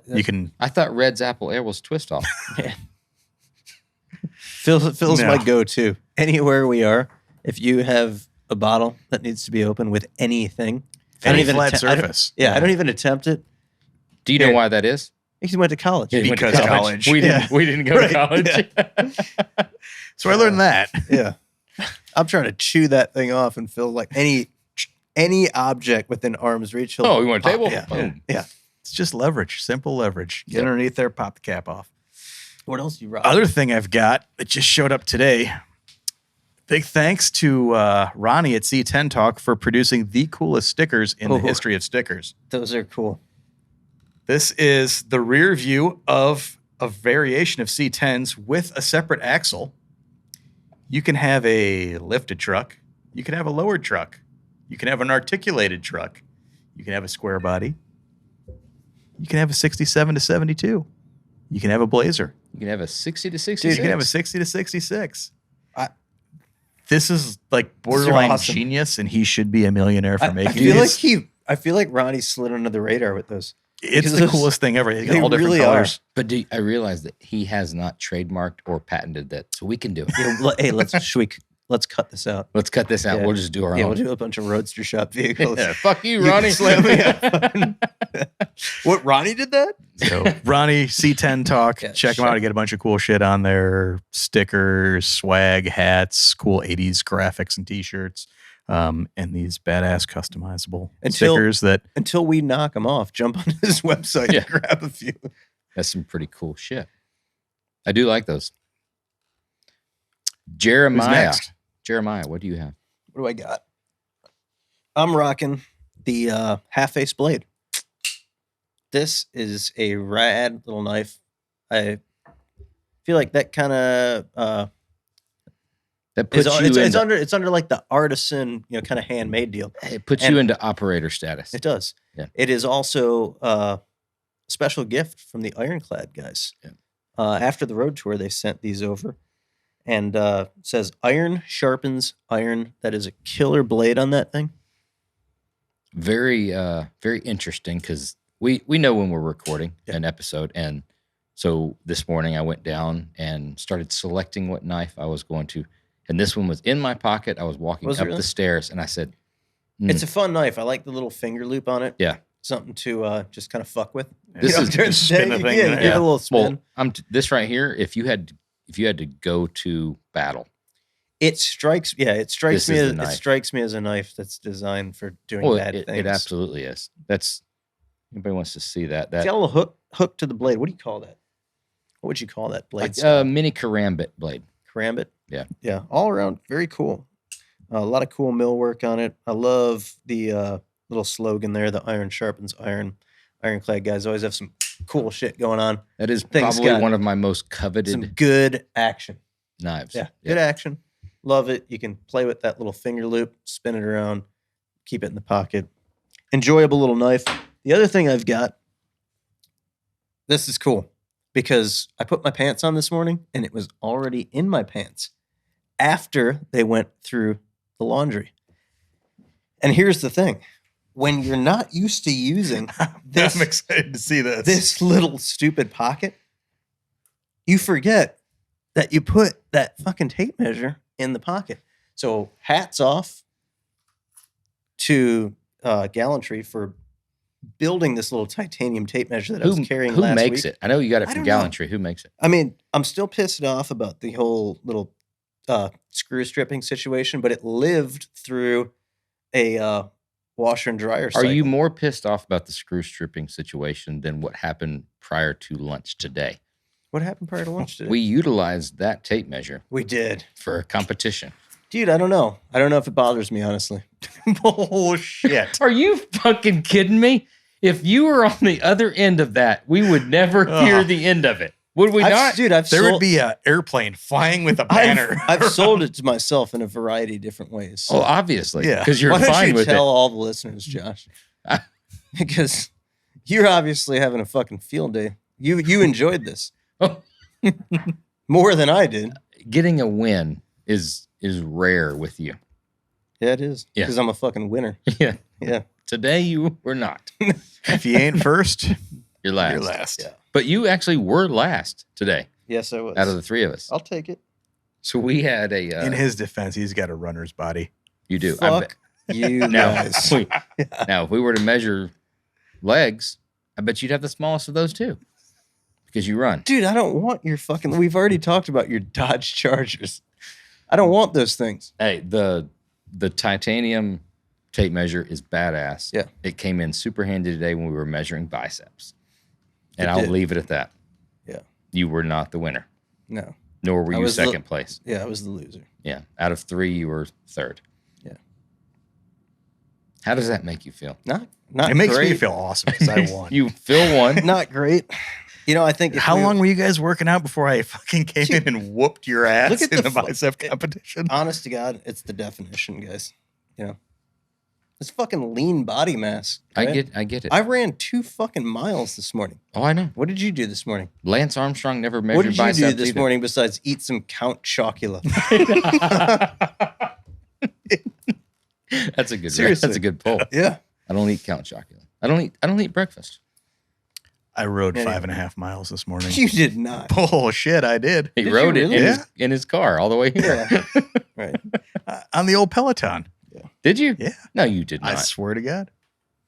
S2: You can.
S1: I thought Red's Apple Air was twist off.
S3: Yeah. Phil's my go-to. Anywhere we are, if you have a bottle that needs to be opened with anything.
S2: Any flat surface.
S3: I don't even attempt it.
S1: Do you know why that is?
S3: He went to college.
S1: Yeah, he went to
S2: Because college.
S1: We didn't go to college.
S2: So I learned that.
S3: Yeah. I'm trying to chew that thing off and feel like any object within arm's reach.
S1: Oh, you want a table?
S3: Yeah.
S1: Boom.
S3: Yeah.
S2: It's just leverage, simple leverage. Get
S1: Yep.
S2: underneath there, pop the cap off.
S3: What else you rock?
S2: Other thing I've got that just showed up today. Big thanks to Ronnie at C10 Talk for producing the coolest stickers in the history of stickers.
S3: Those are cool.
S2: This is the rear view of a variation of C10s with a separate axle. You can have a lifted truck. You can have a lowered truck. You can have an articulated truck. You can have a square body. You can have a 67 to 72. You can have a Blazer.
S1: You can have a 60 to 66.
S2: Dude, you can have a 60 to 66. This is like borderline
S3: awesome.
S2: genius, and he should be a millionaire for making
S3: I feel like Ronnie slid under the radar with those.
S2: It's the coolest thing ever. They got
S3: They
S2: all different
S3: really
S2: colors.
S1: But I realize that he has not trademarked or patented that, so we can do it.
S3: Hey, let's cut this out.
S1: Let's cut this out.
S3: Yeah.
S1: We'll just do our
S3: Yeah,
S1: own.
S3: we'll do a bunch of roadster shop vehicles.
S1: Yeah, fuck you,
S3: You
S1: Ronnie.
S3: slam me up. What, Ronnie did that?
S2: So Ronnie, C10 Talk,
S3: Yeah,
S2: check him out.
S3: check.
S2: I get a bunch of cool shit on there. Stickers, swag, hats, cool 80s graphics and t-shirts. And these badass customizable stickers that
S3: Until we knock him off, jump on his website
S1: Yeah.
S3: and grab a few.
S1: That's some pretty cool shit. I do like those. Jeremiah.
S2: next?
S1: Jeremiah, what do you have?
S3: What do I got? I'm rocking the half-face blade. This is a rad little knife. I feel like that kind of
S1: That puts
S3: it's under like the artisan, kind of handmade deal.
S1: it puts
S3: and-
S1: you into operator status.
S3: It does.
S1: Yeah.
S3: It is also a special gift from the Ironclad guys.
S1: Yeah.
S3: After the road tour, they sent these over, and it says "Iron sharpens iron." That is a killer blade on that thing.
S1: Very very interesting because we know when we're recording
S3: Yeah.
S1: an episode, and so this morning I went down and started selecting what knife I was going to, and this one was in my pocket. I was walking
S3: Was it
S1: up
S3: really?
S1: the stairs, and I said,
S3: It's a fun knife. I like the little finger loop on it.
S1: Yeah.
S3: Something to just kind of fuck with.
S1: This is
S3: during
S2: just spin the
S3: day,
S2: thing
S3: Yeah,
S2: in
S3: you
S2: it.
S3: give it a little spin.
S1: "Well, this right here. If you had to go to battle,
S3: It strikes me
S1: This
S3: as
S1: is the knife.
S3: it strikes me as a knife that's designed for doing
S1: well,
S3: bad
S1: it
S3: things.
S1: absolutely is. That's anybody wants to see that
S3: It's got a little hook to the blade. What do you call that? What would you call that blade?
S1: like mini karambit blade.
S3: Karambit.
S1: Yeah.
S3: Yeah. All around, very cool. A lot of cool mill work on it. I love the little slogan there, the iron sharpens iron. Ironclad guys always have some cool shit going on.
S1: That is
S3: Thing's
S1: probably
S3: got
S1: one of my most coveted
S3: Some good action.
S1: knives.
S3: Yeah. Good action. Love it. You can play with that little finger loop, spin it around, keep it in the pocket. Enjoyable little knife. The other thing I've got, this is cool because I put my pants on this morning and it was already in my pants after they went through the laundry. And here's the thing. When you're not used to using this,
S2: I'm excited to see this.
S3: this little stupid pocket, you forget that you put that fucking tape measure in the pocket. So hats off to Gallantry for building this little titanium tape measure that I was carrying
S1: who
S3: last
S1: makes
S3: week.
S1: it? I know you got it
S3: I
S1: from
S3: don't know.
S1: Gallantry. Who makes it?
S3: I mean, I'm still pissed off about the whole little screw stripping situation, but it lived through a washer and dryer
S1: Are
S3: cycle.
S1: you more pissed off about the screw stripping situation than what happened prior to lunch today?
S3: What happened prior to lunch today?
S1: We utilized that tape measure
S3: We did.
S1: for a competition.
S3: Dude, I don't know. I don't know if it bothers me, honestly.
S2: Bullshit.
S1: Are you fucking kidding me? If you were on the other end of that, we would never hear the end of it. Would we not?
S3: Dude,
S2: There
S3: sold,
S2: would be an airplane flying with a banner.
S3: I've sold it to myself in a variety of different ways.
S1: Oh, obviously.
S2: Yeah.
S1: Because you're
S3: Why don't
S1: fine
S3: you
S1: with
S3: tell
S1: it.
S3: all the listeners, Josh? Because you're obviously having a fucking field day. You enjoyed this more than I did.
S1: Getting a win is rare with you.
S3: Yeah, it is.
S1: Yeah.
S3: Because I'm a fucking winner.
S1: Yeah.
S3: Yeah.
S1: Today you were not.
S2: If you ain't first,
S1: You're last.
S2: you're last.
S3: Yeah.
S1: But you actually were last today
S3: Yes, I was.
S1: out of the three of us.
S3: I'll take it.
S1: So we had a
S2: In his defense, he's got a runner's body.
S1: You do.
S3: Fuck you
S1: Now,
S3: guys.
S1: now, if we were to measure legs, I bet you'd have the smallest of those too, because you run.
S3: Dude, I don't want your fucking. We've already talked about your Dodge Chargers. I don't want those things.
S1: Hey, the titanium tape measure is badass.
S3: Yeah.
S1: It came in super handy today when we were measuring biceps. And
S3: It
S1: I'll
S3: did.
S1: leave it at that.
S3: Yeah.
S1: You were not the winner,
S3: No.
S1: nor were
S3: I
S1: you
S3: was
S1: second place.
S3: Yeah, I was the loser.
S1: Yeah. Out of 3, you were third.
S3: Yeah.
S1: How does that make you feel?
S3: Not
S2: It makes
S3: great.
S2: me feel awesome because I won.
S1: You feel one.
S3: Not great. You know, I think. if
S2: How
S3: we-
S2: long were you guys working out before I fucking came in and whooped your ass
S3: Look at
S2: in
S3: the
S2: the bicep competition?
S3: Honest to God, it's the definition, guys. You know, it's fucking lean body mass. right?
S1: I get it.
S3: I ran 2 fucking miles this morning.
S1: Oh, I know.
S3: What did you do this morning?
S1: Lance Armstrong never measured
S3: What did you
S1: biceps
S3: do this
S1: either.
S3: morning besides eat some Count Chocula?
S1: That's a good.
S3: Seriously.
S1: That's a good poll.
S3: Yeah.
S1: I don't eat Count Chocula. I don't eat breakfast.
S2: I rode
S3: Yeah.
S2: 5.5 miles this morning.
S3: You did not.
S2: Oh shit, I did.
S1: He
S3: Did you
S1: rode it
S3: really?
S1: in his car all the way here.
S3: Yeah. Right.
S2: On the old Peloton.
S1: Did you?
S2: Yeah.
S1: No, you did
S2: I
S1: not.
S2: swear to God.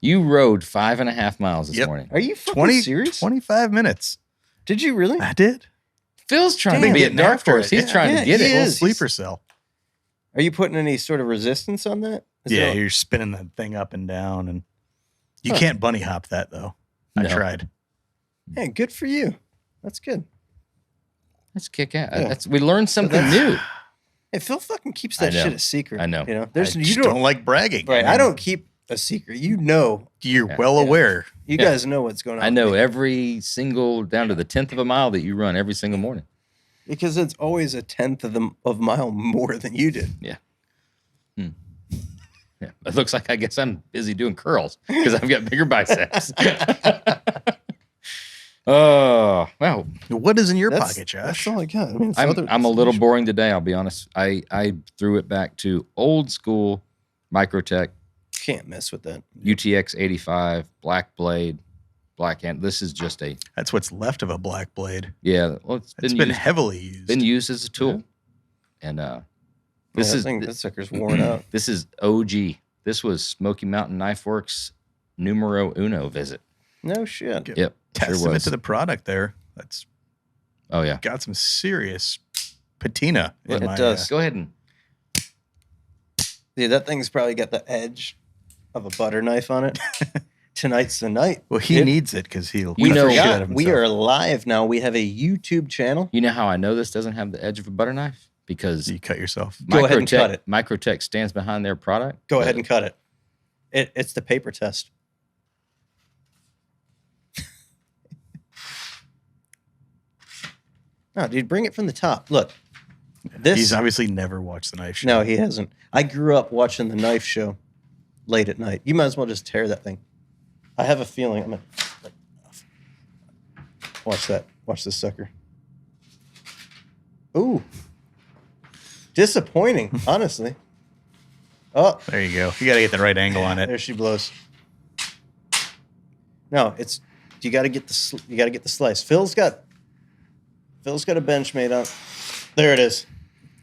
S1: You rode 5.5 miles this
S2: Yep.
S1: morning.
S3: Are you fucking serious?
S2: 25 minutes.
S3: Did you really?
S2: I did.
S1: Phil's trying
S3: Damn.
S1: to be at
S2: Getting
S1: Dark
S2: after
S1: Horse.
S2: it.
S1: He's
S2: Yeah.
S1: trying
S3: Yeah,
S1: to get
S3: he
S1: it.
S3: is.
S2: Little sleeper cell.
S3: Are you putting any sort of resistance on that? Is
S2: Yeah,
S3: it-
S2: you're spinning that thing up and down, and you
S3: Huh.
S2: can't bunny hop that though. I
S1: No.
S2: tried.
S3: Hey, good for you. That's good.
S1: Let's kick out.
S3: Yeah.
S1: We learned something new.
S3: Hey, Phil fucking keeps
S1: I
S3: that
S1: know.
S3: shit a secret.
S1: I know.
S3: You know,
S2: I
S3: there's
S2: just
S3: you
S2: don't like bragging.
S3: right.
S2: I
S3: I
S2: mean,
S3: don't keep a secret. You know,
S2: You're
S1: Yeah.
S2: well
S3: Yeah.
S2: aware.
S3: you
S1: Yeah.
S3: guys know what's going on.
S1: I know
S3: with me.
S1: every single down to the 10th of a mile that you run every single morning.
S3: because it's always a tenth of a mile more than you did.
S1: Yeah. It looks like I guess I'm busy doing curls because I've got bigger biceps. Oh, well,
S2: What is in your
S3: That's-
S2: pocket,
S3: That's
S2: Josh?
S3: all I got. I mean, it's
S1: I'm
S3: other-
S1: a little boring today. I'll be honest. I threw it back to old school Microtech
S3: Can't mess with that.
S1: UTX 85 black blade, black hand. This is just a
S2: That's what's left of a black blade.
S1: yeah. Well, it's
S2: It's
S1: been
S2: been
S1: used,
S2: heavily used.
S1: been used as a tool, and this is
S3: that sucker's worn out.
S1: this is OG. This was Smoky Mountain Knife Works numero uno visit.
S3: No shit.
S2: Good.
S1: Yep, sure
S2: Testament
S1: was.
S2: to the product there. That's
S1: Oh yeah,
S2: got some serious patina. In
S3: It
S2: my,
S3: does.
S1: go ahead and
S3: Dude, that thing's probably got the edge of a butter knife on it. Tonight's the night.
S2: well, he
S3: Dude,
S2: needs it because he'll.
S1: You
S3: we
S1: know-
S2: the shit out
S3: forgot.
S2: of
S3: We
S2: himself.
S3: are live now. We have a YouTube channel.
S1: you know how I know this doesn't have the edge of a butter knife because
S2: You cut yourself.
S3: Go ahead and cut it.
S1: Microtech stands behind their product.
S3: Go ahead and cut it. It's the paper test. No, dude, bring it from the top. Look, this.
S2: He's obviously never watched the knife show.
S3: No, he hasn't. I grew up watching the knife show late at night. You might as well just tear that thing. I have a feeling I'm gonna watch that. Watch this sucker. Ooh, disappointing, honestly. Oh,
S2: There you go. You got to get the right angle on it.
S3: there she blows. No, it's you got to get the slice. Phil's got a bench made up. There it is,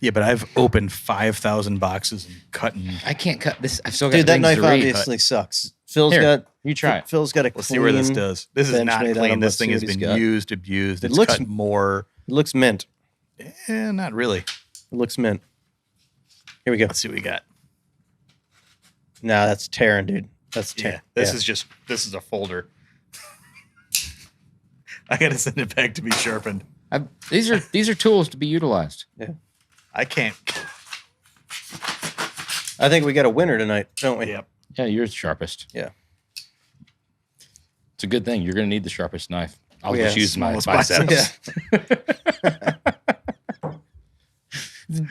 S2: Yeah, but I've opened 5,000 boxes and cut and
S1: I can't cut this. I've still got
S3: dude. That
S1: things
S3: knife
S1: to read.
S3: obviously sucks. Phil's
S1: Here,
S3: got.
S1: You try it.
S3: Phil's got a.
S2: let's see where this
S3: clean-
S2: does. This is
S3: bench
S2: not
S3: made out
S2: clean.
S3: of-
S2: This
S3: let's
S2: thing
S3: see
S2: has
S3: what he's
S2: been
S3: got.
S2: used, abused.
S3: It
S2: It's
S3: looks-
S2: cut more.
S3: It looks mint.
S2: Not really.
S3: It looks mint. Here we go.
S2: Let's see what we got.
S3: Nah, that's tearing, dude. That's tearing.
S2: Yeah, this is a folder. I got to send it back to be sharpened.
S1: These are tools to be utilized.
S2: I can't.
S3: I think we got a winner tonight, don't we?
S2: Yep.
S1: Yeah, you're the sharpest.
S3: Yeah.
S1: It's a good thing. You're going to need the sharpest knife. I'll
S3: Yeah,
S1: just use my
S2: smallest
S1: biceps. Dude,
S3: Dude,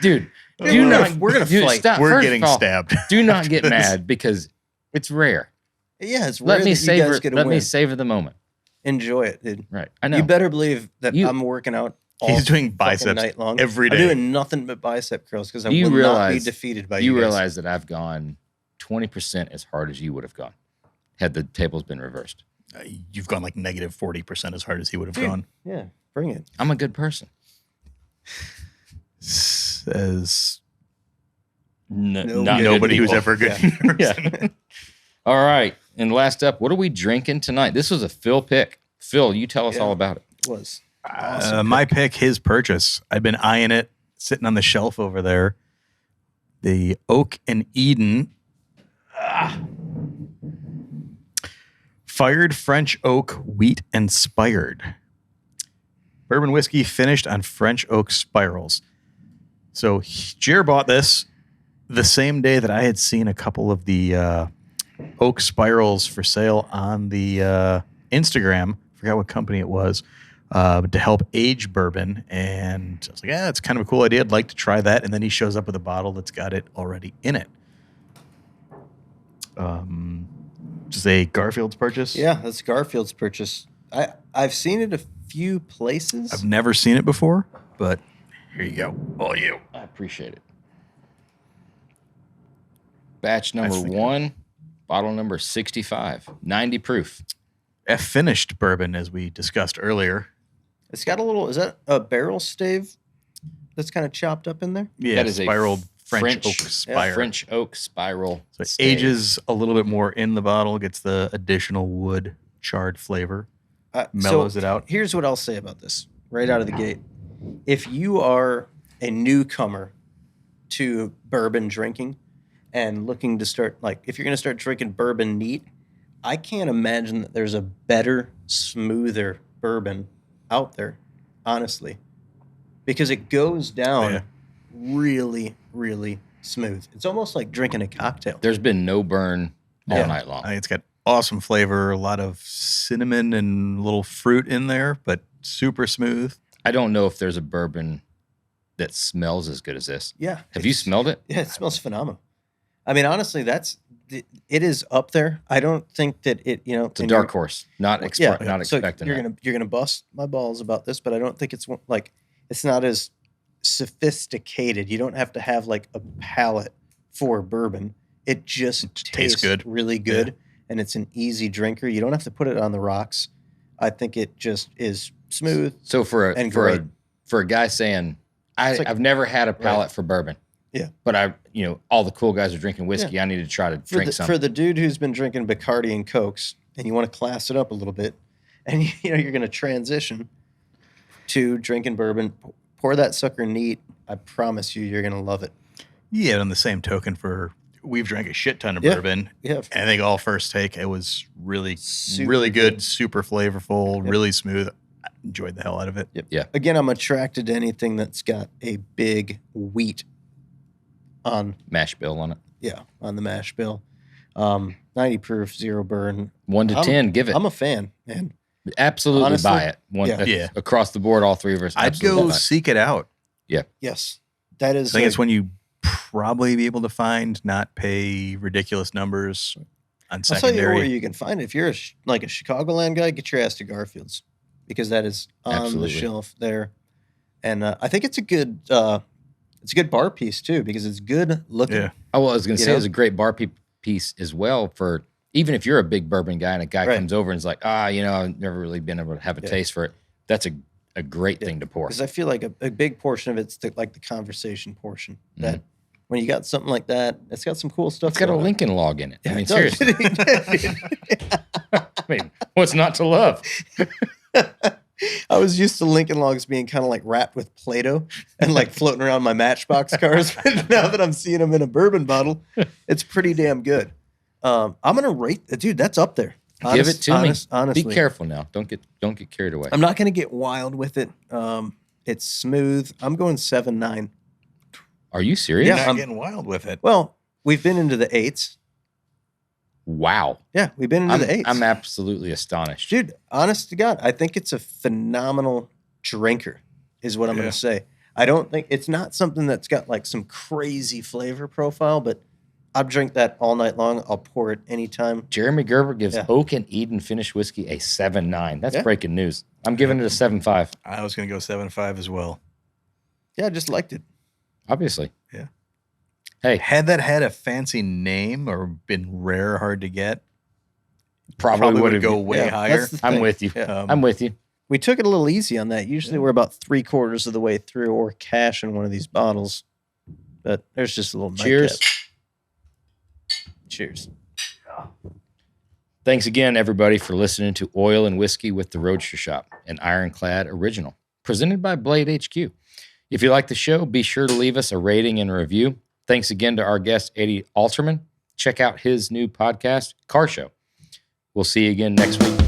S1: do
S3: we're
S1: not.
S3: gonna- we're gonna
S1: dude,
S3: fight.
S1: Stop.
S2: We're
S1: First
S2: getting
S1: of all,
S2: stabbed.
S1: Do not get
S2: This-
S1: mad because it's rare.
S3: Yeah, it's
S1: Let
S3: rare
S1: me
S3: that you
S1: savor.
S3: guys get a
S1: Let me
S3: win.
S1: savor the moment.
S3: Enjoy it, dude.
S1: Right. I know.
S3: You better believe that
S1: You-
S3: I'm working out all
S2: He's doing
S3: fucking
S2: biceps
S3: night long.
S2: every
S3: I'm
S2: day.
S3: doing nothing but bicep curls because I
S1: Do you
S3: will not be
S1: realize-
S3: defeated by you.
S1: you
S3: guys.
S1: realize that I've gone 20% as hard as you would have gone had the tables been reversed.
S2: You've gone like negative 40% as hard as he would have
S3: Dude.
S2: gone.
S3: Yeah, bring it.
S1: I'm a good person.
S2: Says Nobody who's ever good.
S1: Yeah. All right. And last up, what are we drinking tonight? This was a Phil pick. Phil, you tell us all about it.
S3: It was
S2: my pick, his purchase. I've been eyeing it, sitting on the shelf over there. The Oak and Eden Fired French Oak Wheat Inspired bourbon whiskey finished on French oak spirals. So Jer bought this the same day that I had seen a couple of the oak spirals for sale on the Instagram. I forgot what company it was, to help age bourbon. And I was like, yeah, it's kind of a cool idea. I'd like to try that. And then he shows up with a bottle that's got it already in it. Just a Garfield's purchase.
S3: Yeah, that's Garfield's purchase. I've seen it a few places.
S2: I've never seen it before, but here you go. All you.
S1: I appreciate it. Batch number 1, bottle number 65, 90 proof.
S2: A finished bourbon, as we discussed earlier.
S3: It's got a little, is that a barrel stave that's kind of chopped up in there?
S2: Yeah,
S1: that is
S2: spiraled
S1: a
S2: French oak spire.
S1: French oak spiral.
S2: So it
S1: stave.
S2: ages a little bit more in the bottle, gets the additional wood charred flavor, mellows it out.
S3: Here's what I'll say about this right out of the gate. If you are a newcomer to bourbon drinking and looking to start, like, if you're going to start drinking bourbon neat, I can't imagine that there's a better, smoother bourbon out there, honestly, because it goes down really, really smooth. It's almost like drinking a cocktail.
S1: There's been no burn all night long.
S2: I think it's got awesome flavor, a lot of cinnamon and little fruit in there, but super smooth.
S1: I don't know if there's a bourbon that smells as good as this.
S3: Yeah.
S1: Have you smelled it?
S3: Yeah, it smells phenomenal. I mean, honestly, it is up there. I don't think that it,
S1: It's a dark horse. Not expecting
S3: You're gonna bust my balls about this, but I don't think it's like, it's not as sophisticated. You don't have to have like a palate for bourbon. It just tastes
S2: good,
S3: really good, and it's an easy drinker. You don't have to put it on the rocks. I think it just is smooth.
S1: So for a guy saying, I've never had a palate for bourbon.
S3: Yeah.
S1: But all the cool guys are drinking whiskey. Yeah. I need to try to drink something.
S3: For the dude who's been drinking Bacardi and Cokes, and you want to class it up a little bit, and you're going to transition to drinking bourbon, pour that sucker neat. I promise you're going to love it.
S2: Yeah, on the same token, we've drank a shit ton of bourbon.
S3: Yeah.
S2: And I think all first take, it was really, really good, super flavorful, really smooth. I enjoyed the hell out of it.
S3: Yep.
S1: Yeah.
S3: Again, I'm attracted to anything that's got a big wheat on
S1: mash bill on it.
S3: Yeah, on the mash bill. 90 proof, 0 burn.
S1: 1 to 10, give it.
S3: I'm a fan, man.
S1: Absolutely. Honestly, buy it. Across the board, all three of us.
S2: I'd go seek it out.
S1: Yeah.
S3: Yes. That is.
S2: I think it's when you probably be able to find, not pay ridiculous numbers on secondary.
S3: I'll tell you where you can find it. If you're a Chicagoland guy, get your ass to Garfield's, because that is on the shelf there. And I think it's a good bar piece too, because it's good looking.
S1: Yeah. Oh, well, I was going to say it's a great bar piece as well, for even if you're a big bourbon guy and a guy comes over and is like, I've never really been able to have a taste for it. That's a great thing to pour.
S3: Because I feel like a big portion of it's like the conversation portion. That when you got something like that, it's got some cool stuff.
S1: It's got a Lincoln log in it. I mean, seriously. I mean, what's not to love?
S3: I was used to Lincoln Logs being kind of like wrapped with Play-Doh and like floating around my Matchbox cars. But now that I'm seeing them in a bourbon bottle, it's pretty damn good. I'm gonna rate, dude. That's up there.
S1: Give it to me.
S3: Honestly,
S1: be careful now. Don't get carried away.
S3: I'm not gonna get wild with it. It's smooth. I'm going 7.9.
S1: Are you serious?
S2: Yeah, I'm getting wild with it.
S3: Well, we've been into the 8s.
S1: Wow.
S3: Yeah, we've been into the 8s.
S1: I'm absolutely astonished.
S3: Dude, honest to God, I think it's a phenomenal drinker, is what I'm going to say. I don't think, it's not something that's got like some crazy flavor profile, but I'll drink that all night long. I'll pour it anytime.
S1: Jeremy Gerber gives Oak and Eden finished whiskey a 7.9. That's breaking news. I'm giving it a 7.5.
S2: I was going to go 7.5 as well.
S3: Yeah, I just liked it.
S1: Obviously.
S2: Yeah.
S1: Hey,
S2: had that had a fancy name or been rare, hard to get,
S1: probably
S2: would go way higher.
S1: I'm with you.
S3: Yeah.
S1: I'm with you.
S3: We took it a little easy on that. Usually we're about 3/4 of the way through or cash in one of these bottles. But there's just a little
S1: Cheers.
S3: nightcap. Cheers.
S1: Thanks again, everybody, for listening to Oil and Whiskey with the Roadster Shop, an Ironclad original, presented by Blade HQ. If you like the show, be sure to leave us a rating and a review. Thanks again to our guest, Eddie Alterman. Check out his new podcast, Car Show. We'll see you again next week.